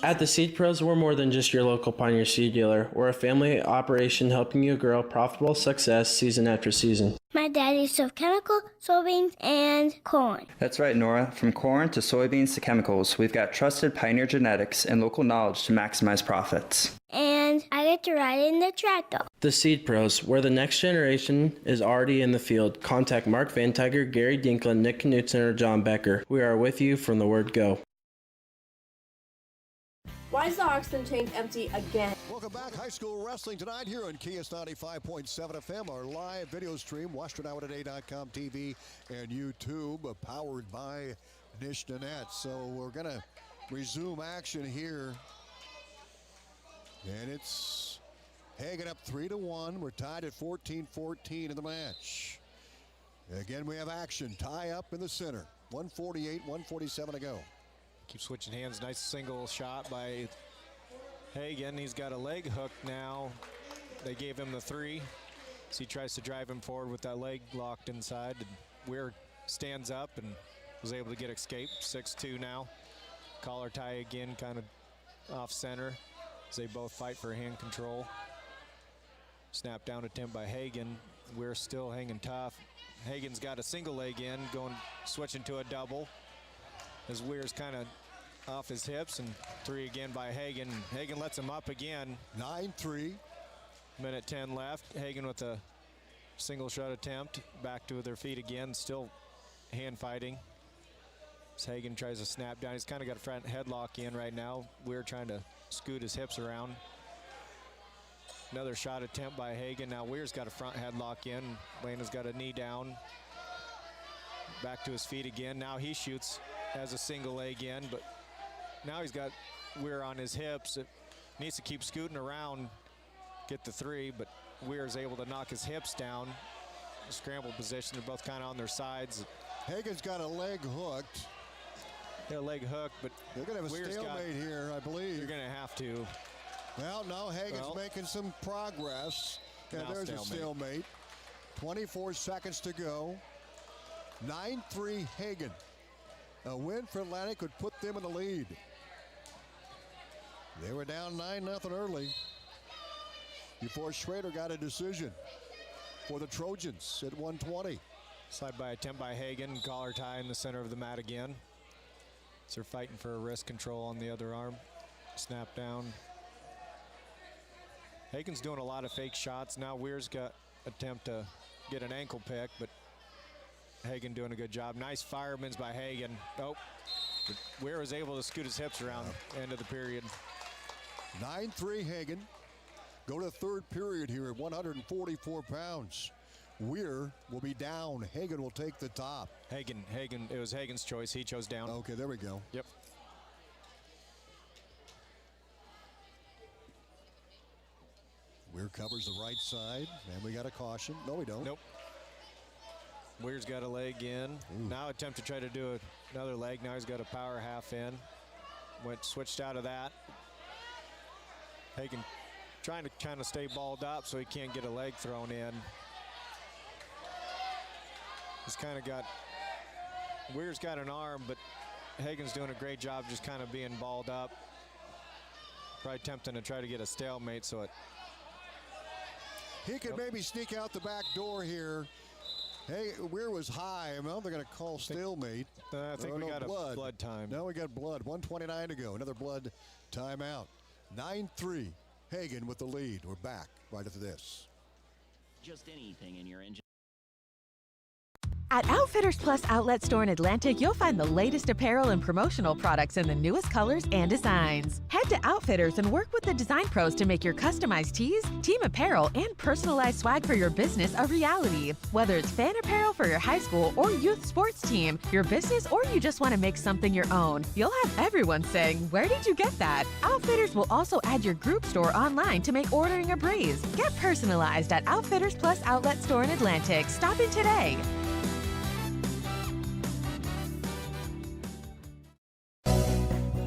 At the Seed Pros, we're more than just your local Pioneer seed dealer. We're a family operation helping you grow profitable success season after season. My daddy sold chemical, soybeans, and corn. That's right, Nora. From corn to soybeans to chemicals, we've got trusted Pioneer genetics and local knowledge to maximize profits. And I get to ride in the tractor. The Seed Pros, where the next generation is already in the field. Contact Mark Van Tiger, Gary Dinklin, Nick Knutson, or John Becker. We are with you from the word go. Why is the oxygen tank empty again? Welcome back. High school wrestling tonight here on KS 95.7 FM. Our live video stream, WesternIdahoToday.com TV and YouTube, powered by Nish Nanette. So we're going to resume action here. And it's Hagen up 3-1. We're tied at 14-14 in the match. Again, we have action. Tie up in the center. 1:48, 1:47 to go. Keep switching hands. Nice single shot by Hagen. He's got a leg hook now. They gave him the 3. So he tries to drive him forward with that leg locked inside. And Weir stands up and was able to get escape. 6-2 now. Collar tie again, kind of off center as they both fight for hand control. Snap down attempt by Hagen. Weir still hanging tough. Hagen's got a single leg in, switching to a double. As Weir's kind of off his hips, and 3 again by Hagen. Hagen lets him up again. 9-3. Minute 10 left. Hagen with a single shot attempt. Back to their feet again. Still hand fighting. As Hagen tries to snap down. He's kind of got a front headlock in right now. Weir trying to scoot his hips around. Another shot attempt by Hagen. Now Weir's got a front headlock in. Lena's got a knee down. Back to his feet again. Now he shoots as a single leg in, but now he's got Weir on his hips. It needs to keep scooting around, get the 3, but Weir's able to knock his hips down. Scramble position, they're both kind of on their sides. Hagen's got a leg hooked. Yeah, leg hook, but they're going to have a Weir's stalemate here, I believe. You're going to have to. Well, no, Hagen's making some progress. Yeah, there's a stalemate. 24 seconds to go. 9-3 Hagen. A win for Atlantic would put them in the lead. They were down 9-0 early before Schrader got a decision for the Trojans at 1:20. Slide by attempt by Hagen. Collar tie in the center of the mat again. So they're fighting for a wrist control on the other arm. Snap down. Hagen's doing a lot of fake shots. Now Weir's got attempt to get an ankle pick, but Hagen doing a good job. Nice fireman's by Hagen. Oh, but Weir was able to scoot his hips around end of the period. 9-3 Hagen. Go to third period here at 144 pounds. Weir will be down. Hagen will take the top. Hagen, it was Hagen's choice. He chose down. Okay, there we go. Yep. Weir covers the right side, and we got a caution. No, we don't. Nope. Weir's got a leg in. Ooh. Now attempt to try to do another leg. Now he's got a power half in. Switched out of that. Hagen trying to kind of stay balled up so he can't get a leg thrown in. He's kind of got, Weir's got an arm, but Hagen's doing a great job just kind of being balled up. Probably attempting to try to get a stalemate so it. He could maybe sneak out the back door here. Hey, Weir was high. I mean, they're going to call stalemate. I think we got a blood time. No, we got blood. 1:29 to go. Another blood timeout. 9-3. Hagen with the lead. We're back right after this. Just anything in your engine. At Outfitters Plus Outlet Store in Atlantic, you'll find the latest apparel and promotional products in the newest colors and designs. Head to Outfitters and work with the design pros to make your customized tees, team apparel, and personalized swag for your business a reality. Whether it's fan apparel for your high school or youth sports team, your business, or you just want to make something your own, you'll have everyone saying, "Where did you get that?" Outfitters will also add your group store online to make ordering a breeze. Get personalized at Outfitters Plus Outlet Store in Atlantic. Stop in today.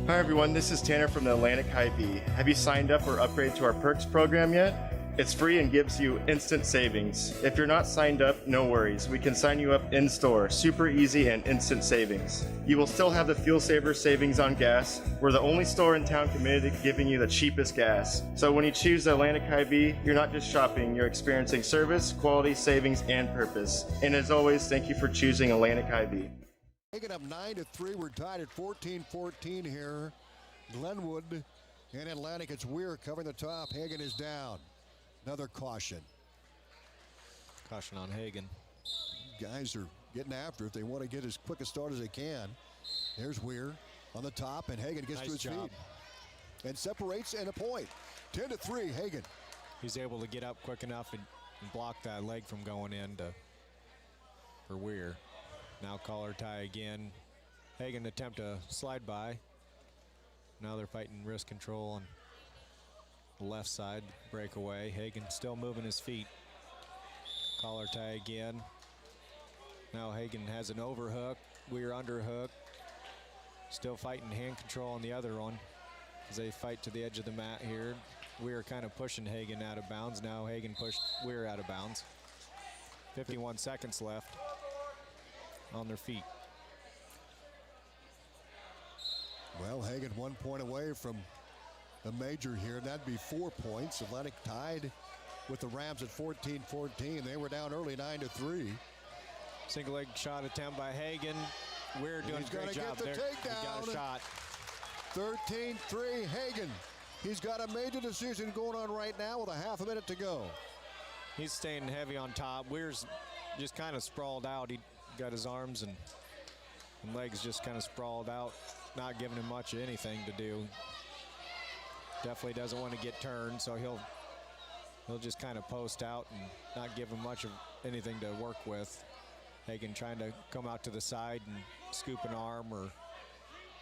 Hi everyone, this is Tanner from the Atlantic Hy-Vee. Have you signed up or upgraded to our Perks program yet? It's free and gives you instant savings. If you're not signed up, no worries. We can sign you up in-store. Super easy and instant savings. You will still have the fuel saver savings on gas. We're the only store in town committed to giving you the cheapest gas. So when you choose the Atlantic Hy-Vee, you're not just shopping, you're experiencing service, quality, savings, and purpose. And as always, thank you for choosing Atlantic Hy-Vee. Taking up 9-3. We're tied at 14-14 here. Glenwood and Atlantic. It's Weir covering the top. Hagen is down. Another caution. Caution on Hagen. Guys are getting after it. They want to get as quick a start as they can. There's Weir on the top, and Hagen gets to his feet and separates and a point. 10-3, Hagen. He's able to get up quick enough and block that leg from going in for Weir. Now collar tie again. Hagen attempt to slide by. Now they're fighting wrist control on the left side, breakaway. Hagen still moving his feet. Collar tie again. Now Hagen has an overhook. Weir underhook. Still fighting hand control on the other one as they fight to the edge of the mat here. Weir kind of pushing Hagen out of bounds. Now Hagen pushed Weir out of bounds. 51 seconds left on their feet. Well, Hagen 1 point away from a major here. That'd be 4 points. Atlantic tied with the Rams at 14-14. They were down early 9-3. Single leg shot attempt by Hagen. Weir doing a great job there. He got a shot. 13-3 Hagen. He's got a major decision going on right now with a half a minute to go. He's staying heavy on top. Weir's just kind of sprawled out. He got his arms and legs just kind of sprawled out, not giving him much of anything to do. Definitely doesn't want to get turned, so he'll just kind of post out and not give him much of anything to work with. Hagen trying to come out to the side and scoop an arm, or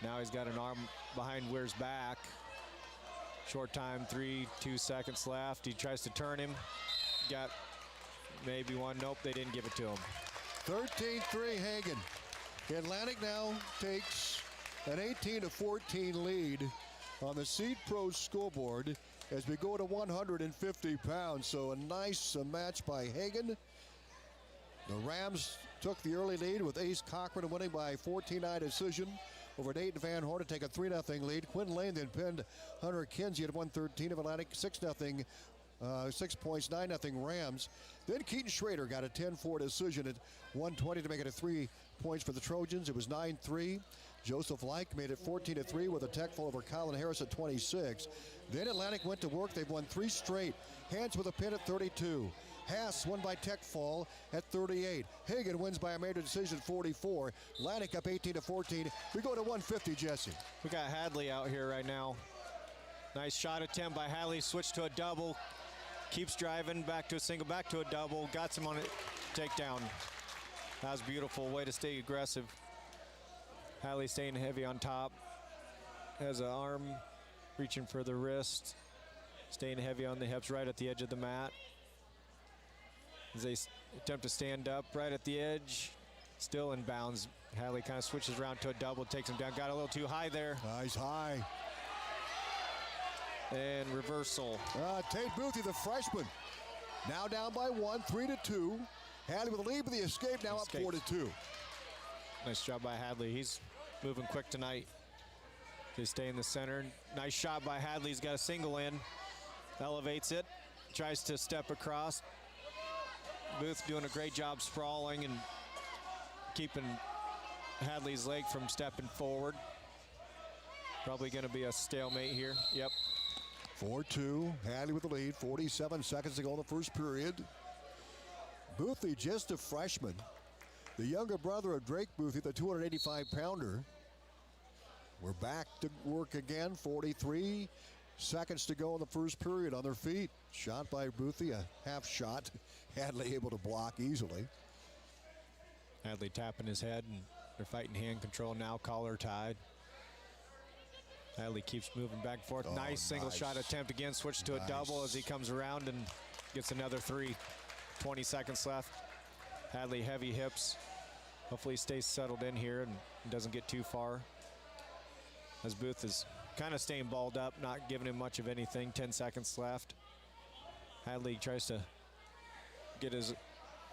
now he's got an arm behind Weir's back. Short time, 2 seconds left. He tries to turn him. Got maybe one. Nope, they didn't give it to him. 13-3 Hagen. Atlantic now takes an 18-14 lead on the Seed Pro scoreboard as we go to 150 pounds. So a nice match by Hagen. The Rams took the early lead with Ace Cochran winning by 14-9 decision over Nate Van Horn to take a 3-0 lead. Quinn Lane then pinned Hunter Kinsey at 113 of Atlantic. 6-0. 6 points, 9-0 Rams. Then Keaton Schrader got a 10-4 decision at 120 to make it a 3 points for the Trojans. It was 9-3. Joseph Like made it 14-3 with a tech fall over Colin Harris at 26. Then Atlantic went to work. They've won 3 straight. Hands with a pin at 32. Haas won by tech fall at 38. Hagen wins by a major decision 44. Atlantic up 18-14. We go to 150, Jesse. We got Hadley out here right now. Nice shot attempt by Hadley. Switch to a double. Keeps driving, back to a single, back to a double. Got some on it, takedown. That was beautiful, way to stay aggressive. Hadley staying heavy on top. Has an arm reaching for the wrist. Staying heavy on the hips right at the edge of the mat. As they attempt to stand up right at the edge. Still in bounds. Hadley kind of switches around to a double, takes him down. Got a little too high there. Nice high. And reversal. Tate Boothie, the freshman, now down by 1, 3-2. Hadley with the lead, but the escape now up 4-2. Nice job by Hadley. He's moving quick tonight. They stay in the center. Nice shot by Hadley. He's got a single in. Elevates it. Tries to step across. Booth doing a great job sprawling and keeping Hadley's leg from stepping forward. Probably going to be a stalemate here. Yep. 4-2, Hadley with the lead, 47 seconds to go in the first period. Boothie, just a freshman, The younger brother of Drake Boothie, the 285-pounder. We're back to work again. 43 seconds to go in the first period on their feet. Shot by Boothie, a half shot. Hadley able to block easily. Hadley tapping his head, and they're fighting hand control now. Collar tied. Hadley keeps moving back and forth. Nice single shot attempt again. Switch to a double as he comes around and gets another three. 20 seconds left. Hadley heavy hips. Hopefully he stays settled in here and doesn't get too far. As Booth is kind of staying balled up, not giving him much of anything. 10 seconds left. Hadley tries to get his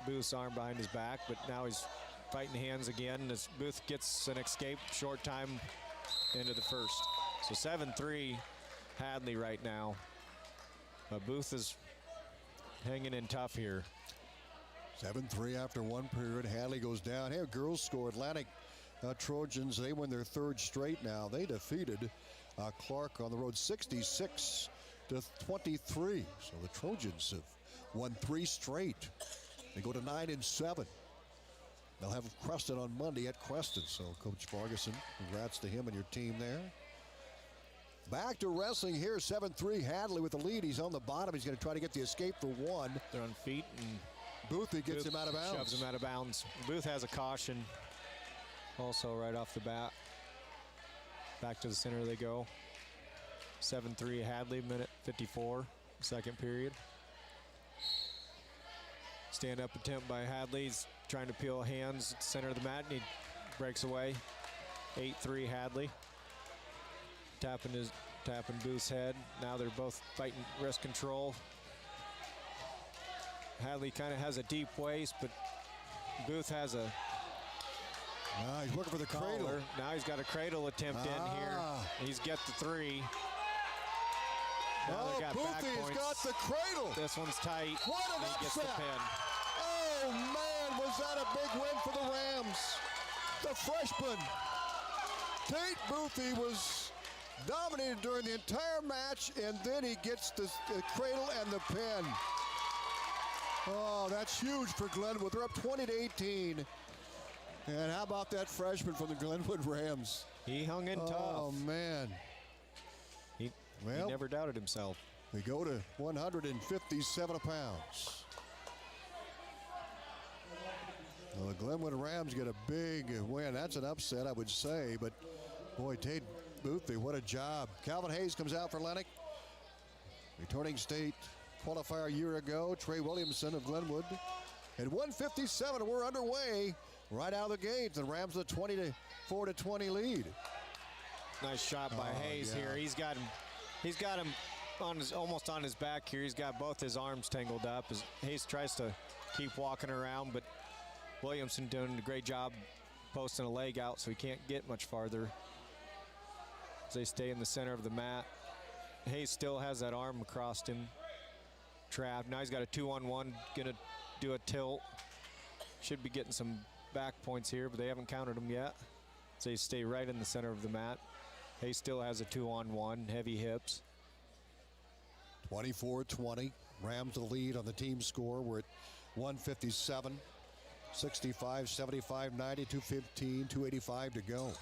Booth's arm behind his back, but now he's fighting hands again as Booth gets an escape. Short time into the first. So 7-3 Hadley right now. But Booth is hanging in tough here. 7-3 after one period. Hadley goes down. Here, girls score. Atlantic Trojans, they win their third straight now. They defeated Clark on the road 66-23. So the Trojans have won 3 straight. They go to 9-7. They'll have Creston on Monday at Creston. So Coach Farguson, congrats to him and your team there. Back to wrestling here. 7-3 Hadley with the lead. He's on the bottom. He's going to try to get the escape for one. They're on feet, and Boothie gets him out of bounds. Shoves him out of bounds. Booth has a caution also right off the bat. Back to the center they go. 7-3 Hadley, minute 54, second period. Stand-up attempt by Hadley. He's trying to peel hands at the center of the mat, and he breaks away. 8-3 Hadley. Tapping Booth's head. Now they're both fighting wrist control. Hadley kind of has a deep waist, but Booth has a he's looking for the cradle. Now he's got a cradle attempt in here. He's got the three. Now they got back Boothie's points. got the cradle. This one's tight. What an He gets the upset. pin. Oh, man, was that a big win for the Rams. The freshman, Tate Boothie, was dominated during the entire match, and then he gets the cradle and the pin. Oh, that's huge for Glenwood. They're up 20-18. And how about that freshman from the Glenwood Rams? He hung in tough. Oh, man. He never doubted himself. They go to 157 pounds. Well, the Glenwood Rams get a big win. That's an upset, I would say. But, boy, Tate Boothie, what a job. Calvin Hayes comes out for Atlantic. Returning state qualifier a year ago. Trey Williamson of Glenwood. At 157, we're underway right out of the gate. The Rams with a 24-20 lead. Nice shot by Hayes here. He's got him on his almost on his back here. He's got both his arms tangled up as Hayes tries to keep walking around, but Williamson doing a great job posting a leg out so he can't get much farther as they stay in the center of the mat. Hayes still has that arm across him trapped. Now he's got a 2-on-1, gonna do a tilt. Should be getting some back points here, but they haven't counted them yet. So they stay right in the center of the mat. Hayes still has a 2-on-1, heavy hips. 24-20. Rams the lead on the team score. We're at 157, 65, 75, 90, 215, 285 to go.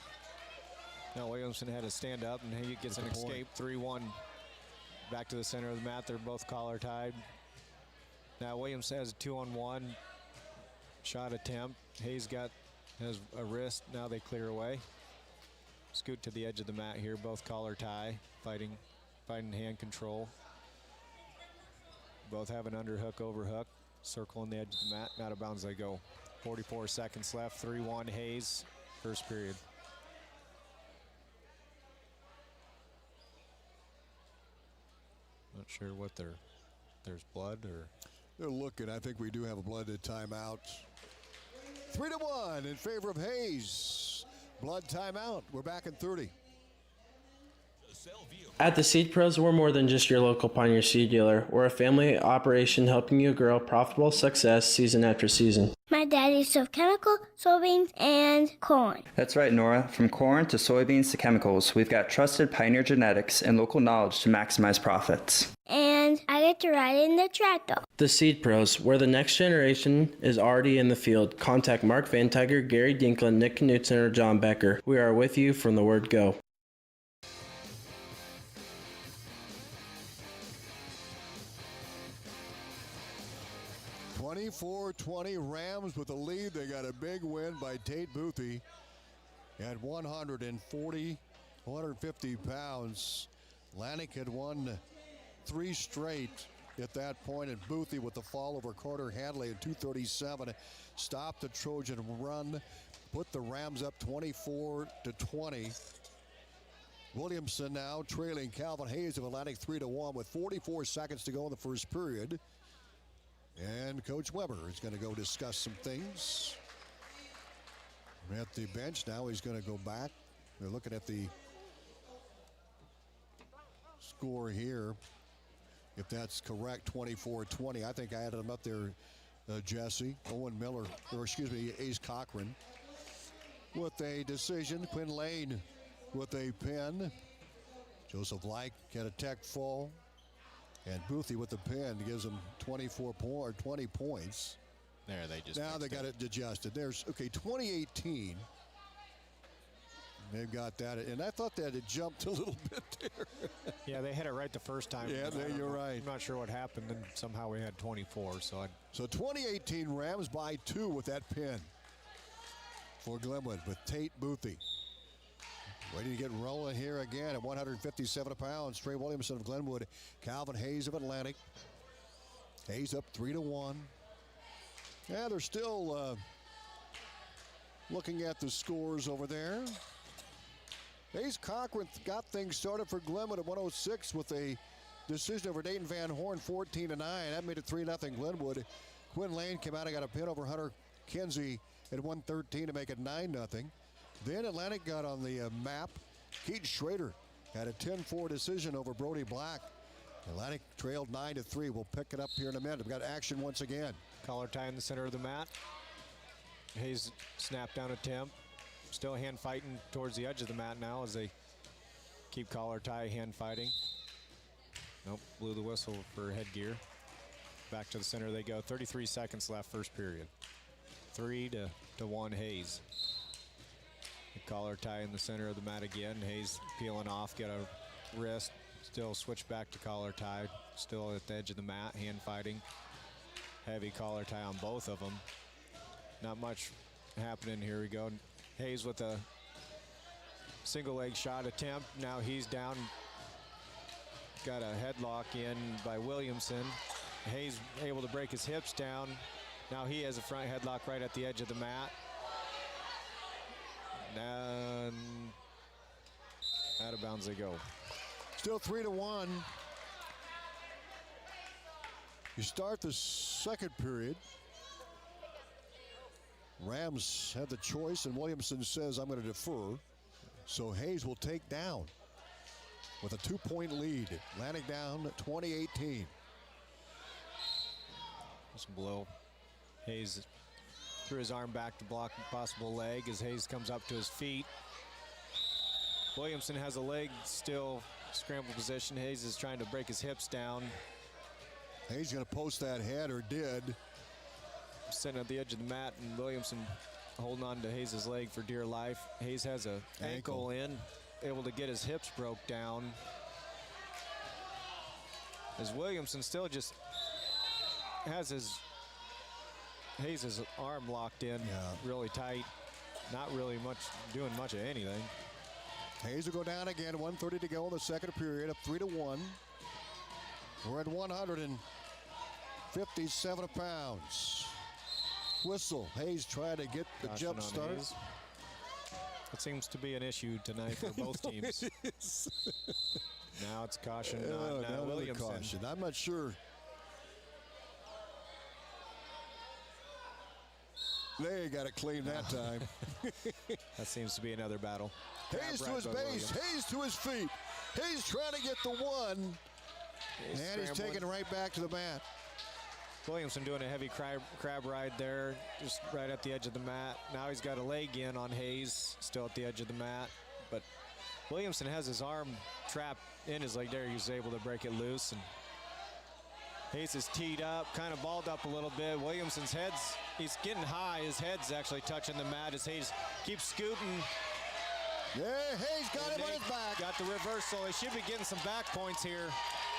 Now Williamson had to stand up, and he gets an escape. 3-1 back to the center of the mat. They're both collar tied. Now Williams has a 2-on-1 shot attempt. Hayes has a wrist. Now they clear away. Scoot to the edge of the mat here. Both collar tie, fighting hand control. Both have an underhook, overhook. Circle on the edge of the mat. Out of bounds they go. 44 seconds left. 3-1 Hayes. First period. Not sure what there's blood or. They're looking. I think we do have a blooded timeout. 3-1 in favor of Hayes. Blood timeout. We're back in 30. At the Seed Pros, we're more than just your local Pioneer seed dealer. We're a family operation helping you grow profitable success season after season. My daddy sold chemical, soybeans, and corn. That's right, Nora. From corn to soybeans to chemicals, we've got trusted Pioneer genetics and local knowledge to maximize profits. And I get to ride in the tractor. The Seed Pros, where the next generation is already in the field. Contact Mark Van Tiger, Gary Dinklin, Nick Knutson, or John Becker. We are with you from the word go. (24-20) Rams with the lead. They got a big win by Tate Boothie at 150 pounds. Atlantic had won 3 straight at that point, and Boothie with the fall over Carter Hadley at 237 stopped the Trojan run, put the Rams up 24-20. Williamson now trailing Calvin Hayes of Atlantic 3-1 with 44 seconds to go in the first period. And Coach Weber is going to go discuss some things at the bench. Now he's going to go back. They're looking at the score here. If that's correct, 24-20. I think I added them up there, Jesse. Owen Miller, or excuse me, Ace Cochran with a decision. Quinn Lane with a pin. Joseph Like had a tech fall. And Boothie with the pin gives them 20 points. There, they just now they got it adjusted. There's, okay, 2018. They've got that, and I thought that had jumped a little bit there. Yeah, they hit it right the first time. Yeah, you're right. I'm not sure what happened, and somehow we had 24. So 2018 Rams by 2 with that pin for Glenwood with Tate Boothie. Waiting to get rolling here again at 157 pounds. Trey Williamson of Glenwood, Calvin Hayes of Atlantic. Hayes up 3-1. Yeah, they're still looking at the scores over there. Ace Cochran got things started for Glenwood at 106 with a decision over Dayton Van Horn, 14-9. That made it 3-0 Glenwood. Quinn Lane came out and got a pin over Hunter Kinsey at 113 to make it 9-0. Then Atlantic got on the map. Keaton Schrader had a 10-4 decision over Brody Black. Atlantic trailed 9-3. We'll pick it up here in a minute. We've got action once again. Collar tie in the center of the mat. Hayes snapped down attempt. Still hand fighting towards the edge of the mat now as they keep collar tie hand fighting. Nope, blew the whistle for headgear. Back to the center they go. 33 seconds left first period. 3-1 Hayes. The collar tie in the center of the mat again. Hayes peeling off, get a wrist. Still switch back to collar tie. Still at the edge of the mat, hand fighting. Heavy collar tie on both of them. Not much happening. Here we go. Hayes with a single leg shot attempt. Now he's down. Got a headlock in by Williamson. Hayes able to break his hips down. Now he has a front headlock right at the edge of the mat. And out of bounds they go. Still 3-1. You start the second period. Rams had the choice, and Williamson says, I'm going to defer. So Hayes will take down with a 2-point lead. Atlantic down 20-18. Just below. Hayes threw his arm back to block a possible leg as Hayes comes up to his feet. Williamson has a leg still scramble position. Hayes is trying to break his hips down. Hayes going to post that head, or did. Sitting at the edge of the mat, and Williamson holding on to Hayes' leg for dear life. Hayes has a ankle in, able to get his hips broke down. As Williamson still just has Hayes' arm locked in really tight. Not really doing much of anything. Hayes will go down again. 1:30 to go in the second period, up 3-1. We're at 157 pounds. Whistle. Hayes trying to get the jump start. It seems to be an issue tonight for both teams. Now it's caution, not Williamson. Caution. I'm not sure. They got it clean that time. That seems to be another battle. Hayes to his base. Hayes to his feet. Hayes trying to get the one. And he's taking it right back to the mat. Williamson doing a heavy crab ride there, just right at the edge of the mat. Now he's got a leg in on Hayes, still at the edge of the mat. But Williamson has his arm trapped in his leg there. He was able to break it loose. And Hayes is teed up, kind of balled up a little bit. Williamson's he's getting high. His head's actually touching the mat as Hayes keeps scooting. Yeah, Hayes got him on his back. Got the reversal. He should be getting some back points here.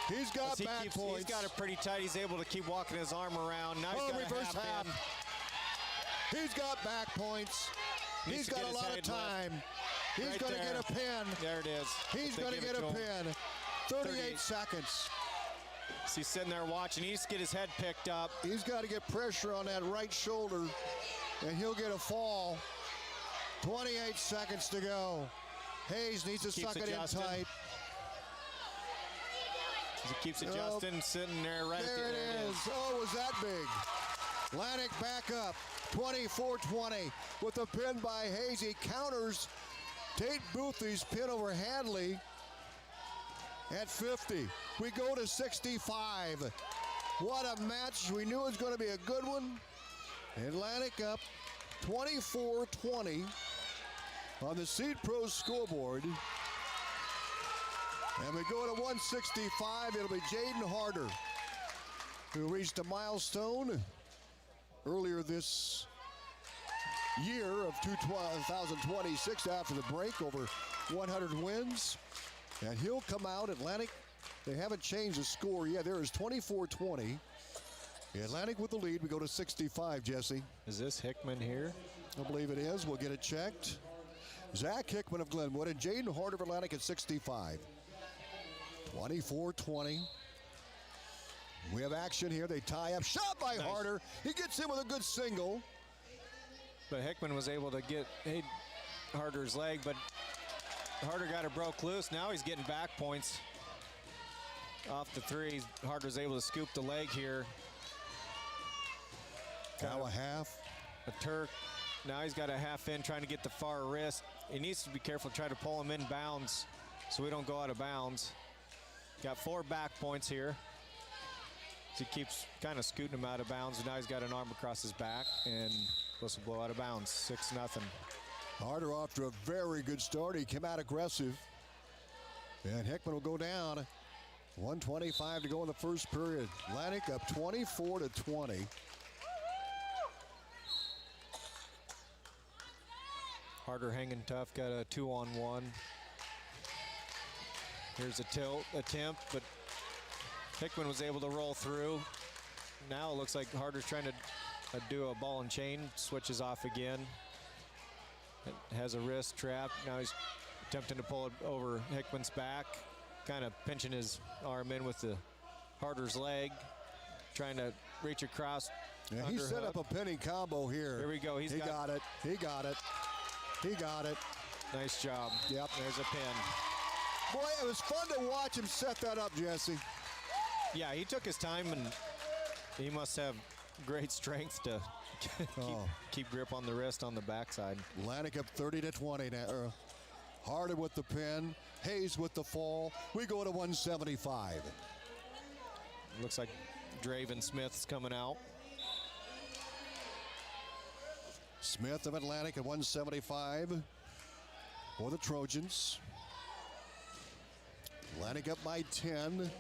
He's got back points. He's got it pretty tight. He's able to keep walking his arm around. Now he's got reverse a half. He's got back points. He's got a lot of time. He's going to get a pin. There it is. He's going to get a pin. 38 seconds. So he's sitting there watching. He needs to get his head picked up. He's got to get pressure on that right shoulder, and he'll get a fall. 28 seconds to go. Hayes needs to suck it in tight. He keeps adjusting, sitting there right there at the end. There it is. Oh, was that big? Atlantic back up, 24-20 with a pin by Hayes. He counters Tate Boothie's pin over Hadley at 50. We go to 65. What a match. We knew it was going to be a good one. Atlantic up 24-20 on the Seed Pro scoreboard. And we go to 165. It'll be Jaden Harder, who reached a milestone earlier this year of 2026 after the break, over 100 wins. And he'll come out. Atlantic, they haven't changed the score yet. There is 24-20. Atlantic with the lead. We go to 65, Jesse. Is this Hickman here? I believe it is. We'll get it checked. Zach Hickman of Glenwood and Jaden Harder of Atlantic at 65. 24-20. We have action here. They tie up. Shot by Harder. He gets in with a good single. But Hickman was able to get Harder's leg, but Harder got it broke loose. Now he's getting back points off the three. Harder's able to scoop the leg here. Now a half. A Turk. Now he's got a half in, trying to get the far wrist. He needs to be careful, try to pull him in bounds so we don't go out of bounds. Got 4 back points here. So he keeps kind of scooting him out of bounds. Now he's got an arm across his back and supposed to blow out of bounds. 6-0. Harder off to a very good start. He came out aggressive. And Hickman will go down. 1:25 to go in the first period. Atlantic up 24-20. Harder hanging tough, got a 2-on-1. Here's a tilt attempt, but Hickman was able to roll through. Now it looks like Harder's trying to do a ball and chain, switches off again. It has a wrist trap. Now he's attempting to pull it over Hickman's back, kind of pinching his arm in with the Harder's leg, trying to reach across. Yeah, he set up a pinning combo here. Here we go. He got it. He got it. He got it. Nice job. Yep. There's a pin. Boy, it was fun to watch him set that up, Jesse. Yeah, he took his time, and he must have great strength to keep grip on the wrist on the backside. Atlantic up 30-20 now. Harder with the pin. Hayes with the fall. We go to 175. Looks like Draven Smith's coming out. Smith of Atlantic at 175 for the Trojans. Atlantic up by 10.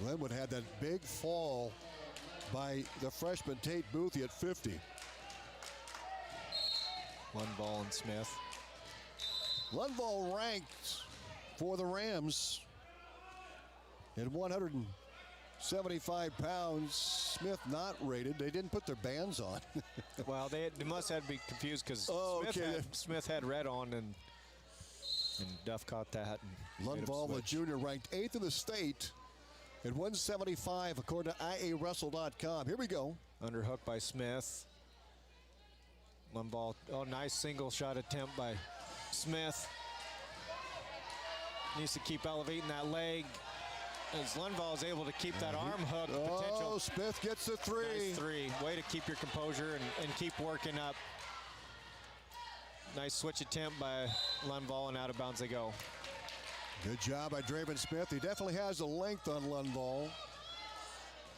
Glenwood had that big fall by the freshman Tate Boothie at 50. Lundvall and Smith. Lundvall ranked for the Rams at 175 pounds. Smith not rated. They didn't put their bands on. Well, they must have been confused because Smith had red on, and Duff caught that. Lundvall, the junior, ranked 8th in the state at 175 according to IAWrestle.com. Here we go. Underhook by Smith. Lundvall, nice single shot attempt by Smith. Needs to keep elevating that leg. As Lundvall is able to keep that arm hook potential. Smith gets the 3. Nice 3. Way to keep your composure and keep working up. Nice switch attempt by Lundvall, and out of bounds they go. Good job by Draven Smith. He definitely has the length on Lundvall.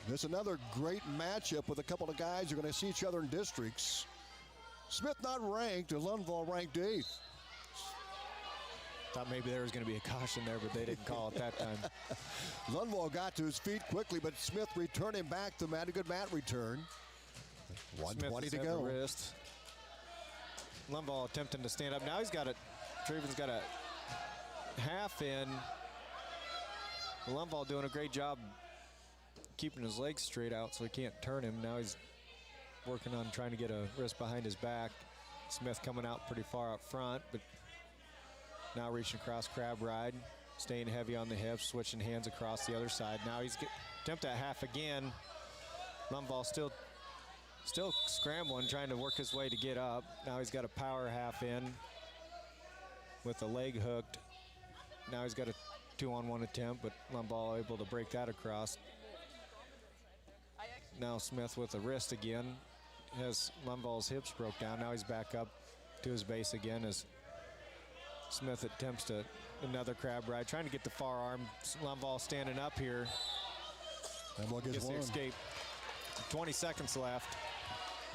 This is another great matchup with a couple of guys who are going to see each other in districts. Smith not ranked, and Lundvall ranked 8th. Thought maybe there was going to be a caution there, but they didn't call it that time. Lundvall got to his feet quickly, but Smith returned him back to Matt. A good mat return. 1:20 to go. Wrist. Lundvall attempting to stand up. Now Traven's got a half in. Lundvall doing a great job keeping his legs straight out so he can't turn him. Now he's working on trying to get a wrist behind his back. Smith coming out pretty far up front, but now reaching across crab ride, staying heavy on the hips, switching hands across the other side. Now he's attempt at half again. Lundvall still scrambling, trying to work his way to get up. Now he's got a power half in with the leg hooked. Now he's got a 2-on-1 attempt, but Lundvall able to break that across. Now Smith with the wrist again. Has Lundvall's hips broke down. Now he's back up to his base again as Smith attempts another crab ride, trying to get the far arm. Lundvall standing up here. And what gets the escape. 20 seconds left.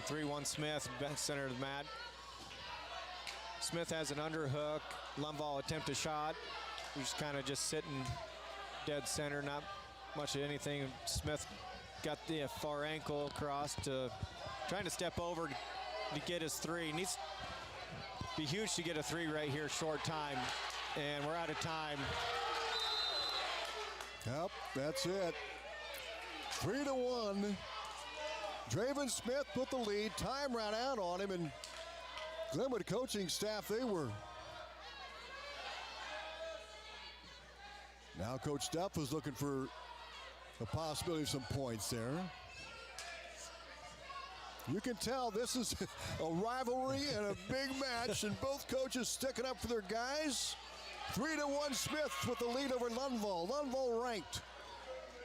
3-1 Smith, back center of the mat. Smith has an underhook. Lundvall attempt a shot. He's kind of just sitting dead center, not much of anything. Smith got the far ankle across trying to step over to get his three. Needs to be huge to get a three right here, short time. And we're out of time. Yep, that's it. 3-1. Draven Smith put the lead. Time ran out on him, and Glenwood coaching staff, they were. Now Coach Duff was looking for the possibility of some points there. You can tell this is a rivalry and a big match, and both coaches sticking up for their guys. 3-1 Smith with the lead over Lundvall. Lundvall ranked.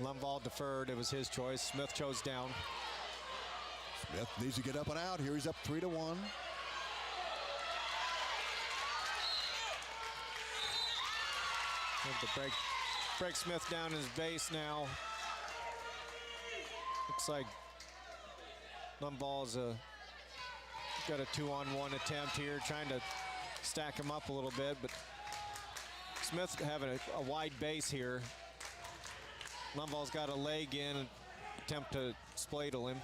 Lundvall deferred. It was his choice. Smith chose down. Smith needs to get up and out here. He's up 3-1. To break Smith down in his base now. Looks like Lundvall's got a 2-on-1 attempt here, trying to stack him up a little bit, but Smith having a wide base here. Lundvall's got a leg in, attempt to spladle him.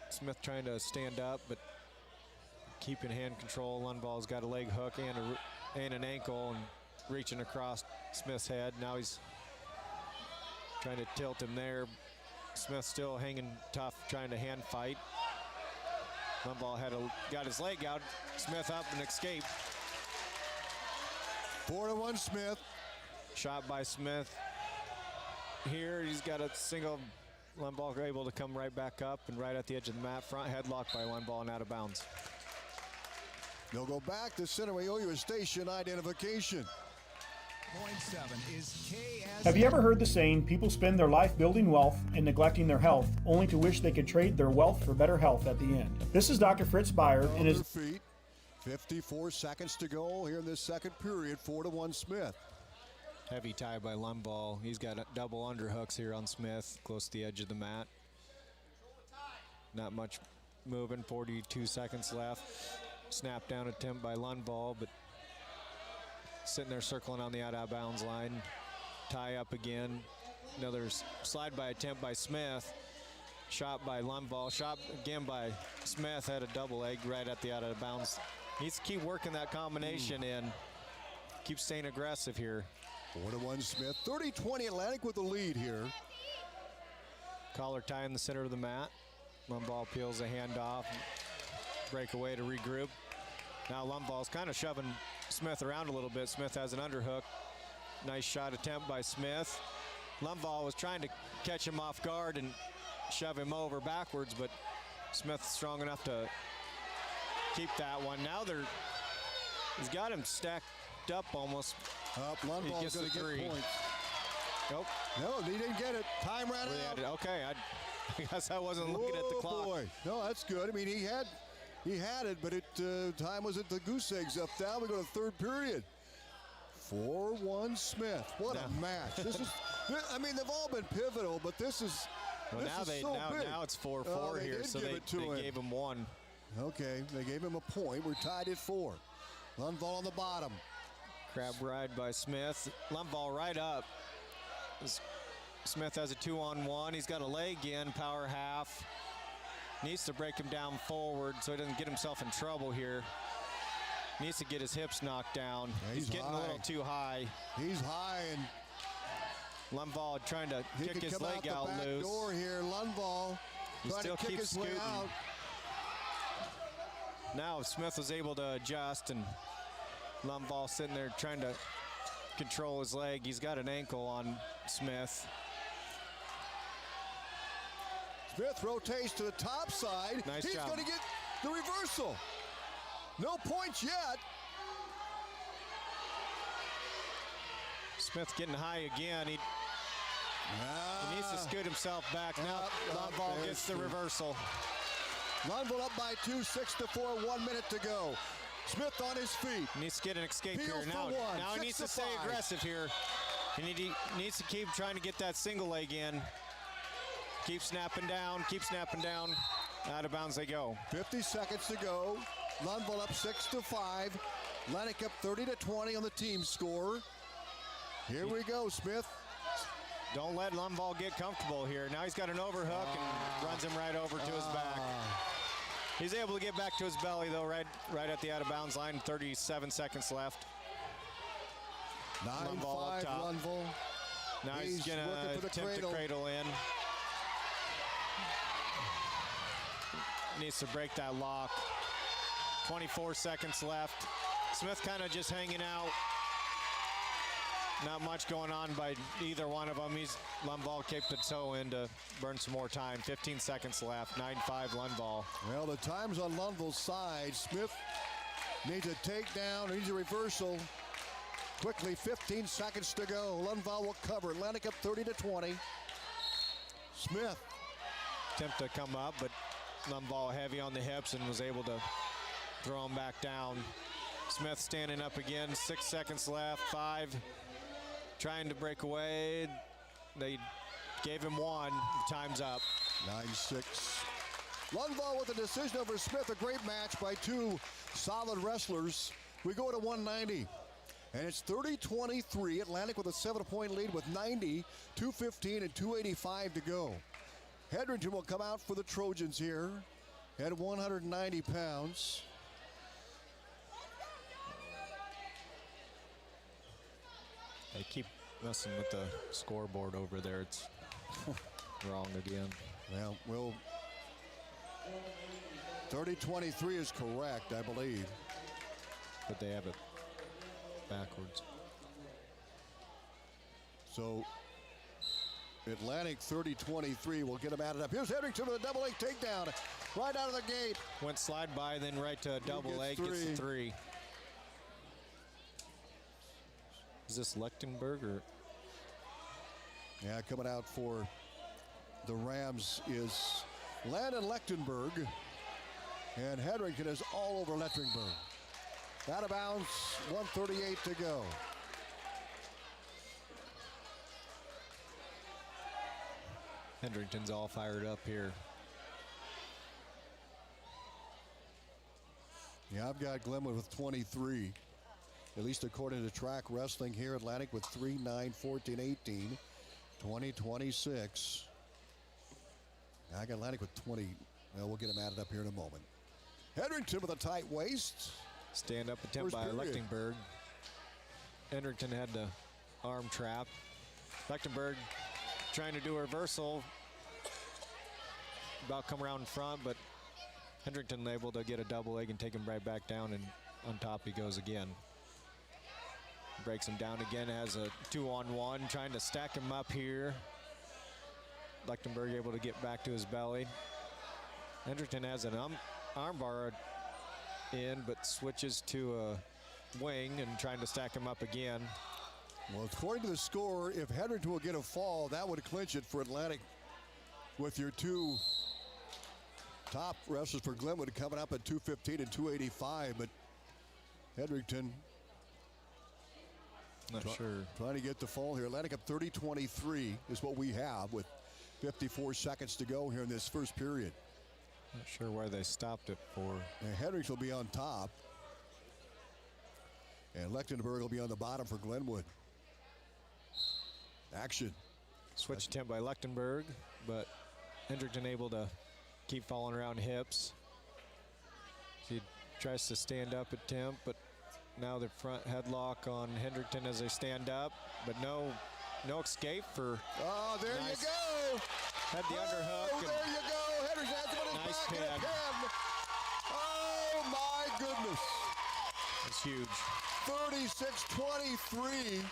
Smith trying to stand up, but keeping hand control. Lundvall's got a leg hook and an ankle, and reaching across Smith's head. Now he's trying to tilt him there. Smith still hanging tough, trying to hand fight. Lundvall got his leg out. Smith up and escape. 4-1 Smith. Shot by Smith. Here he's got a single. Lundvall able to come right back up and right at the edge of the mat. Front headlock by Lundvall and out of bounds. They'll go back to center. We owe you a station identification. Point 7 is KS. Have you ever heard the saying, people spend their life building wealth and neglecting their health, only to wish they could trade their wealth for better health at the end? This is Dr. Fritz Beyer and his feet. 54 seconds to go here in this second period. 4-1 Smith. Heavy tie by Lundvall. He's got double underhooks here on Smith, close to the edge of the mat. Not much moving, 42 seconds left. Snap down attempt by Lundvall, but sitting there circling on the out of bounds line. Tie up again. Another slide by attempt by Smith. Shot by Lundvall. Shot again by Smith. Had a double leg right at the out of bounds. Needs to keep working that combination and keep staying aggressive here. 4-1 Smith. 30-20 Atlantic with the lead here. Collar tie in the center of the mat. Lundvall peels the hand off. Break away to regroup. Now Lundvall's kind of shoving Smith around a little bit. Smith has an underhook. Nice shot attempt by Smith. Lundvall was trying to catch him off guard and shove him over backwards, but Smith's strong enough to keep that one. Now he's got him stacked up almost. Lundvall's going to get points. Nope. No, he didn't get it. Time ran out. Okay, I guess I wasn't looking at the clock. Boy. No, that's good. I mean, he had it, but time was at the goose eggs up down. We go to third period. 4-1 Smith. What a match. This is. I mean, they've all been pivotal, but this is. Well, now it's 4-4 here, so they gave him one. Okay, they gave him a point. We're tied at 4. Lundvall on the bottom. Crab ride by Smith. Lundvall right up. Smith has a 2-on-1. He's got a leg in, power half. Needs to break him down forward so he doesn't get himself in trouble here. Needs to get his hips knocked down. Yeah, he's getting a little too high. He's high, and Lundvall trying to he kick can his come leg out out the back loose. door here. Lundvall He trying still to kick keeps his way scooting. out. Now Smith was able to adjust, and Lundvall sitting there trying to control his leg. He's got an ankle on Smith. Smith rotates to the top side. Nice He's job. going to get the reversal. No points yet. Smith getting high again. He needs to scoot himself back. Now Lundvall gets the reversal. Lundvall up by 2, 6-4, 1 minute to go. Smith on his feet. He needs to get an escape Peels here. for Now, one, now he needs to stay 6-5. aggressive here. He needs to keep trying to get that single leg in. Keep snapping down, keep snapping down. Out of bounds they go. 50 seconds to go. Lundvall up 6-5. Atlantic up 30-20 on the team score. Here we go, Smith. Don't let Lundvall get comfortable here. Now he's got an overhook and runs him right over to his back. He's able to get back to his belly though, right at the out of bounds line. 37 seconds left. 9-5 Lundvall. Now he's gonna attempt to cradle in. Needs to break that lock. 24 seconds left. Smith kind of just hanging out. Not much going on by either one of them. Lundvall kicked the toe in to burn some more time. 15 seconds left. 9-5 Lundvall. Well, the time's on Lundvall's side. Smith needs a takedown, needs a reversal. Quickly, 15 seconds to go. Lundvall will cover. Atlantic up 30-20. Smith. Attempt to come up, but Lundvall heavy on the hips and was able to throw him back down. Smith standing up again. 6 seconds left. 5. Trying to break away. They gave him 1. Time's up. 9-6. Lundvall with a decision over Smith. A great match by 2 solid wrestlers. We go to 190. And it's 30-23. Atlantic with a 7-point lead with 90, 2:15, and 2:85 to go. Hedrington will come out for the Trojans here at 190 pounds. They keep messing with the scoreboard over there. It's wrong again. Well, 30-23 is correct, I believe. But they have it backwards. So Atlantic 30-23 will get him added up. Here's Hedrington with a double leg takedown right out of the gate. Went slide by, then right to a double leg, gets the 3. Is this Lechtenberg or? Yeah, coming out for the Rams is Landon Lechtenberg. And Hedrington is all over Lechtenberg. Out of bounds, 1:38 to go. Hedrington's all fired up here. Yeah, I've got Glenwood with 23. At least according to Track Wrestling here, Atlantic with 3, 9, 14, 18, 20, 26. I got Atlantic with 20. Well, we'll get him added up here in a moment. Hedrington with a tight waist. Stand up attempt by Lechtenberg. Hedrington had the arm trap. Lechtenberg trying to do a reversal. About come around in front, but Hedrington able to get a double leg and take him right back down, and on top he goes again. Breaks him down again, has a 2-on-1, trying to stack him up here. Lechtenberg able to get back to his belly. Hedrington has an armbar in, but switches to a wing and trying to stack him up again. Well, according to the score, if Hedrington will get a fall, that would clinch it for Atlantic with your 2 top wrestlers for Glenwood coming up at 2:15 and 2:85, but Hedrington Not sure. Trying to get the fall here. Atlantic up 30-23 is what we have with 54 seconds to go here in this first period. Not sure where they stopped it for. And Hendricks will be on top. And Lechtenberg will be on the bottom for Glenwood. Action. Switch attempt by Lechtenberg, but Hendrickson able to keep falling around hips. He tries to stand up attempt, but now the front headlock on Hendrickson as they stand up, but no escape for. Oh, there nice. you go. Had the underhook. Oh, there you go. Hendricks has to put his Nice back in a pin. pin. Oh, my goodness. It's huge. 36-23.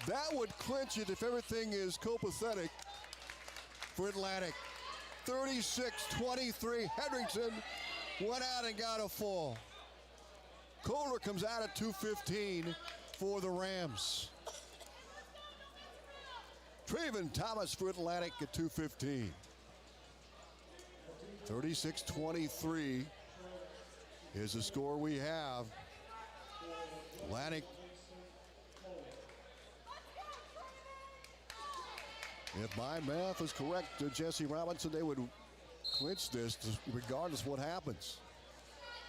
That would clinch it if everything is copacetic for Atlantic. 36-23. Hendrickson went out and got a fall. Kohler comes out at 2:15 for the Rams. Traven Thomas for Atlantic at 2:15. 36-23 is the score we have. Atlantic. If my math is correct, Jesse Robinson, they would clinch this regardless of what happens.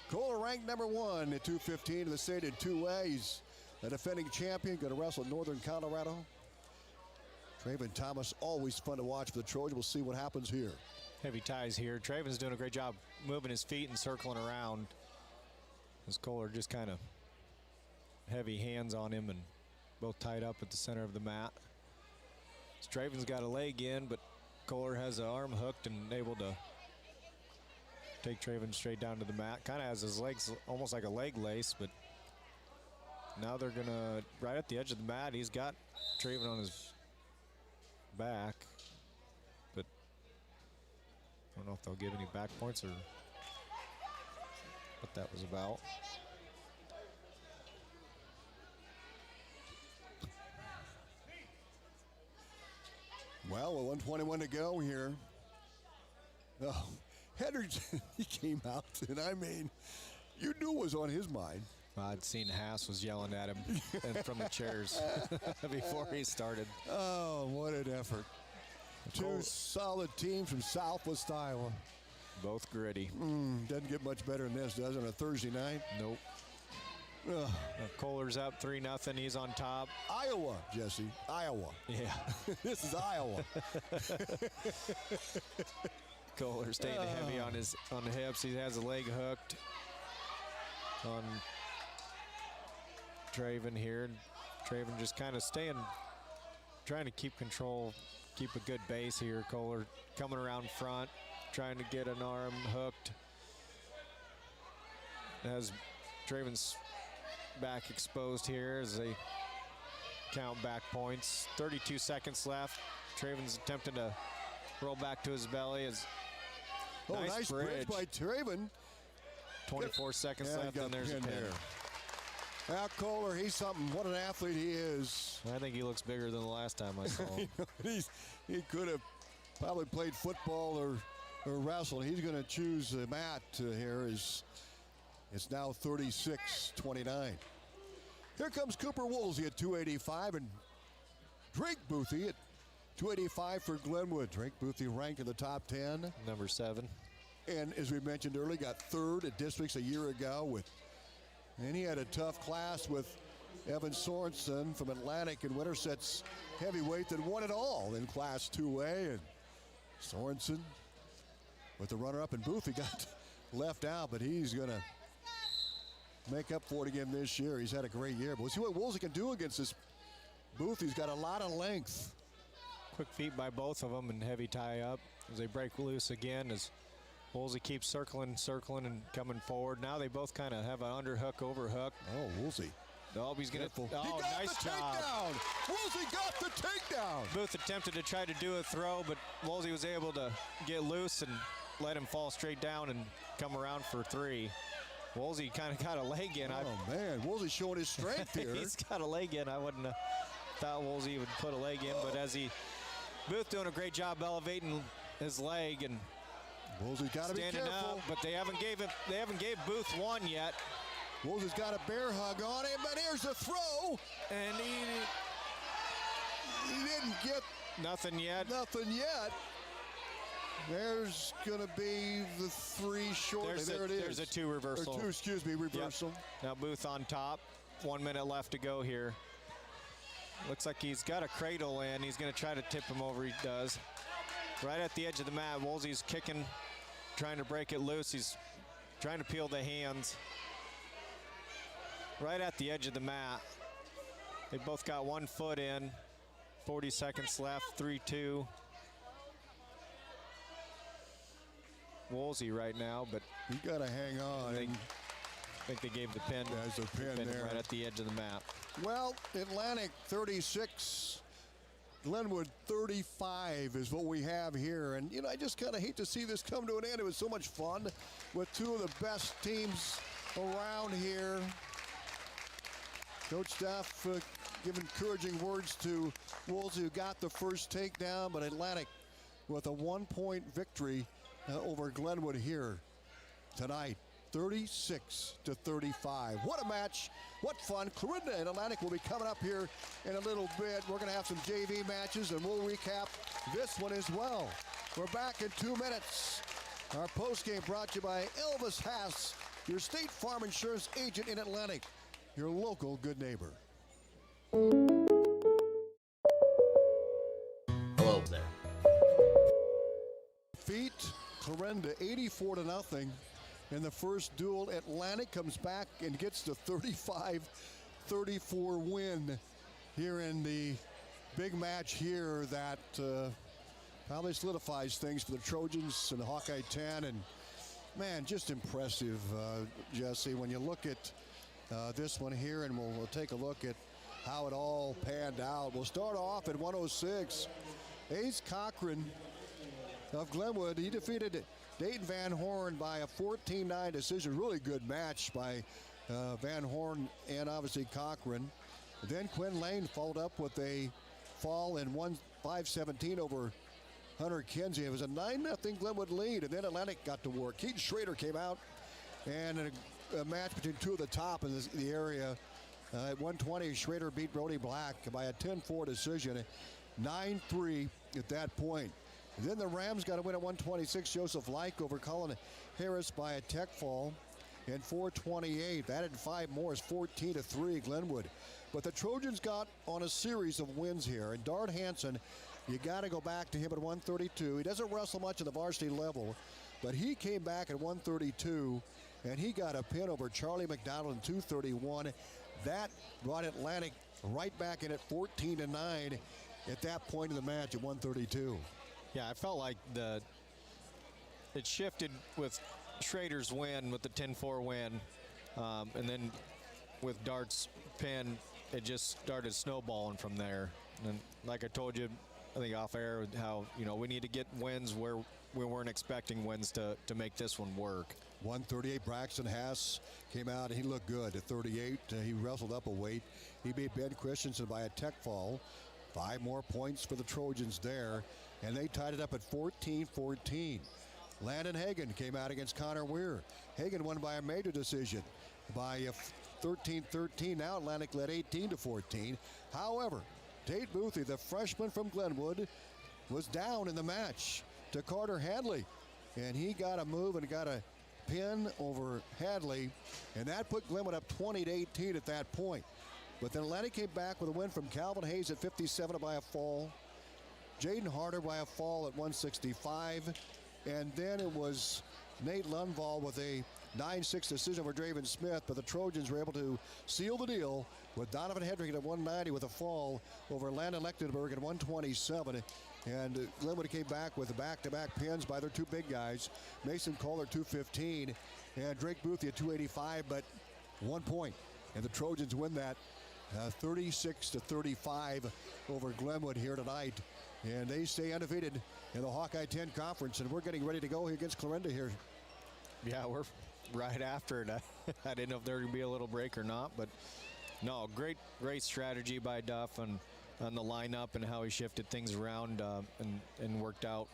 Kohler ranked number 1 at 2:15 in the state in 2A. He's a defending champion, going to wrestle in Northern Colorado. Traven Thomas, always fun to watch for the Trojans. We'll see what happens here. Heavy ties here. Traven's doing a great job moving his feet and circling around. As Kohler just kind of heavy hands on him and both tied up at the center of the mat. Traven's got a leg in, but Kohler has the arm hooked and able to take Traven straight down to the mat. Kind of has his legs almost like a leg lace, but now they're gonna, right at the edge of the mat, he's got Traven on his back, but I don't know if they'll give any back points or what that was about. Well, with 1:21 to go here. Oh, Hendrickson, he came out, and I mean, you knew what was on his mind. I'd seen Haas was yelling at him and from the chairs before he started. Oh, what an effort. Two solid teams from Southwest Iowa. Both gritty. Doesn't get much better than this, does it, on a Thursday night? Nope. Kohler's up 3-0. He's on top. Iowa, Jesse. Iowa. Yeah. This is Iowa. Kohler staying heavy on the hips. He has a leg hooked on Traven here. Traven just kind of trying to keep control, keep a good base here. Kohler coming around front, trying to get an arm hooked. Has Traven's back exposed here as they count back points. 32 seconds left. Traven's attempting to roll back to his belly. Nice bridge by Traven. 24 seconds left, and there's a pin. Now Kohler, he's something. What an athlete he is. I think he looks bigger than the last time I saw him. He could have probably played football or wrestled. He's going to choose the mat here. It's now 36-29. Here comes Cooper Woolsey at 285 and Drake Boothie at 285 for Glenwood. Drake Boothie ranked in the top 10. Number 7. And as we mentioned earlier, got 3rd at districts a year ago and he had a tough class with Evan Sorensen from Atlantic and Winterset's heavyweight that won it all in Class 2A. And Sorensen with the runner-up, and Boothie got left out, but he's going to make up for it again this year. He's had a great year. But we'll see what Woolsey can do against this Booth. He's got a lot of length. Quick feet by both of them and heavy tie up as they break loose again as Woolsey keeps circling and coming forward. Now they both kind of have an underhook, overhook. Oh, Woolsey. He's going to. Oh, nice job. Takedown. Woolsey got the takedown. Booth attempted to try to do a throw, but Woolsey was able to get loose and let him fall straight down and come around for 3. Woolsey kind of got a leg in. Oh, man. Woolsey's showing his strength here. He's got a leg in. I wouldn't have thought Woolsey would put a leg in, but Booth doing a great job elevating his leg and Woolsey's got to be careful. Up, but they haven't gave Booth 1 yet. Woolsey's got a bear hug on him, and here's a throw. And he didn't get nothing yet. Nothing yet. There's going to be the 3 shortly. There it is. There's a 2 reversal. Or 2, excuse me, reversal. Yep. Now Booth on top. 1 minute left to go here. Looks like he's got a cradle in. He's going to try to tip him over. He does. Right at the edge of the mat. Woolsey's kicking, trying to break it loose. He's trying to peel the hands. Right at the edge of the mat. They both got 1 foot in. 40 seconds left. 3-2. Woolsey right now, but you got to hang on. I think they gave the pin. There's a pin there. Right at the edge of the mat. Well, Atlantic 36, Glenwood 35 is what we have here. And, you know, I just kind of hate to see this come to an end. It was so much fun with 2 of the best teams around here. Coach Staff give encouraging words to Woolsey, who got the first takedown, but Atlantic with a 1-point victory over Glenwood here tonight. 36-35. What a match. What fun. Clarinda and Atlantic will be coming up here in a little bit. We're going to have some JV matches, and we'll recap this one as well. We're back in 2 minutes. Our postgame brought to you by Elvis Haas, your State Farm Insurance agent in Atlantic, your local good neighbor. Hello there. Defeat Clarinda 84-0 in the first duel. Atlantic comes back and gets the 35-34 win here in the big match here that probably solidifies things for the Trojans and the Hawkeye 10. And man, just impressive, Jesse, when you look at this one here, and we'll take a look at how it all panned out. We'll start off at 106. Ace Cochran of Glenwood, he defeated Dayton Van Horn by a 14-9 decision. Really good match by Van Horn and obviously Cochran. Then Quinn Lane followed up with a fall in 5-17 over Hunter Kinsey. It was a 9-0 Glenwood lead, and then Atlantic got to work. Keaton Schrader came out, and a match between 2 of the top in the area. At 120, Schrader beat Brody Black by a 10-4 decision, 9-3 at that point. And then the Rams got a win at 126. Joseph Like over Colin Harris by a tech fall in 428. Added 5 more is 14-3 Glenwood. But the Trojans got on a series of wins here. And Dart Hansen, you got to go back to him at 132. He doesn't wrestle much at the varsity level, but he came back at 132, and he got a pin over Charlie McDonald in 231. That brought Atlantic right back in at 14-9 at that point in the match at 132. Yeah, I felt like it shifted with Schrader's win, with the 10-4 win, and then with Dart's pin, it just started snowballing from there. And like I told you, I think off air, how we need to get wins where we weren't expecting wins to make this one work. 138, Braxton Haas came out and he looked good at 38. He wrestled up a weight. He beat Ben Christensen by a tech fall. 5 more points for the Trojans there, and they tied it up at 14-14. Landon Hagan came out against Connor Weir. Hagan won by a major decision by 13-13. Now Atlantic led 18-14. However, Tate Boothie, the freshman from Glenwood, was down in the match to Carter Hadley, and he got a move and got a pin over Hadley, and that put Glenwood up 20-18 at that point. But then Atlantic came back with a win from Calvin Hayes at 57 by a fall. Jaden Harder by a fall at 165. And then it was Nate Lundvall with a 9-6 decision over Draven Smith. But the Trojans were able to seal the deal with Donovan Hedrick at 190 with a fall over Landon Lechtenberg at 127. And Glenwood came back with back-to-back pins by their 2 big guys. Mason Kohler 215 and Drake Boothie at 285, but 1 point. And the Trojans win that 36-35 over Glenwood here tonight. And they stay undefeated in the Hawkeye 10 Conference. And we're getting ready to go here against Clarinda here. Yeah, we're right after it. I didn't know if there would be a little break or not, but no, great strategy by Duff on the lineup and how he shifted things around and worked out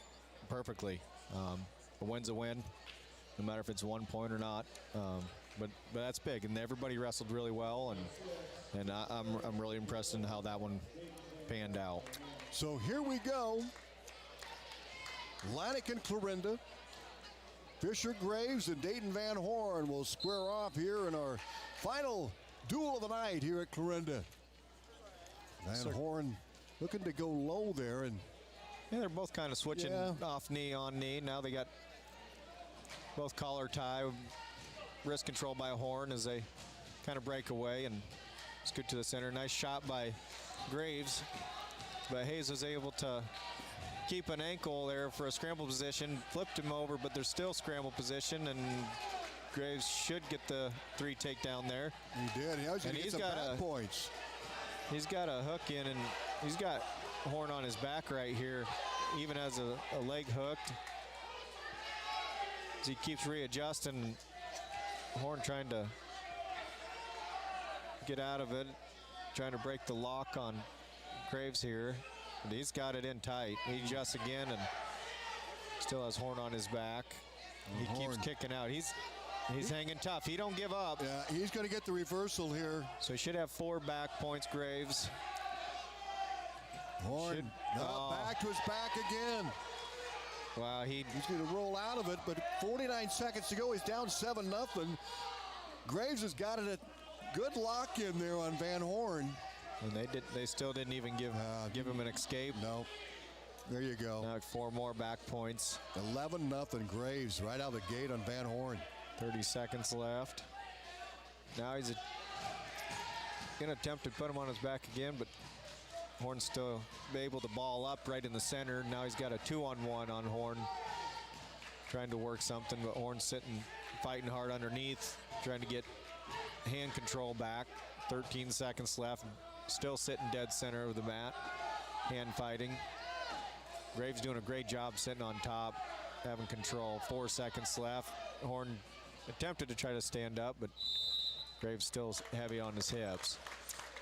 perfectly. A win's a win, no matter if it's 1 point or not. But that's big, and everybody wrestled really well, and I'm really impressed in how that one panned out. So here we go. Atlantic and Clarinda. Fisher Graves and Dayton Van Horn will square off here in our final duel of the night here at Clarinda. Van Horn looking to go low there, and yeah, they're both kind of switching off knee on knee. Now they got both collar tie, wrist control by Horn as they kind of break away and scoot to the center. Nice shot by Graves, but Hayes was able to keep an ankle there for a scramble position, flipped him over, but there's still scramble position, and Graves should get the 3 takedown there. He did. He was going to get some back points. He's got a hook in, and he's got Horn on his back right here, even as a leg hooked. As he keeps readjusting, Horn trying to get out of it, trying to break the lock on Graves here. And he's got it in tight. He adjusts again and still has Horn on his back. He keeps kicking out. He's hanging tough. He don't give up. Yeah, he's going to get the reversal here. So he should have 4 back points, Graves. Horn back to his back again. Wow, he's going to roll out of it, but 49 seconds to go. He's down 7-0. Graves has got it a good lock in there on Van Horn. And they still didn't even give him an escape. No. There you go. Now 4 more back points. 11-0 Graves right out of the gate on Van Horn. 30 seconds left. Now he's going to attempt to put him on his back again, but Horn's still able to ball up right in the center. Now he's got a 2-on-1 on Horn. Trying to work something, but Horn's sitting, fighting hard underneath, trying to get hand control back. 13 seconds left. Still sitting dead center of the mat. Hand fighting. Graves doing a great job sitting on top, having control. 4 seconds left. Horn attempted to try to stand up, but Graves still heavy on his hips.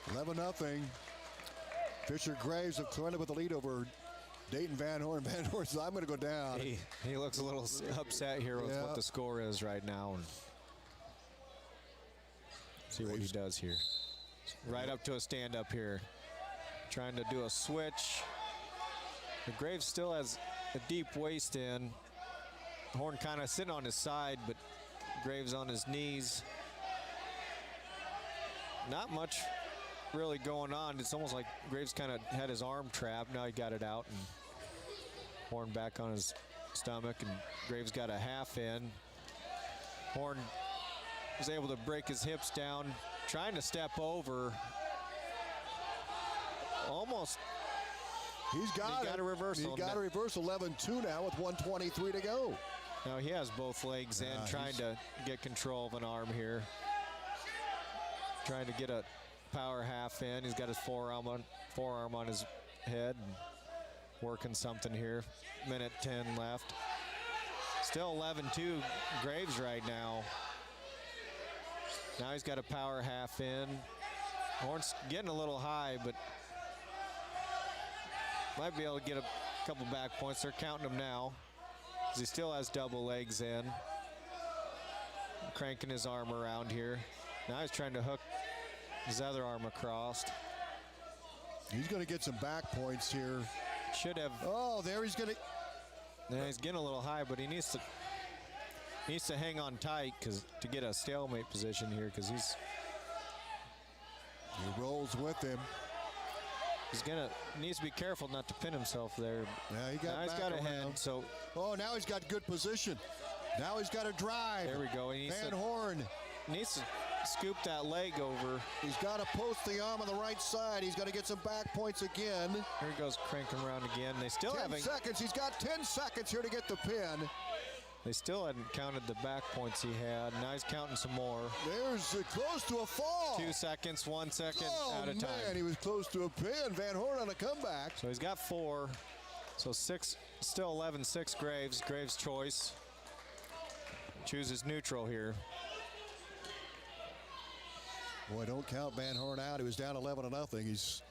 11-0. Fisher Graves have Clarinda with the lead over Dayton Van Horn. Van Horn says, I'm going to go down. He looks a little upset here with what the score is right now. And see what he does here. Right up to a stand-up here. Trying to do a switch. The Graves still has a deep waist in. Horn kind of sitting on his side, but Graves on his knees. Not much really going on. It's almost like Graves kind of had his arm trapped. Now he got it out, and Horn back on his stomach, and Graves got a half in. Horn was able to break his hips down, trying to step over. Almost. He's got a reversal. He's got a reversal. 11-2 now with 1:23 to go. Now he has both legs in, trying to get control of an arm here. Trying to get a power half in. He's got his forearm on his head and working something here. 1:10 left. Still 11-2 Graves right now. Now he's got a power half in. Horn's getting a little high, but might be able to get a couple back points. They're counting him now, because he still has double legs in. Cranking his arm around here. Now he's trying to hook his other arm across. He's going to get some back points here. Should have. Oh, there he's going to. Now he's getting a little high, but he needs to hang on tight to get a stalemate position here, because he rolls with him. Needs to be careful not to pin himself there. Yeah, he's got a head. So. Oh, now he's got good position. Now he's got a drive. There we go. Van Horn needs to scoop that leg over. He's got to post the arm on the right side. He's got to get some back points again. Here he goes, cranking around again. They still 10 seconds. He's got 10 seconds here to get the pin. They still hadn't counted the back points he had. Now he's counting some more. There's close to a fall. 2 seconds, 1 second out of time. Oh, man, he was close to a pin. Van Horn on a comeback. So he's got 4. So 6, still 11-6 Graves. Graves' choice. Chooses neutral here. Boy, don't count Van Horn out. He was down 11-0. He's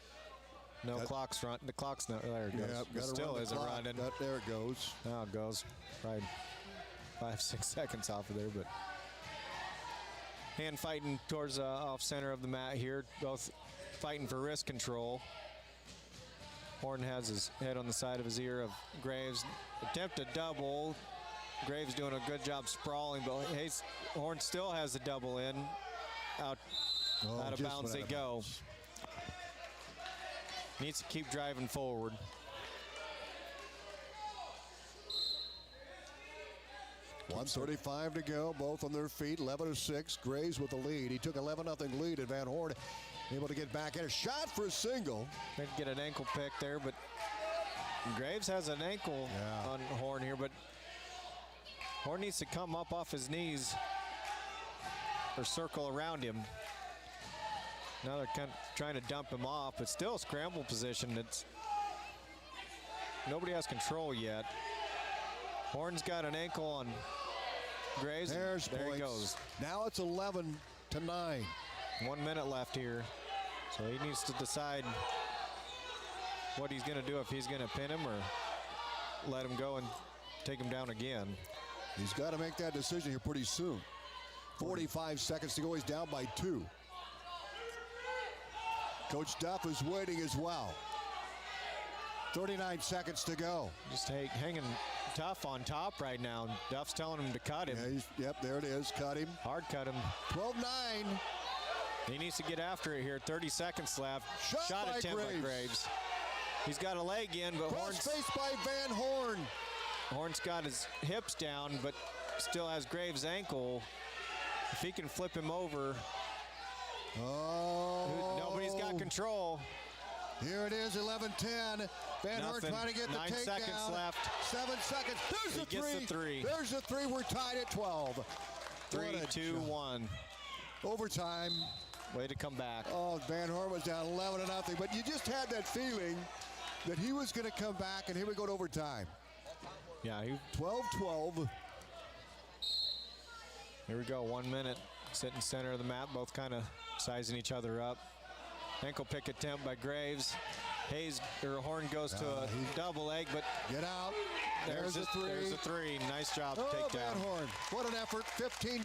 clock's front. The clock's not. There it goes. Yeah, still isn't running. There it goes. Now it goes. Right. 5-6 seconds off of there, but hand fighting towards off center of the mat here. Both fighting for wrist control. Horn has his head on the side of his ear of Graves. Attempt a double. Graves doing a good job sprawling, but Horn still has the double in. Out of bounds they go. Needs to keep driving forward. .135 to go, both on their feet, 11-6. Graves with the lead. He took 11-0 lead at Van Horn. Able to get back in a shot for a single. Didn't get an ankle pick there, but Graves has an ankle on Horn here, but Horn needs to come up off his knees or circle around him. Now they're kind of trying to dump him off, but still a scramble position. Nobody has control yet. Horn's got an ankle on Graves. There he goes. Now it's 11-9. 1 minute left here. So he needs to decide what he's going to do, if he's going to pin him or let him go and take him down again. He's got to make that decision here pretty soon. 45 seconds to go. He's down by 2. Coach Duff is waiting as well. 39 seconds to go. Just hanging tough on top right now. Duff's telling him to cut him. Yeah, yep, there it is. Cut him. Hard cut him. 12-9. He needs to get after it here. 30 seconds left. Shot attempt by Graves. He's got a leg in, but Horn's faced by Van Horn. Horn's got his hips down, but still has Graves' ankle. If he can flip him over. Nobody's got control. Here it is, 11-10. Van Horn trying to get the takedown. 9 seconds left. 7 seconds. There's he gets the three. There's the 3. We're tied at 12. 3-2-1. Overtime. Way to come back. Oh, Van Horn was down 11-0, but you just had that feeling that he was going to come back, and here we go to overtime. Yeah, 12-12. Here we go, 1 minute. Sitting center of the mat, both kind of sizing each other up. Ankle pick attempt by Graves. Horn goes to a double leg, but get out. There's a 3. There's a 3. Nice job to take down. Van Horn, what an effort. 15.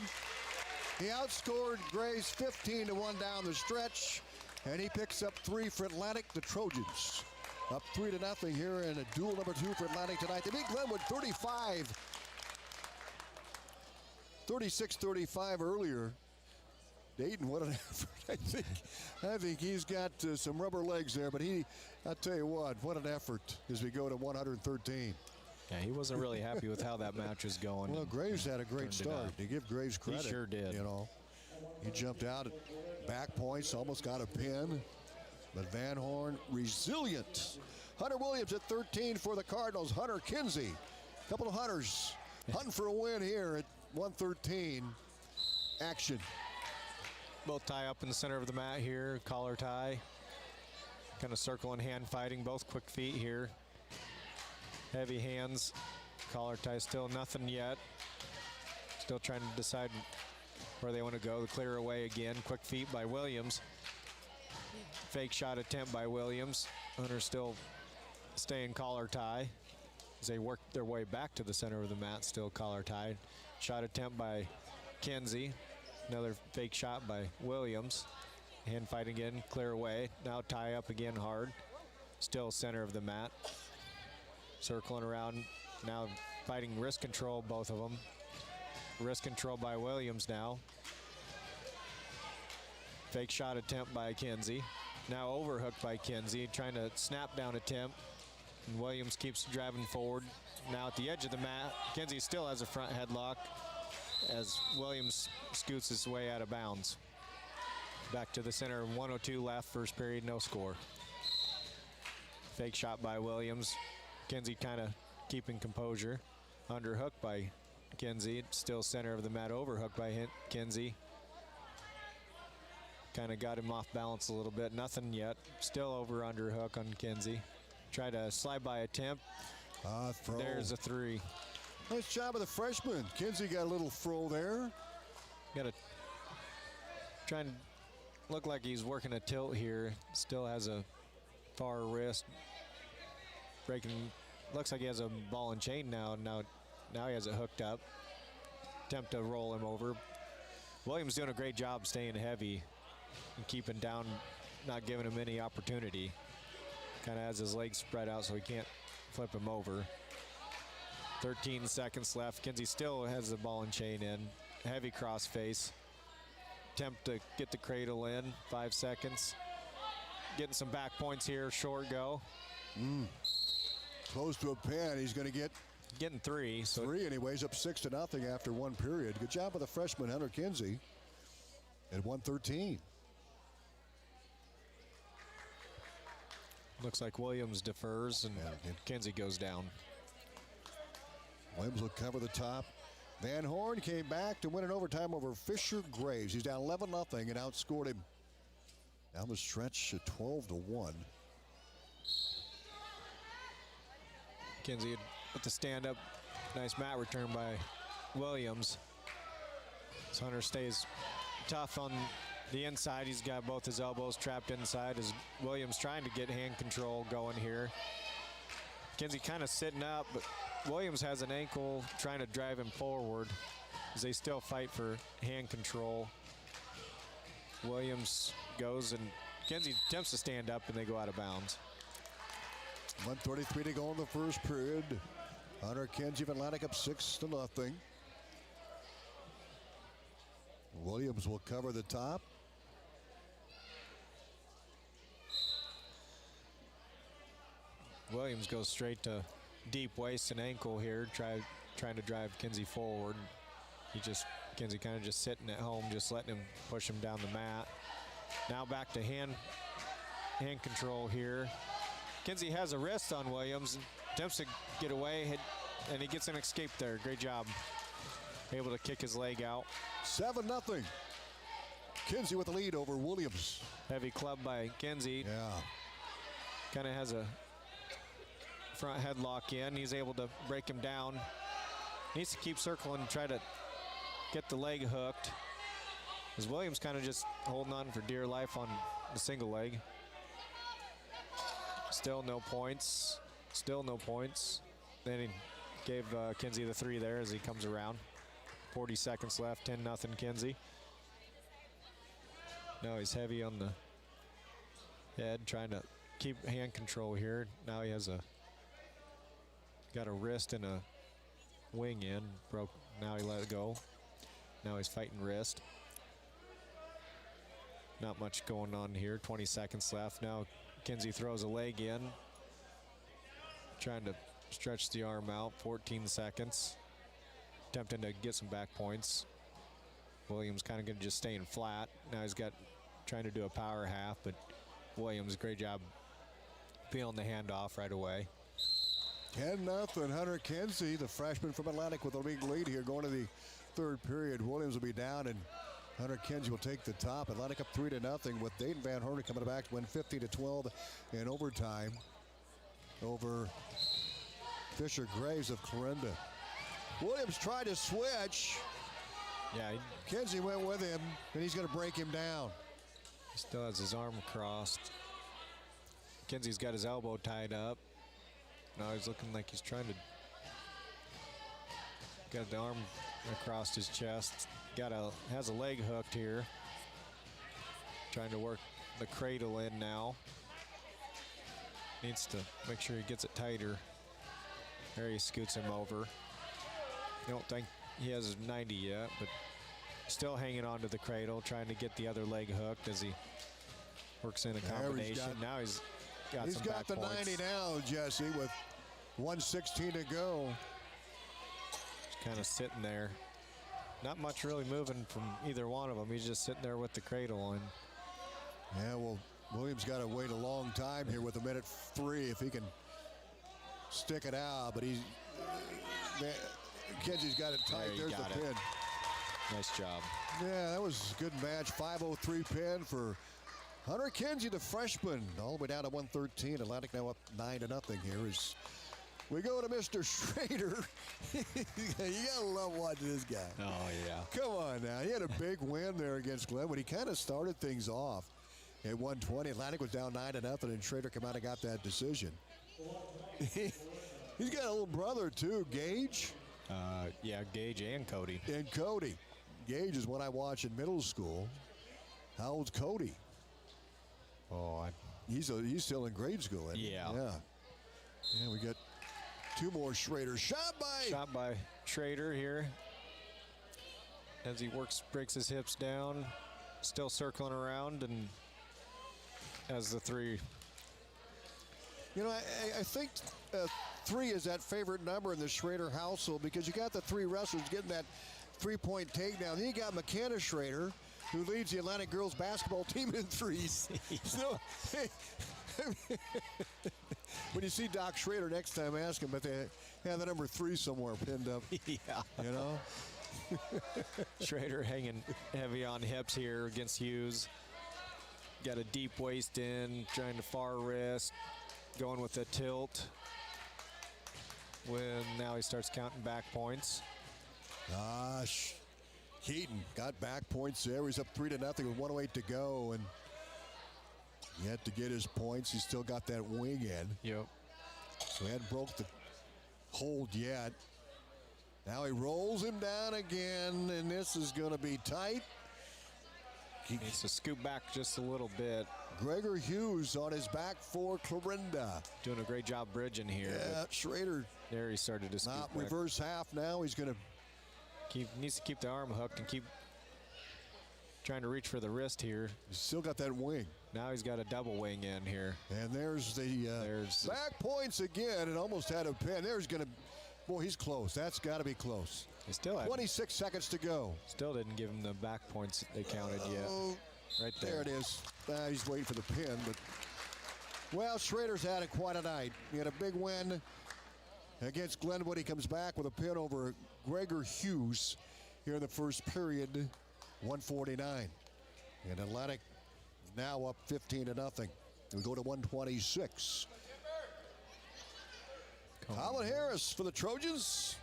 He outscored Graves 15-1 down the stretch, and he picks up 3 for Atlantic. The Trojans up 3-0 here in a duel number 2 for Atlantic tonight. They beat Glenwood 36-35 earlier. Dayton, what an effort. I think he's got some rubber legs there, but I'll tell you what an effort as we go to 113. Yeah, he wasn't really happy with how that match was going. Well, Graves had a great start. To give Graves credit. He sure did. You know, he jumped out at back points, almost got a pin. But Van Horn, resilient. Hunter Williams at 13 for the Cardinals. Hunter Kinsey, a couple of Hunters hunting for a win here at 113. Action. Both tie up in the center of the mat here, collar tie. Kind of circle and hand fighting, both quick feet here. Heavy hands, collar tie still nothing yet. Still trying to decide where they want to go. The clear away again, quick feet by Williams. Fake shot attempt by Williams. Hunter still staying collar tie as they work their way back to the center of the mat, still collar tied. Shot attempt by Kinsey. Another fake shot by Williams. Hand fight again, clear away. Now tie up again hard. Still center of the mat. Circling around, now fighting wrist control, both of them. Wrist control by Williams now. Fake shot attempt by Kinsey. Now overhooked by Kinsey, trying to snap down attempt. And Williams keeps driving forward. Now at the edge of the mat, Kinsey still has a front headlock as Williams scoots his way out of bounds. Back to the center, 1:02 left, first period, no score. Fake shot by Williams. Kinsey kind of keeping composure. Underhook by Kinsey, still center of the mat, overhook by Kinsey. Kind of got him off balance a little bit, nothing yet. Still over underhook on Kinsey. Try to slide by attempt. Throw. There's a 3. Nice job of the freshman. Kinsey got a little throw there. Trying to look like he's working a tilt here. Still has a far wrist. Breaking, looks like he has a ball and chain now. Now he has it hooked up. Attempt to roll him over. Williams doing a great job staying heavy and keeping down, not giving him any opportunity. Kind of has his legs spread out so he can't flip him over. 13 seconds left. Kinsey still has the ball and chain in. Heavy cross face. Attempt to get the cradle in. 5 seconds. Getting some back points here. Short go. Close to a pin. He's going to get getting 3. So 3, and he weighs up 6-0 after 1 period. Good job of the freshman Hunter Kinsey at 113. Looks like Williams defers and Kinsey goes down. Williams will cover the top. Van Horn came back to win in overtime over Fisher Graves. He's down 11-0 and outscored him down the stretch at 12-1. Kinsey with the stand up. Nice mat return by Williams. So Hunter stays tough on the inside. He's got both his elbows trapped inside as Williams trying to get hand control going here. Kinsey kind of sitting up, but Williams has an ankle trying to drive him forward as they still fight for hand control. Williams goes and Kinsey attempts to stand up and they go out of bounds. 1:33 to go in the first period. Hunter Kinsey of Atlantic up 6-0. Williams will cover the top. Williams goes straight to deep waist and ankle here, trying to drive Kinsey forward. Kinsey kind of just sitting at home, just letting him push him down the mat. Now back to hand control here. Kinsey has a wrist on Williams, attempts to get away, and he gets an escape there. Great job. Able to kick his leg out. 7-0. Kinsey with the lead over Williams. Heavy club by Kinsey. Yeah. Kind of has a front headlock in. He's able to break him down. Needs to keep circling and try to get the leg hooked. As Williams kind of just holding on for dear life on the single leg. Still no points. Still no points. Then he gave Kinsey the 3 there as he comes around. 40 seconds left, 10-0 Kinsey. Now he's heavy on the head, trying to keep hand control here. Now he has got a wrist and a wing in. Broke. Now he let it go. Now he's fighting wrist. Not much going on here. 20 seconds left. Now Kinsey throws a leg in. Trying to stretch the arm out. 14 seconds. Attempting to get some back points. Williams kind of going to just staying flat. Now he's trying to do a power half, but Williams, great job peeling the hand off right away. 10-0 Hunter Kinsey, the freshman from Atlantic, with a big lead here going to the third period. Williams will be down and Hunter Kinsey will take the top. Atlantic up 3-0 with Dayton Van Horn coming back to win 15-12 in overtime over Fisher Graves of Clarinda. Williams tried to switch. Yeah, Kinsey went with him, and he's going to break him down. He still has his arm crossed. Kinsey's got his elbow tied up. Now he's looking like he's trying to get the arm across his chest. Has a leg hooked here. Trying to work the cradle in now. Needs to make sure he gets it tighter. There he scoots him over. I don't think he has his 90 yet, but still hanging on to the cradle, trying to get the other leg hooked as he works in a combination. Now he's got some back the points. 90 now, Jesse, with 1:16 to go. Just kind of sitting there. Not much really moving from either one of them. He's just sitting there with the cradle on. Yeah, well, Williams got to wait a long time here with 1:03 if he can stick it out, but Kinsey's got it tight. There's the pin. Nice job. Yeah, that was a good match. 5:03 pin for Hunter Kinsey, the freshman, all the way down to 113. Atlantic now up 9-0 here as we go to Mr. Schrader. You gotta love watching this guy. Oh, yeah. Come on now. He had a big win there against Glenwood. He kind of started things off at 120. Atlantic was down 9-0, and Schrader came out and got that decision. He's got a little brother, too, Gage. Yeah, Gage and Cody. And Cody. Gage is one I watched in middle school. How old's Cody? Oh, He's still in grade school. Isn't he? Yeah. Yeah, we got 2 more Schrader. Shot by Schrader here. As he breaks his hips down, still circling around, and as the 3. You know, I think 3 is that favorite number in the Schrader household because you got the 3 wrestlers getting that 3-point takedown. Then you got McKenna Schrader, who leads the Atlantic girls basketball team in threes. So, when you see Doc Schrader next time, ask him, but they have the number 3 somewhere pinned up. Yeah. You know? Schrader hanging heavy on hips here against Hughes. Got a deep waist in, trying to far wrist, going with a tilt. When now he starts counting back points. Gosh. Keaton got back points there. He's up 3-0 with 1:08 to go, and yet to get his points. He's still got that wing in. Yep. So he hadn't broke the hold yet. Now he rolls him down again, and this is going to be tight. He needs to scoop back just a little bit. Gregor Hughes on his back for Clarinda. Doing a great job bridging here. Yeah, Schrader. There he started to scoop back. Reverse half now. He's going to needs to keep the arm hooked and keep trying to reach for the wrist here. He's still got that wing. Now he's got a double wing in here. And there's the back points again. It almost had a pin. There's going to, boy, he's close. That's got to be close. He still had 26 seconds to go. Still didn't give him the back points they counted yet. Right there. There it is. He's waiting for the pin, but well, Schrader's had quite a night. He had a big win against Glenwood. He comes back with a pin over Gregor Hughes here in the first period, 149. And Atlantic now up 15-0. We go to 126. Colin Harris for the Trojans.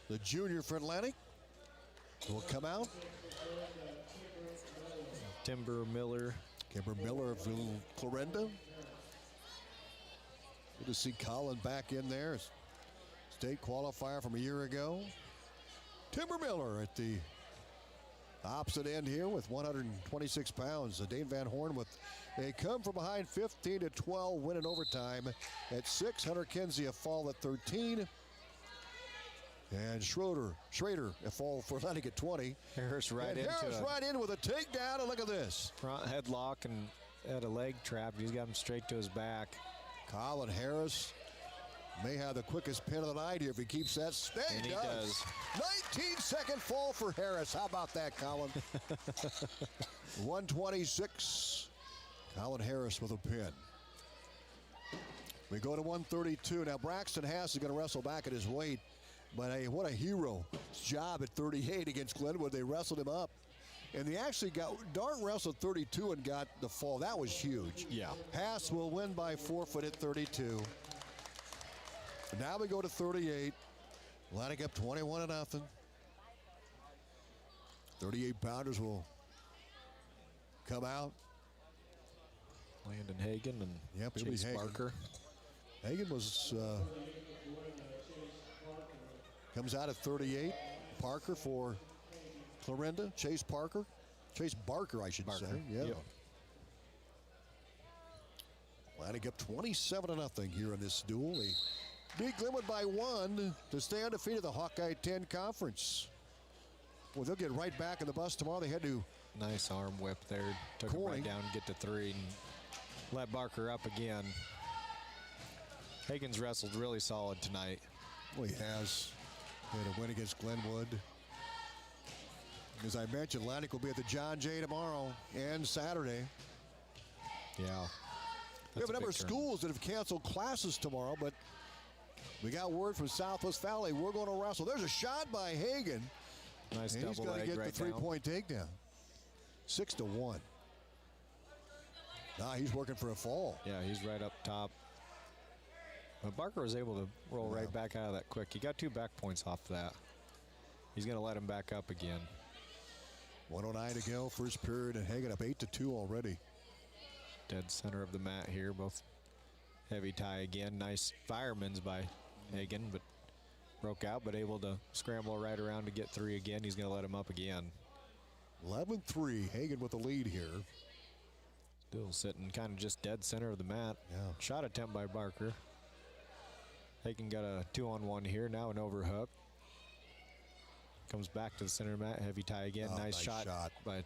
The junior for Atlantic will come out. Kimber Miller of Clarinda. Good to see Colin back in there. State qualifier from a year ago. Timber Miller at the opposite end here with 126 pounds. Dane Van Horn with a come from behind 15-12 win in overtime at 6. Hunter Kinsey a fall at 13. And Schrader a fall for Atlantic at 20. Harris right in with a takedown, and look at this. Front headlock and had a leg trap. He's got him straight to his back. Colin Harris may have the quickest pin of the night here if he keeps that steady. And he does. 19-second fall for Harris. How about that, Colin? 126. Colin Harris with a pin. We go to 132. Now, Braxton Haas is going to wrestle back at his weight. But hey, what a hero job at 38 against Glenwood. They wrestled him up. And they actually Dart wrestled 32 and got the fall. That was huge. Yeah. Haas will win by forfeit at 32. Now we go to 38. Atlantic up 21-0. 38-pounders will come out. Landon Hagen and Chase Parker. Hagen was comes out at 38. Parker for Clarinda. Chase Barker, I should say. Yeah. Yep. Atlantic up 27-0 here in this duel. They beat Glenwood by 1 to stay undefeated in the Hawkeye 10 Conference. Well, they'll get right back in the bus tomorrow. They had to. Nice arm whip there. Took him right down, get to 3, and let Barker up again. Hagen's wrestled really solid tonight. Well, he has. He had a win against Glenwood. As I mentioned, Atlantic will be at the John Jay tomorrow and Saturday. Yeah. We have a number of schools that have canceled classes tomorrow, but we got word from Southwest Valley we're going to wrestle. There's a shot by Hagen. Nice double leg. He's going to get the three-point takedown. 6-1. Nah, he's working for a fall. Yeah, he's right up top. But Barker was able to roll right back out of that quick. He got 2 back points off that. He's going to let him back up again. 1:09 to go, first period, and Hagen up 8-2 already. Dead center of the mat here, both heavy tie again. Nice fireman's by Hagen, but broke out, but able to scramble right around to get 3 again. He's going to let him up again. 11-3, Hagen with the lead here. Duel sitting kind of just dead center of the mat. Yeah. Shot attempt by Barker. Hagen got a 2-on-1 here. Now an overhook. Comes back to the center of the mat. Heavy tie again. Oh, nice nice shot by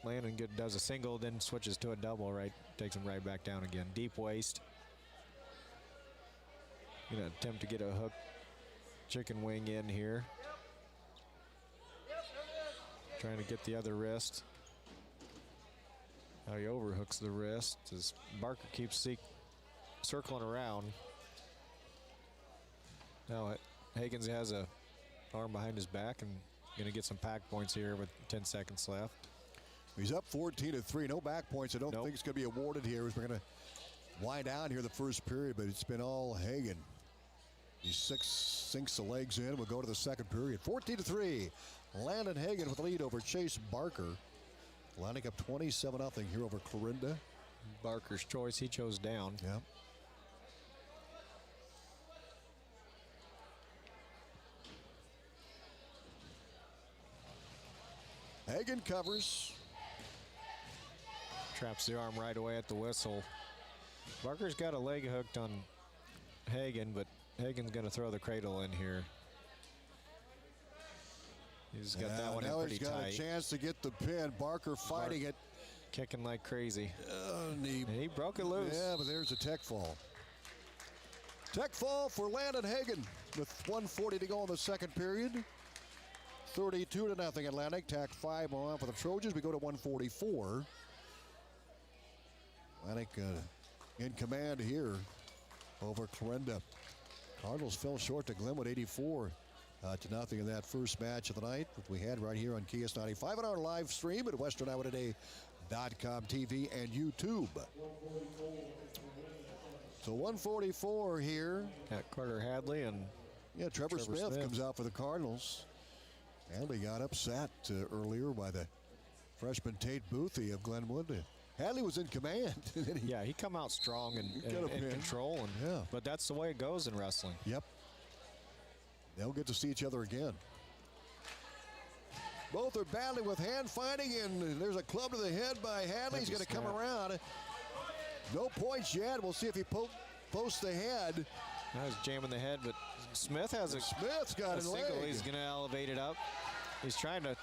Landon. Good, does a single, then switches to a double. Right, takes him right back down again. Deep waist. Gonna attempt to get a hook chicken wing in here. Trying to get the other wrist. Now he overhooks the wrist as Barker keeps circling around. Now Hagens has a arm behind his back and gonna get some pack points here with 10 seconds left. He's up 14-3. No back points. I don't think it's going to be awarded here as we're going to wind down here the first period, but it's been all Hagen. He sinks the legs in. We'll go to the second period. 14-3. Landon Hagen with the lead over Chase Barker. Lining up 27-0 here over Clarinda. Barker's choice. He chose down. Yep. Hagen covers. Traps the arm right away at the whistle. Barker's got a leg hooked on Hagen, but Hagen's going to throw the cradle in here. He's got that one in now pretty he's got tight. a chance to get the pin. Barker fighting it. Kicking like crazy. And he broke it loose. Yeah, but there's a tech fall. Tech fall for Landon Hagen with 1:40 to go in the second period. 32-0 Atlantic. Tack 5 more on for the Trojans. We go to 144. Atlantic in command here over Clarinda. Cardinals fell short to Glenwood 84-0 in that first match of the night that we had right here on KS95 on our live stream at WesternIowaToday.com TV and YouTube. So 144 here. At Carter Hadley and Trevor Smith comes out for the Cardinals. Hadley got upset earlier by the freshman Tate Boothie of Glenwood. Hadley was in command. He come out strong and in control. But that's the way it goes in wrestling. Yep. They'll get to see each other again. Both are battling with hand fighting, and there's a club to the head by Hadley. He's going to come around. No points yet. We'll see if he posts the head. Now he's jamming the head, but Smith's got a single. leg. He's going to elevate it up. He's trying to.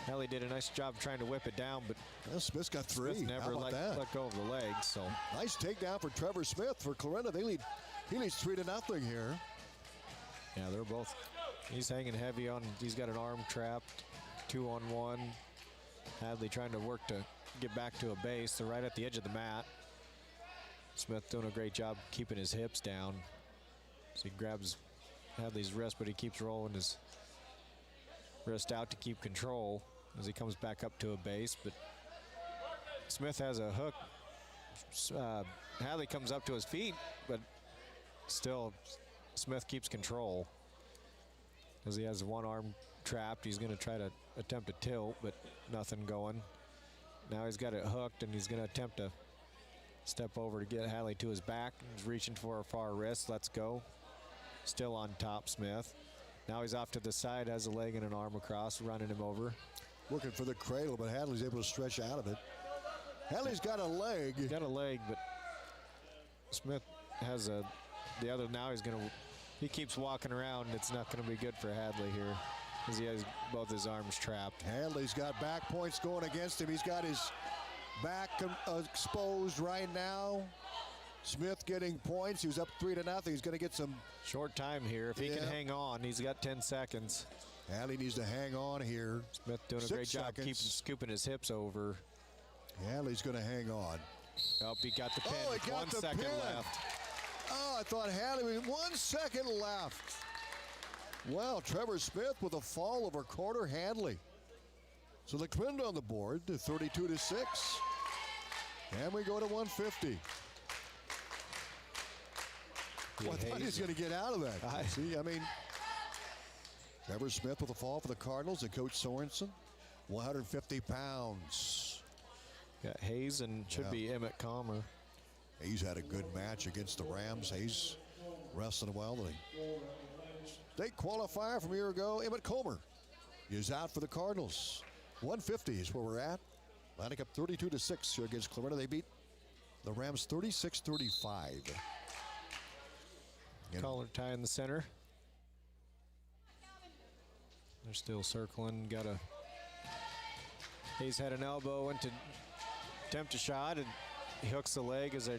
Hadley did a nice job trying to whip it down, but Smith's got 3. Smith never let go of the legs. So nice takedown for Trevor Smith for Clarinda. He leads 3-0 here. Yeah, they're both. He's hanging heavy on. He's got an arm trapped. 2-on-1. Hadley trying to work to get back to a base. They're right at the edge of the mat. Smith doing a great job keeping his hips down. So he grabs Hadley's wrist, but he keeps rolling his wrist out to keep control as he comes back up to a base. But Smith has a hook. Hadley comes up to his feet, but still Smith keeps control as he has one arm trapped. He's going to try to attempt a tilt, but nothing going. Now he's got it hooked, and he's going to attempt to step over to get Hadley to his back. He's reaching for a far wrist. Let's go. Still on top, Smith. Now he's off to the side, has a leg and an arm across, running him over. Looking for the cradle, but Hadley's able to stretch out of it. Hadley's got a leg. He's got a leg, but Smith has the other. Now he keeps walking around. It's not going to be good for Hadley here because he has both his arms trapped. Hadley's got back points going against him. He's got his back exposed right now. Smith getting points. He was up 3-0. He's going to get some short time here. If he can hang on, he's got 10 seconds. Hadley needs to hang on here. Smith doing a great job keeping scooping his hips over. Hadley's going to hang on. Oh, he got the pin. Oh, he got 1 the second pin. left. Oh, I thought Hadley was 1 second left. Wow, Trevor Smith with a fall over Carter Hadley. So the Clarinda on the board to 32-6. And we go to 150. Well, I thought he was going to get out of that. See, I mean, Trevor Smith with a fall for the Cardinals and Coach Sorensen, 150 pounds. Got Hayes and should be Emmett Comer. Hayes had a good match against the Rams. Hayes wrestling well. The state qualifier from a year ago, Emmett Comer, is out for the Cardinals. 150 is where we're at. Atlantic up 32-6 here against Clarinda. They beat the Rams 36-35. Collar tie in the center. They're still circling. Hayes had an elbow, went to attempt a shot, and he hooks the leg as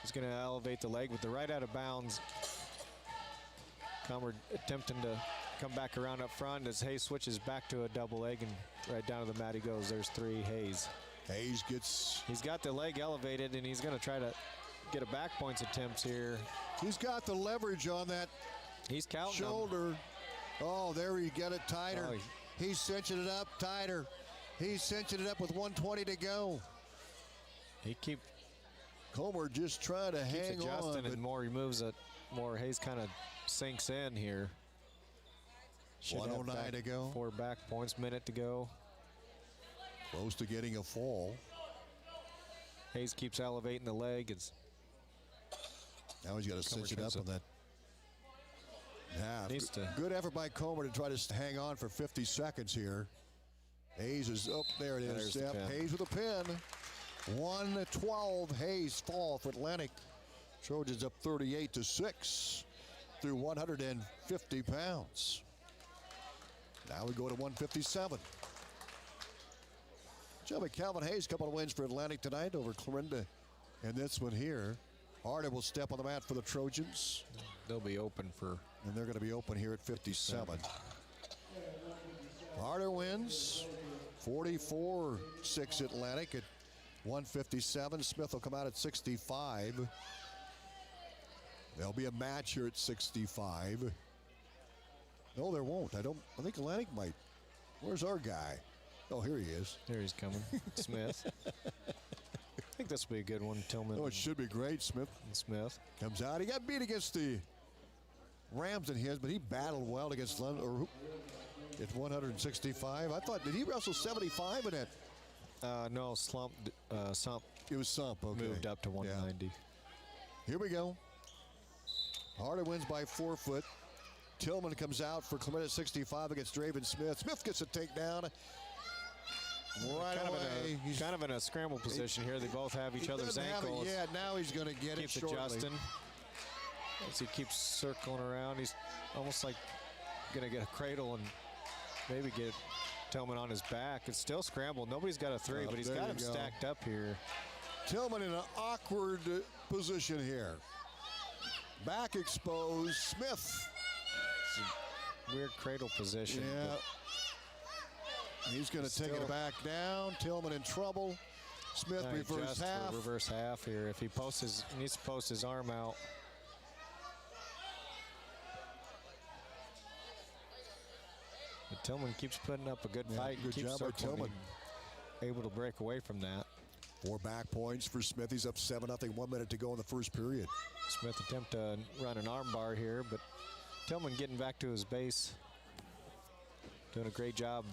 he's going to elevate the leg with the right out of bounds. Comer attempting to come back around up front as Hayes switches back to a double leg, and right down to the mat he goes. There's 3, Hayes. He's got the leg elevated, and he's going to try to get a back points attempt here. He's got the leverage on that He's counting shoulder. Oh, there you get it tighter. Oh, He's cinching it up tighter. He's cinching it up with 120 to go. Comer just trying to hang adjusting, on. and more he moves it, more Hayes kind of sinks in here. 109 to go. 4 back points, minute to go. Close to getting a fall. Hayes keeps elevating the leg. Now he's got to cinch it up on that. Yeah, good effort by Comer to try to hang on for 50 seconds here. Hayes is up. There it is. Yep. Hayes with a pin. 112. Hayes fall for Atlantic. Trojans up 38-6 through 150 pounds. Now we go to 157. Job by Calvin Hayes. Couple of wins for Atlantic tonight over Clarinda. And this one here. Harder will step on the mat for the Trojans. They'll be open for. And they're going to be open here at 57. Harder wins 44-6 Atlantic at 157. Smith will come out at 65. There'll be a match here at 65. No, there won't. I think Atlantic might. Where's our guy? Oh, here he is. Here he's coming. Smith. I think this will be a good one. Tillman. Oh, it should be great. Smith comes out. He got beat against the Rams in his, but he battled well against London. At 165. I thought, did he wrestle 75 in that? No, Sump. It was Sump, okay. Moved up to 190. Yeah. Here we go. Harder wins by 4 foot. Tillman comes out for Clarinda 65 against Draven Smith. Smith gets a takedown. Right away. He's kind of in a scramble position here. They both have each other's ankles. Yeah, now he's going to get it shortly. Keeps adjusting. As he keeps circling around, he's almost like going to get a cradle and maybe get Tillman on his back. It's still scrambled. Nobody's got a 3, but he's got him stacked up here. Tillman in an awkward position here. Back exposed. Smith. It's a weird cradle position. Yeah. He's going to take it back down. Tillman in trouble. Smith reverse half. Reverse half here. If he needs to post his arm out. But Tillman keeps putting up a good fight. Good job by Tillman. Able to break away from that. 4 back points for Smith. He's up 7-0. 1 minute to go in the first period. Smith attempt to run an arm bar here, but Tillman getting back to his base. Doing a great job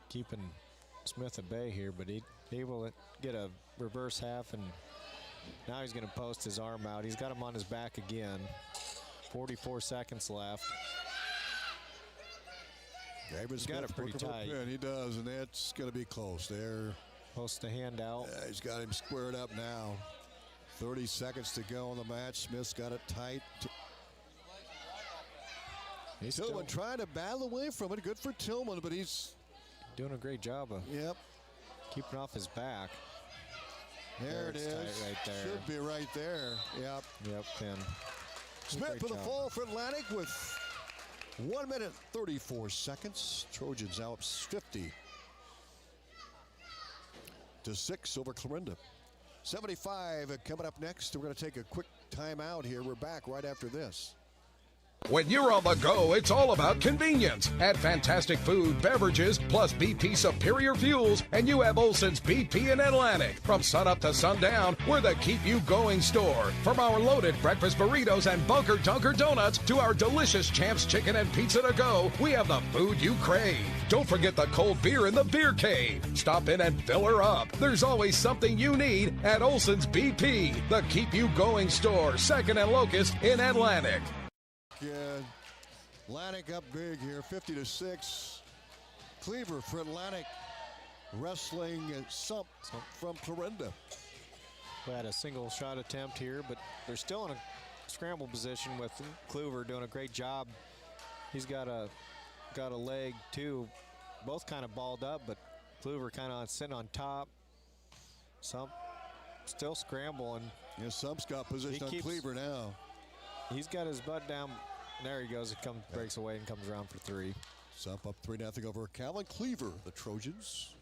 keeping Smith at bay here, but he able to get a reverse half, and now he's going to post his arm out. He's got him on his back again. 44 seconds left. He's got it pretty tight. Yeah, he does, and that's going to be close there. Post the hand out. He's got him squared up now. 30 seconds to go on the match. Smith's got it tight. Tillman trying to battle away from it. Good for Tillman, but he's doing a great job of keeping off his back. There it is. Right there. Should be right there. Yep. Pin. Smith with a fall for Atlantic with 1 minute 34 seconds. Trojans now up 50-6 over Clarinda. 75 coming up next. We're going to take a quick timeout here. We're back right after this. When you're on the go, it's all about convenience. At Fantastic Food, Beverages, plus BP Superior Fuels, and you have Olson's BP in Atlantic. From sunup to sundown, we're the keep-you-going store. From our loaded breakfast burritos and Bunker Dunker donuts to our delicious Champs Chicken and Pizza to go, we have the food you crave. Don't forget the cold beer in the beer cave. Stop in and fill her up. There's always something you need at Olson's BP, the keep-you-going store, 2nd and Locust in Atlantic. Atlantic up big here, 50-6. Cleaver for Atlantic. wrestling Sump from Clarinda. We had a single shot attempt here, but they're still in a scramble position with Kluver doing a great job. He's got a leg too. Both kind of balled up, but Kluver kind of sitting on top. Sump still scrambling. Yeah, Sump's got position on Cleaver now. He's got his butt down. There he goes. It breaks away and comes around for 3. Sump up 3-0 over Callan Cleaver, the Trojans.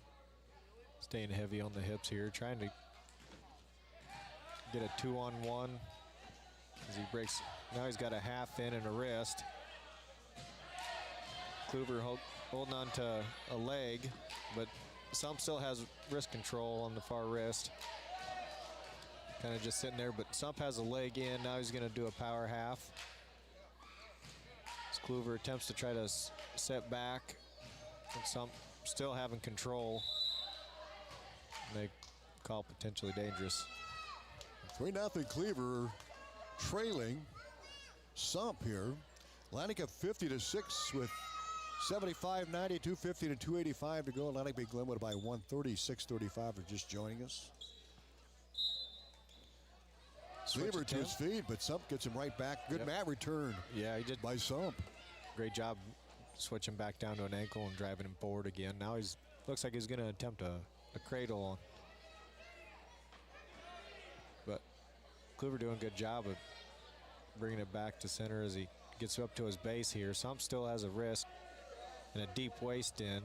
Staying heavy on the hips here, trying to get a 2-on-1 as he breaks. Now he's got a half in and a wrist. Kluver holding on to a leg, but Sump still has wrist control on the far wrist. Kind of just sitting there, but Sump has a leg in. Now he's going to do a power half. As Kluver attempts to try to set back, and Sump still having control. And they call potentially dangerous. 3-0 Cleaver trailing Sump here. Atlantic up 50-6 with 75-90, 250 to 285 to go. Atlantic beat Glenwood by 136-35 for just joining us. Cleaver to his feet, but Sump gets him right back. Good mat return. Yeah, he did by Sump. Great job switching back down to an ankle and driving him forward again. Now he's looks like he's going to attempt a cradle on. But Kluver doing a good job of bringing it back to center as he gets up to his base here. Sump still has a wrist and a deep waist in.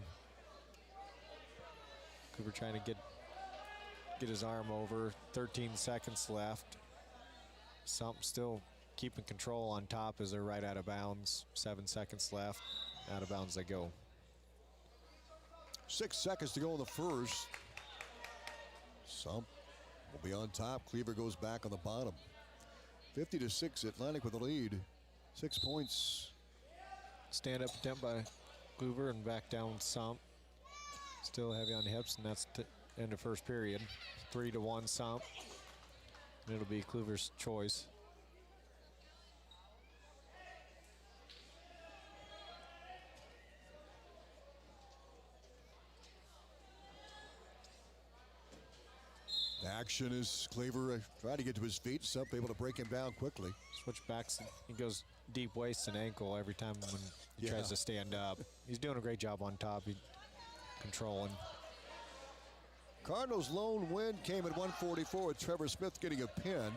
Kluver trying to get his arm over. 13 seconds left. Sump still keeping control on top as they're right out of bounds. 7 seconds left. Out of bounds they go. 6 seconds to go in the first. Sump will be on top. Cleaver goes back on the bottom. 50-6 Atlantic with the lead. 6 points. Stand up attempt by Kluver and back down Sump. Still heavy on the hips, and that's the end of first period. 3-1 Sump. And it'll be Kluver's choice. The action is Cleaver trying to get to his feet. Sump able to break him down quickly. Switch backs. He goes deep waist and ankle every time when he tries to stand up. He's doing a great job on top. He's controlling. Cardinals' lone win came at 144 with Trevor Smith getting a pin.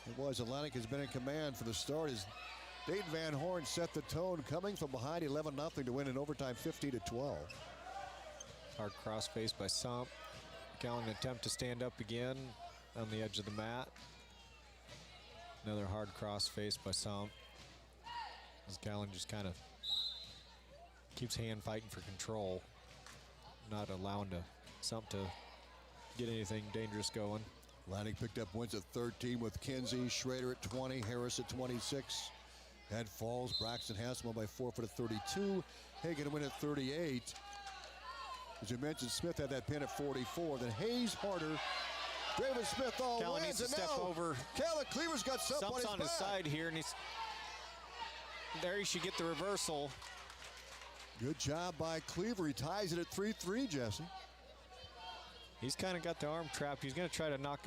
It was Atlantic has been in command from the start as Dayton Van Horn set the tone, coming from behind 11-0 to win in overtime 50-12. Hard cross face by Sump. Callan attempt to stand up again on the edge of the mat. Another hard cross face by Sump. As Callan just kind of keeps hand fighting for control, not allowing Sump to get anything dangerous going. Atlantic picked up wins at 13 with Kinsey, Schrader at 20, Harris at 26. Head falls, Braxton Hassel by 4 for the 32. Hagen to win at 38. As you mentioned, Smith had that pin at 44. Then Hayes harder. David Smith all Callan wins. needs to step over. Callan Cleaver's got Sump's on his side here, and there he should get the reversal. Good job by Cleaver. He ties it at 3-3, Jesse. He's kind of got the arm trapped. He's going to try to knock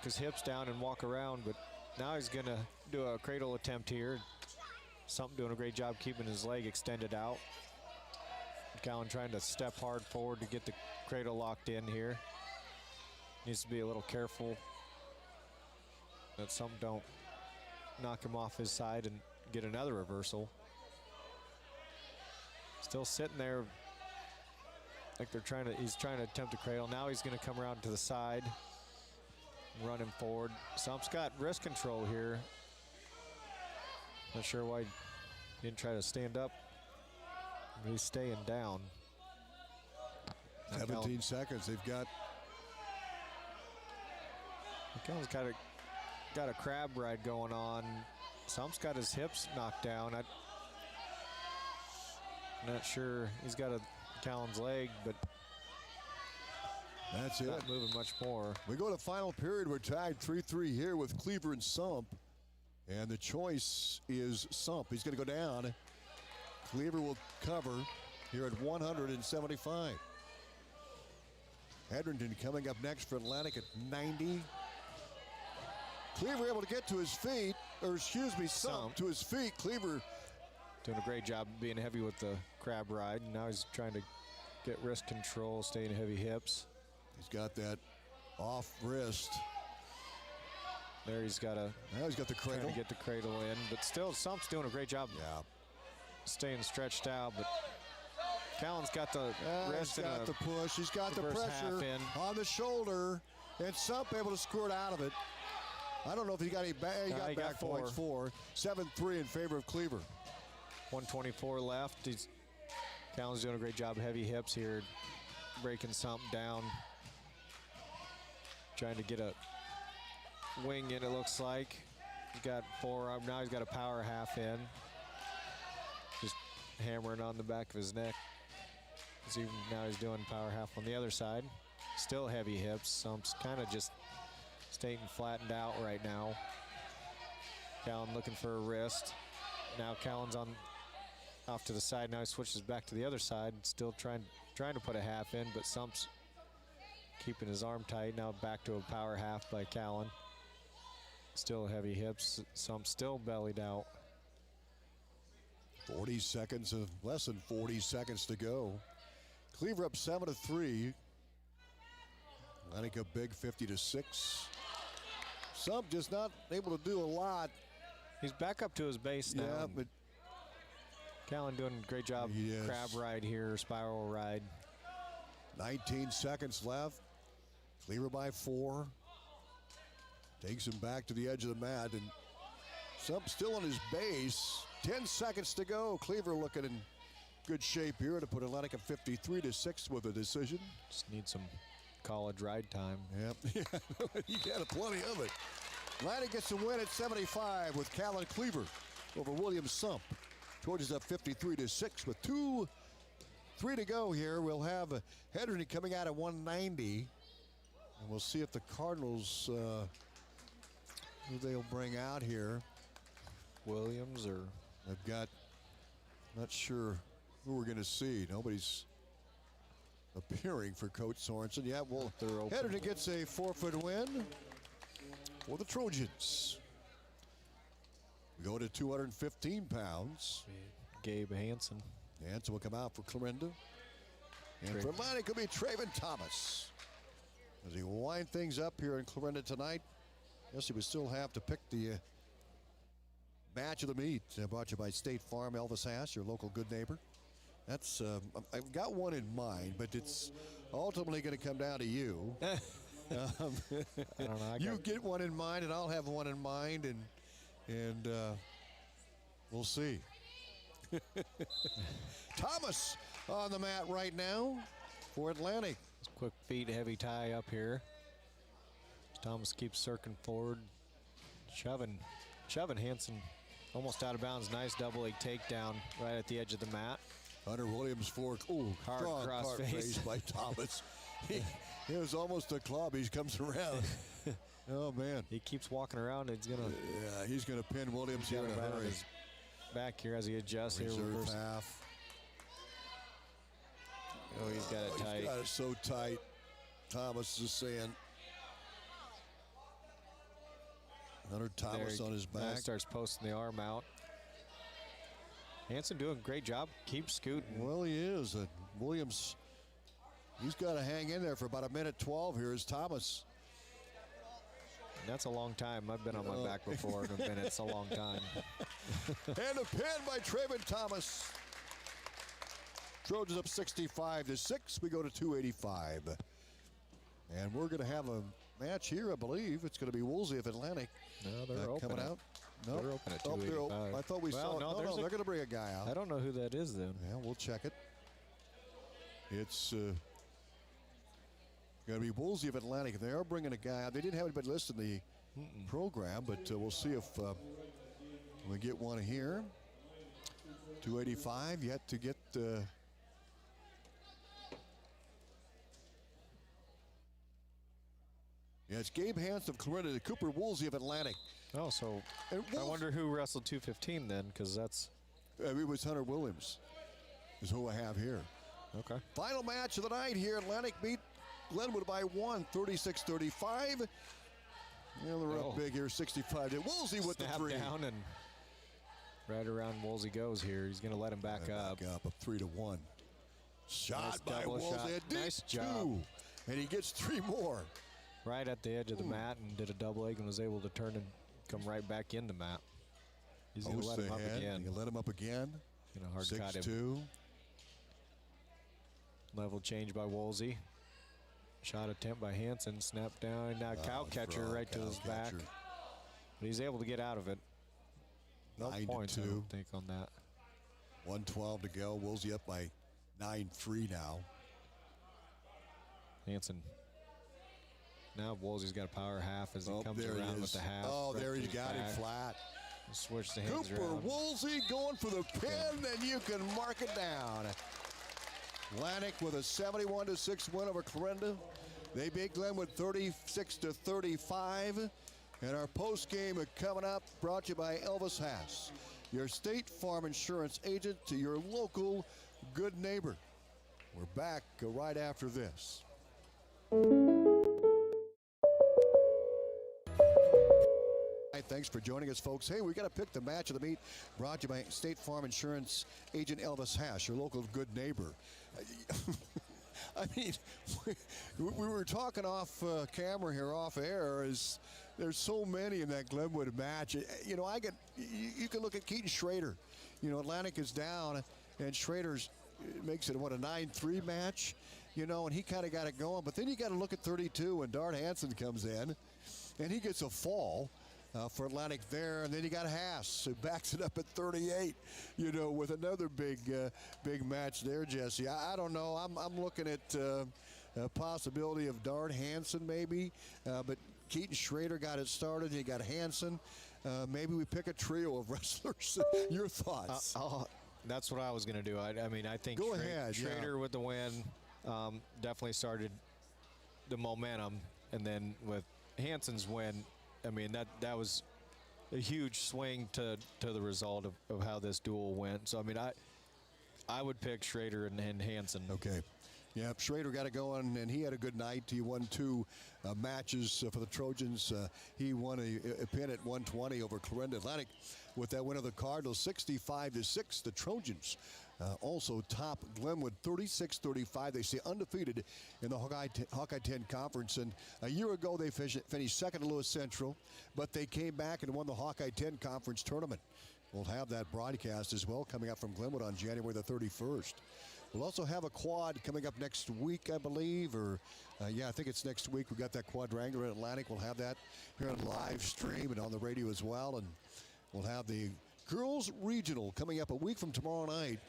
his hips down and walk around, but now he's going to do a cradle attempt here. Sump doing a great job keeping his leg extended out. Callan trying to step hard forward to get the cradle locked in here. Needs to be a little careful that Sump don't knock him off his side and get another reversal. Still sitting there like he's trying to attempt a cradle. Now he's going to come around to the side and run him forward. Sump's got wrist control here. Not sure why he didn't try to stand up. He's staying down. 17 seconds. They've got. Callan's got a crab ride going on. Sump's got his hips knocked down. I'm not sure. He's got Callan's leg, but that's it. Not moving much more. We go to final period. We're tied 3-3 here with Cleaver and Sump. And the choice is Sump. He's going to go down. Cleaver will cover here at 175. Hedrington coming up next for Atlantic at 90. Cleaver able to get to his feet, or excuse me, Sump to his feet. Cleaver doing a great job being heavy with the crab ride. And now he's trying to get wrist control, staying heavy hips. He's got that off wrist. There he's got a. Now he's got the cradle. Trying to get the cradle in, but still Sump's doing a great job. Yeah. Staying stretched out, but Callan's got the wrist. He's got the push. He's got the pressure on the shoulder, and Sump able to squirt out of it. I don't know if he got any back. He got points. 7-3 in favor of Cleaver. 124 left. Callan's doing a great job. Heavy hips here, breaking Sump down. Trying to get a wing in, it looks like. He's got forearm. Now he's got a power half in. Just hammering on the back of his neck. Now he's doing power half on the other side. Still heavy hips. Sump's kind of just staying flattened out right now. Callan looking for a wrist. Now Callan's off to the side. Now he switches back to the other side. Still trying to put a half in, but Sump's keeping his arm tight. Now back to a power half by Callan. Still heavy hips. Sump still bellied out. 40 seconds, less than 40 seconds to go. Cleaver up 7-3. Atlantic a big 50-6. Sump just not able to do a lot. He's back up to his base now. Yeah, but Callan doing a great job. Crab ride here, spiral ride. 19 seconds left. Cleaver by 4. Takes him back to the edge of the mat, and Sump still on his base. 10 seconds to go. Cleaver looking in good shape here to put Atlantic at 53-6 with a decision. Just need some college ride time. Yep. You got plenty of it. Atlantic gets the win at 75 with Callan Cleaver over William Sump. Georgia's up 53-6 with 2-3 to go here. We'll have Hedrington coming out at 190. And we'll see if the Cardinals, who they'll bring out here. Williams or? They've got, not sure who we're going to see. Nobody's appearing for Coach Sorensen. Yeah, well, Hedrington gets a forfeit win for the Trojans. We go to 215 pounds. Gabe Hansen. Hansen will come out for Clarinda. And for Atlantic, it'll be Traven Thomas. As he wind things up here in Clarinda tonight, yes, he would still have to pick the match of the meet. Brought to you by State Farm. Elvis Haas, your local good neighbor. That's I've got one in mind, but it's ultimately going to come down to you. I don't know. You get one in mind, and I'll have one in mind, and we'll see. Thomas on the mat right now for Atlantic. Quick feet, heavy tie up here. Thomas keeps circling forward, shoving Hansen almost out of bounds. Nice double leg takedown right at the edge of the mat. Hunter Williams fork. Ooh, hard strong cross face by Thomas. It was almost a club. He comes around. Oh man, he keeps walking around. He's gonna pin Williams here in a hurry. Back here as he adjusts here. Reserve half. Oh, he's got it tight. He's got it so tight. Thomas is saying. Hunter Thomas on his back. Starts posting the arm out. Hansen doing a great job. Keeps scooting. Well, he is. Williams, he's got to hang in there for about 1:12 here as Thomas. That's a long time. I've been on my back before in a minute. It's a long time. And a pin by Traven Thomas. Trojans up 65-6. We go to 285. And we're going to have a match here, I believe. It's going to be Woolsey of Atlantic. No, they're open. Coming out. No, they're open at 285. I thought we saw it. No, they're going to bring a guy out. I don't know who that is, then. Yeah, we'll check it. It's going to be Woolsey of Atlantic. They are bringing a guy out. They didn't have anybody listed in the program, but we'll see if we get one here. 285, yet to get... Yeah, it's Gabe Hansen of Clarinda, Cooper Woolsey of Atlantic. Oh, so I wonder who wrestled 215 then, because that's... it was Hunter Williams is who I have here. Okay. Final match of the night here. Atlantic beat Glenwood by 1, 36-35. Yeah, they're up big here, 65. Woolsey with the three. Down and right around Woolsey goes here. He's going to let him back up. Up 3-1. Shot Nice by double Woolsey. shot. A deep Nice job. 2. And he gets 3 more. Right at the edge of the mat and did a double leg and was able to turn and come right back in the mat. He's going to let him up again. You let him up again. Hard cut him. 6-2. Level change by Woolsey. Shot attempt by Hansen. Snap down. Now cow catcher right to his back. But he's able to get out of it. No points, I don't think, on that. 1:12 to go. Woolsey up by 9-3 now. Hansen. Now Woolsey's got a power half as he comes around with the half. Oh, right there he's got back. it flat. Switch the hands Cooper around. Woolsey going for the pin, and you can mark it down. Atlantic with a 71-6 win over Clarinda. They beat Glenwood 36-35. And our post game coming up, brought to you by Elvis Haas, your State Farm Insurance agent, to your local good neighbor. We're back right after this. Thanks for joining us, folks. Hey, we got to pick the match of the meet, brought to you by State Farm Insurance agent Elvis Haas, your local good neighbor. I mean, we were talking off camera here, off air, is there's so many in that Glenwood match. You know, you can look at Keaton Schrader. You know, Atlantic is down, and Schrader's makes it, a 9-3 match, you know, and he kind of got it going. But then you got to look at 32, and Dart Hansen comes in, and he gets a fall. For Atlantic there, and then you got Haas who backs it up at 38, you know, with another big match there, Jesse. I don't know. I'm looking at a possibility of Dart Hansen maybe, but Keaton Schrader got it started. You got Hansen. Maybe we pick a trio of wrestlers. Your thoughts? That's what I was going to do. I mean, I think Schrader with the win definitely started the momentum, and then with Hansen's win, I mean, that was a huge swing to the result of how this duel went. So, I mean, I would pick Schrader and Hansen. Okay. Yeah, Schrader got it going, and he had a good night. He won 2 matches for the Trojans. He won a pin at 120 over Clarinda. Atlantic with that win of the Cardinals, 65-6. The Trojans also top Glenwood 36-35. They stay undefeated in the Hawkeye 10 Conference. And a year ago, they finished second to Lewis Central, but they came back and won the Hawkeye 10 Conference tournament. We'll have that broadcast as well coming up from Glenwood on January the 31st. We'll also have a quad coming up next week, I believe, or I think it's next week. We've got that quadrangular in Atlantic. We'll have that here on live stream and on the radio as well. And we'll have the Girls Regional coming up a week from tomorrow night.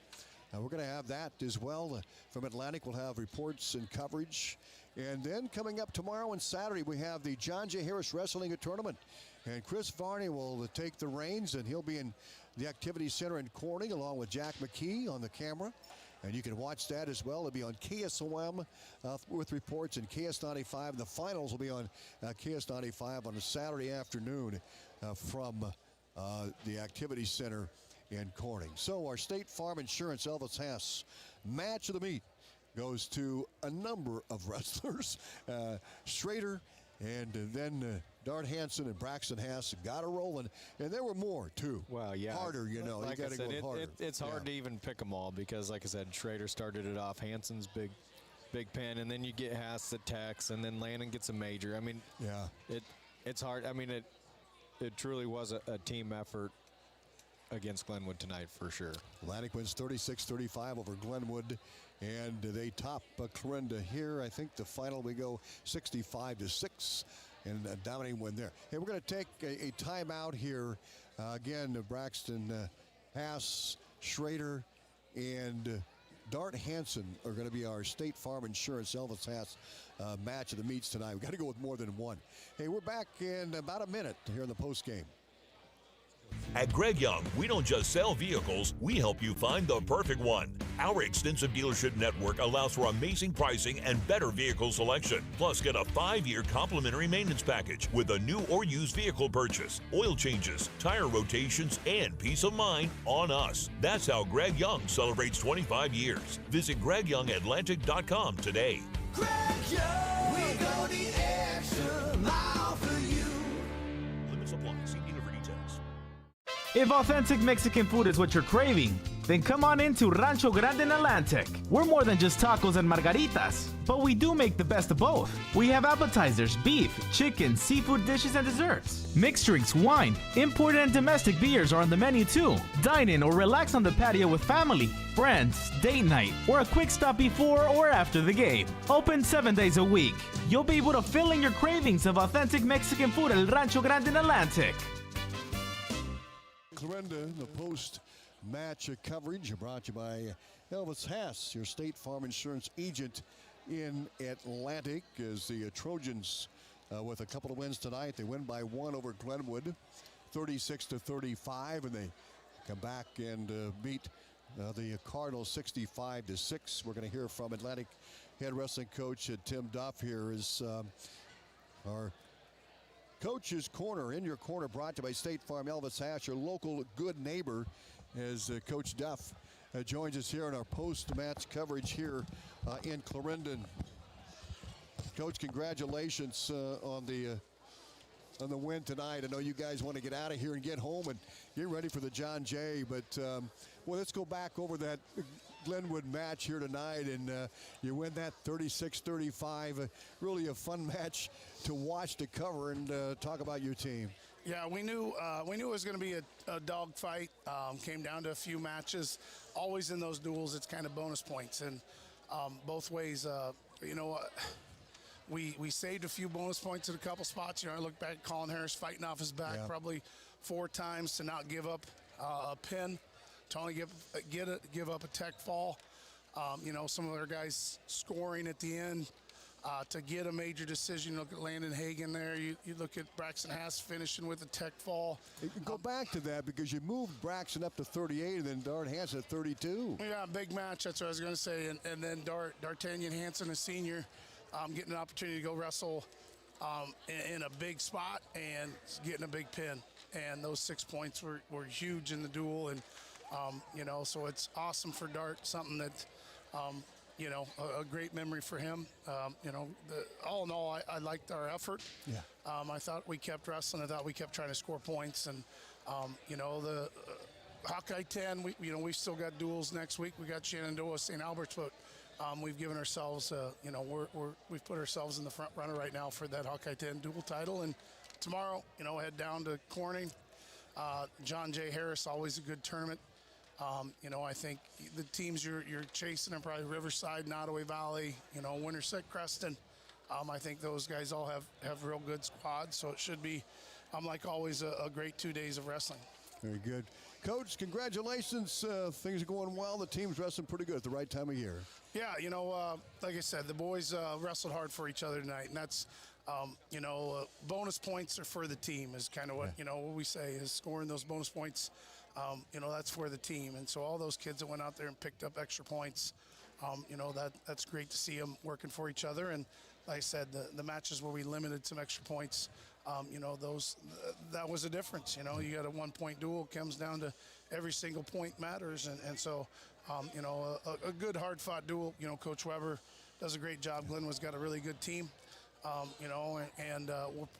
We're going to have that as well. From Atlantic, we'll have reports and coverage. And then coming up tomorrow and Saturday, we have the John J. Harris Wrestling Tournament. And Chris Varney will take the reins, and he'll be in the Activity Center in Corning along with Jack McKee on the camera. And you can watch that as well. It'll be on KSOM with reports and KS95. The finals will be on KS95 on a Saturday afternoon from the Activity Center in Corning. So our State Farm Insurance Elvis Haas match of the meet goes to a number of wrestlers. Schrader and then Dart Hansen and Braxton Haas got it rolling. And there were more, too. Well, yeah. Harder, you know. Like you got to go harder. It's hard to even pick them all because, like I said, Schrader started it off. Hansen's big pin, and then you get Haas that tacks, and then Landon gets a major. I mean, it's hard. I mean, it truly was a team effort against Glenwood tonight for sure. Atlantic wins 36-35 over Glenwood, and they top Clarinda here. I think the final we go 65-6, and a dominating win there. Hey, we're going to take a timeout here. Again, Braxton Haas, Schrader, and Dart Hansen are going to be our State Farm Insurance Elvis Haas match of the meets tonight. We've got to go with more than one. Hey, we're back in about a minute here in the post game. At Greg Young, we don't just sell vehicles, we help you find the perfect one. Our extensive dealership network allows for amazing pricing and better vehicle selection. Plus, get a 5-year complimentary maintenance package with a new or used vehicle purchase, oil changes, tire rotations, and peace of mind on us. That's how Greg Young celebrates 25 years. Visit GregYoungAtlantic.com today. Greg Young, we go the extra mile for you. Limits apply. See dealer for details. If authentic Mexican food is what you're craving, then come on into Rancho Grande in Atlantic. We're more than just tacos and margaritas, but we do make the best of both. We have appetizers, beef, chicken, seafood dishes, and desserts. Mixed drinks, wine, imported and domestic beers are on the menu too. Dine in or relax on the patio with family, friends, date night, or a quick stop before or after the game. Open 7 days a week. You'll be able to fill in your cravings of authentic Mexican food at Rancho Grande in Atlantic. Clarinda, the post-match coverage brought to you by Elvis Haas, your State Farm Insurance agent in Atlantic, as the Trojans with a couple of wins tonight. They win by 1 over Glenwood, 36-35, and they come back and beat the Cardinals 65-6. We're going to hear from Atlantic head wrestling coach Tim Duff here as our Coach's Corner, in your corner, brought to you by State Farm. Elvis Haas, your local good neighbor, as Coach Duff joins us here in our post-match coverage here in Clarinda. Coach, congratulations on the win tonight. I know you guys want to get out of here and get home and get ready for the John Jay, but well, let's go back over that Glenwood match here tonight, and you win that 36-35. Really a fun match to watch, to cover, and talk about your team. Yeah, we knew it was going to be a dog fight. Came down to a few matches. Always in those duels, it's kind of bonus points, and both ways. We saved a few bonus points at a couple spots. I look back at Colin Harris fighting off his back probably 4 times to not give up a pin, to only give up a tech fall. Some of our guys scoring at the end to get a major decision. You look at Landon Hagan there. You look at Braxton Haas finishing with a tech fall. Go back to that, because you moved Braxton up to 38 and then Dart Hansen at 32. Yeah, big match. That's what I was going to say. And then D'Artagnan Hansen, a senior, getting an opportunity to go wrestle in a big spot and getting a big pin. And those 6 points were huge in the duel. And, so it's awesome for Dart, something that, a great memory for him. All in all, I liked our effort. Yeah. I thought we kept wrestling. I thought we kept trying to score points. And, the Hawkeye 10, we've still got duels next week. We got Shenandoah, St. Albert's, but we've given ourselves, we've put ourselves in the front runner right now for that Hawkeye 10 dual title. And tomorrow, head down to Corning. John J. Harris, always a good tournament. I think the teams you're chasing are probably Riverside, Nottoway Valley, Winterset, Creston. I think those guys all have real good squads, so it should be, like always, a great 2 days of wrestling. Very good. Coach, congratulations. Things are going well. The team's wrestling pretty good at the right time of year. Yeah, like I said, the boys wrestled hard for each other tonight, and that's, bonus points are for the team is kind of what, what we say is scoring those bonus points. That's for the team. And so all those kids that went out there and picked up extra points, that's great to see them working for each other. And like I said, the matches where we limited some extra points, that was a difference. You got a 1-point duel, comes down to every single point matters. And so, a good hard-fought duel. Coach Weber does a great job. Glenwood's got a really good team.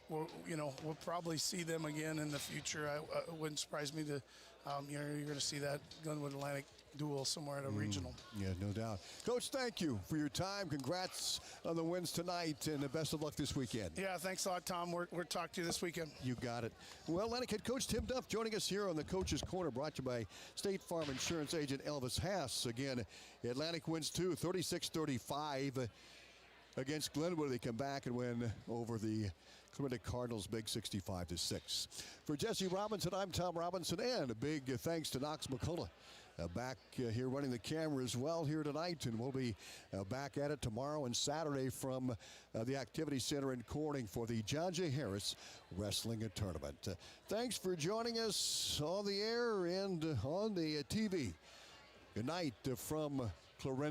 We'll probably see them again in the future. It wouldn't surprise me to, you're going to see that Glenwood Atlantic duel somewhere at a regional. Yeah, no doubt. Coach, thank you for your time. Congrats on the wins tonight, and the best of luck this weekend. Yeah, thanks a lot, Tom. We're talking to you this weekend. You got it. Well, Atlantic head coach Tim Duff joining us here on the Coach's Corner, brought to you by State Farm Insurance agent Elvis Haas. Again, Atlantic wins 36-35 against Glenwood. They come back and win over the Clarinda Cardinals, big 65-6. For Jesse Robinson, I'm Tom Robinson, and a big thanks to Knox McCullough. Back here running the camera as well here tonight, and we'll be back at it tomorrow and Saturday from the Activity Center in Corning for the John J. Harris Wrestling Tournament. Thanks for joining us on the air and on the TV. Good night from Clarinda.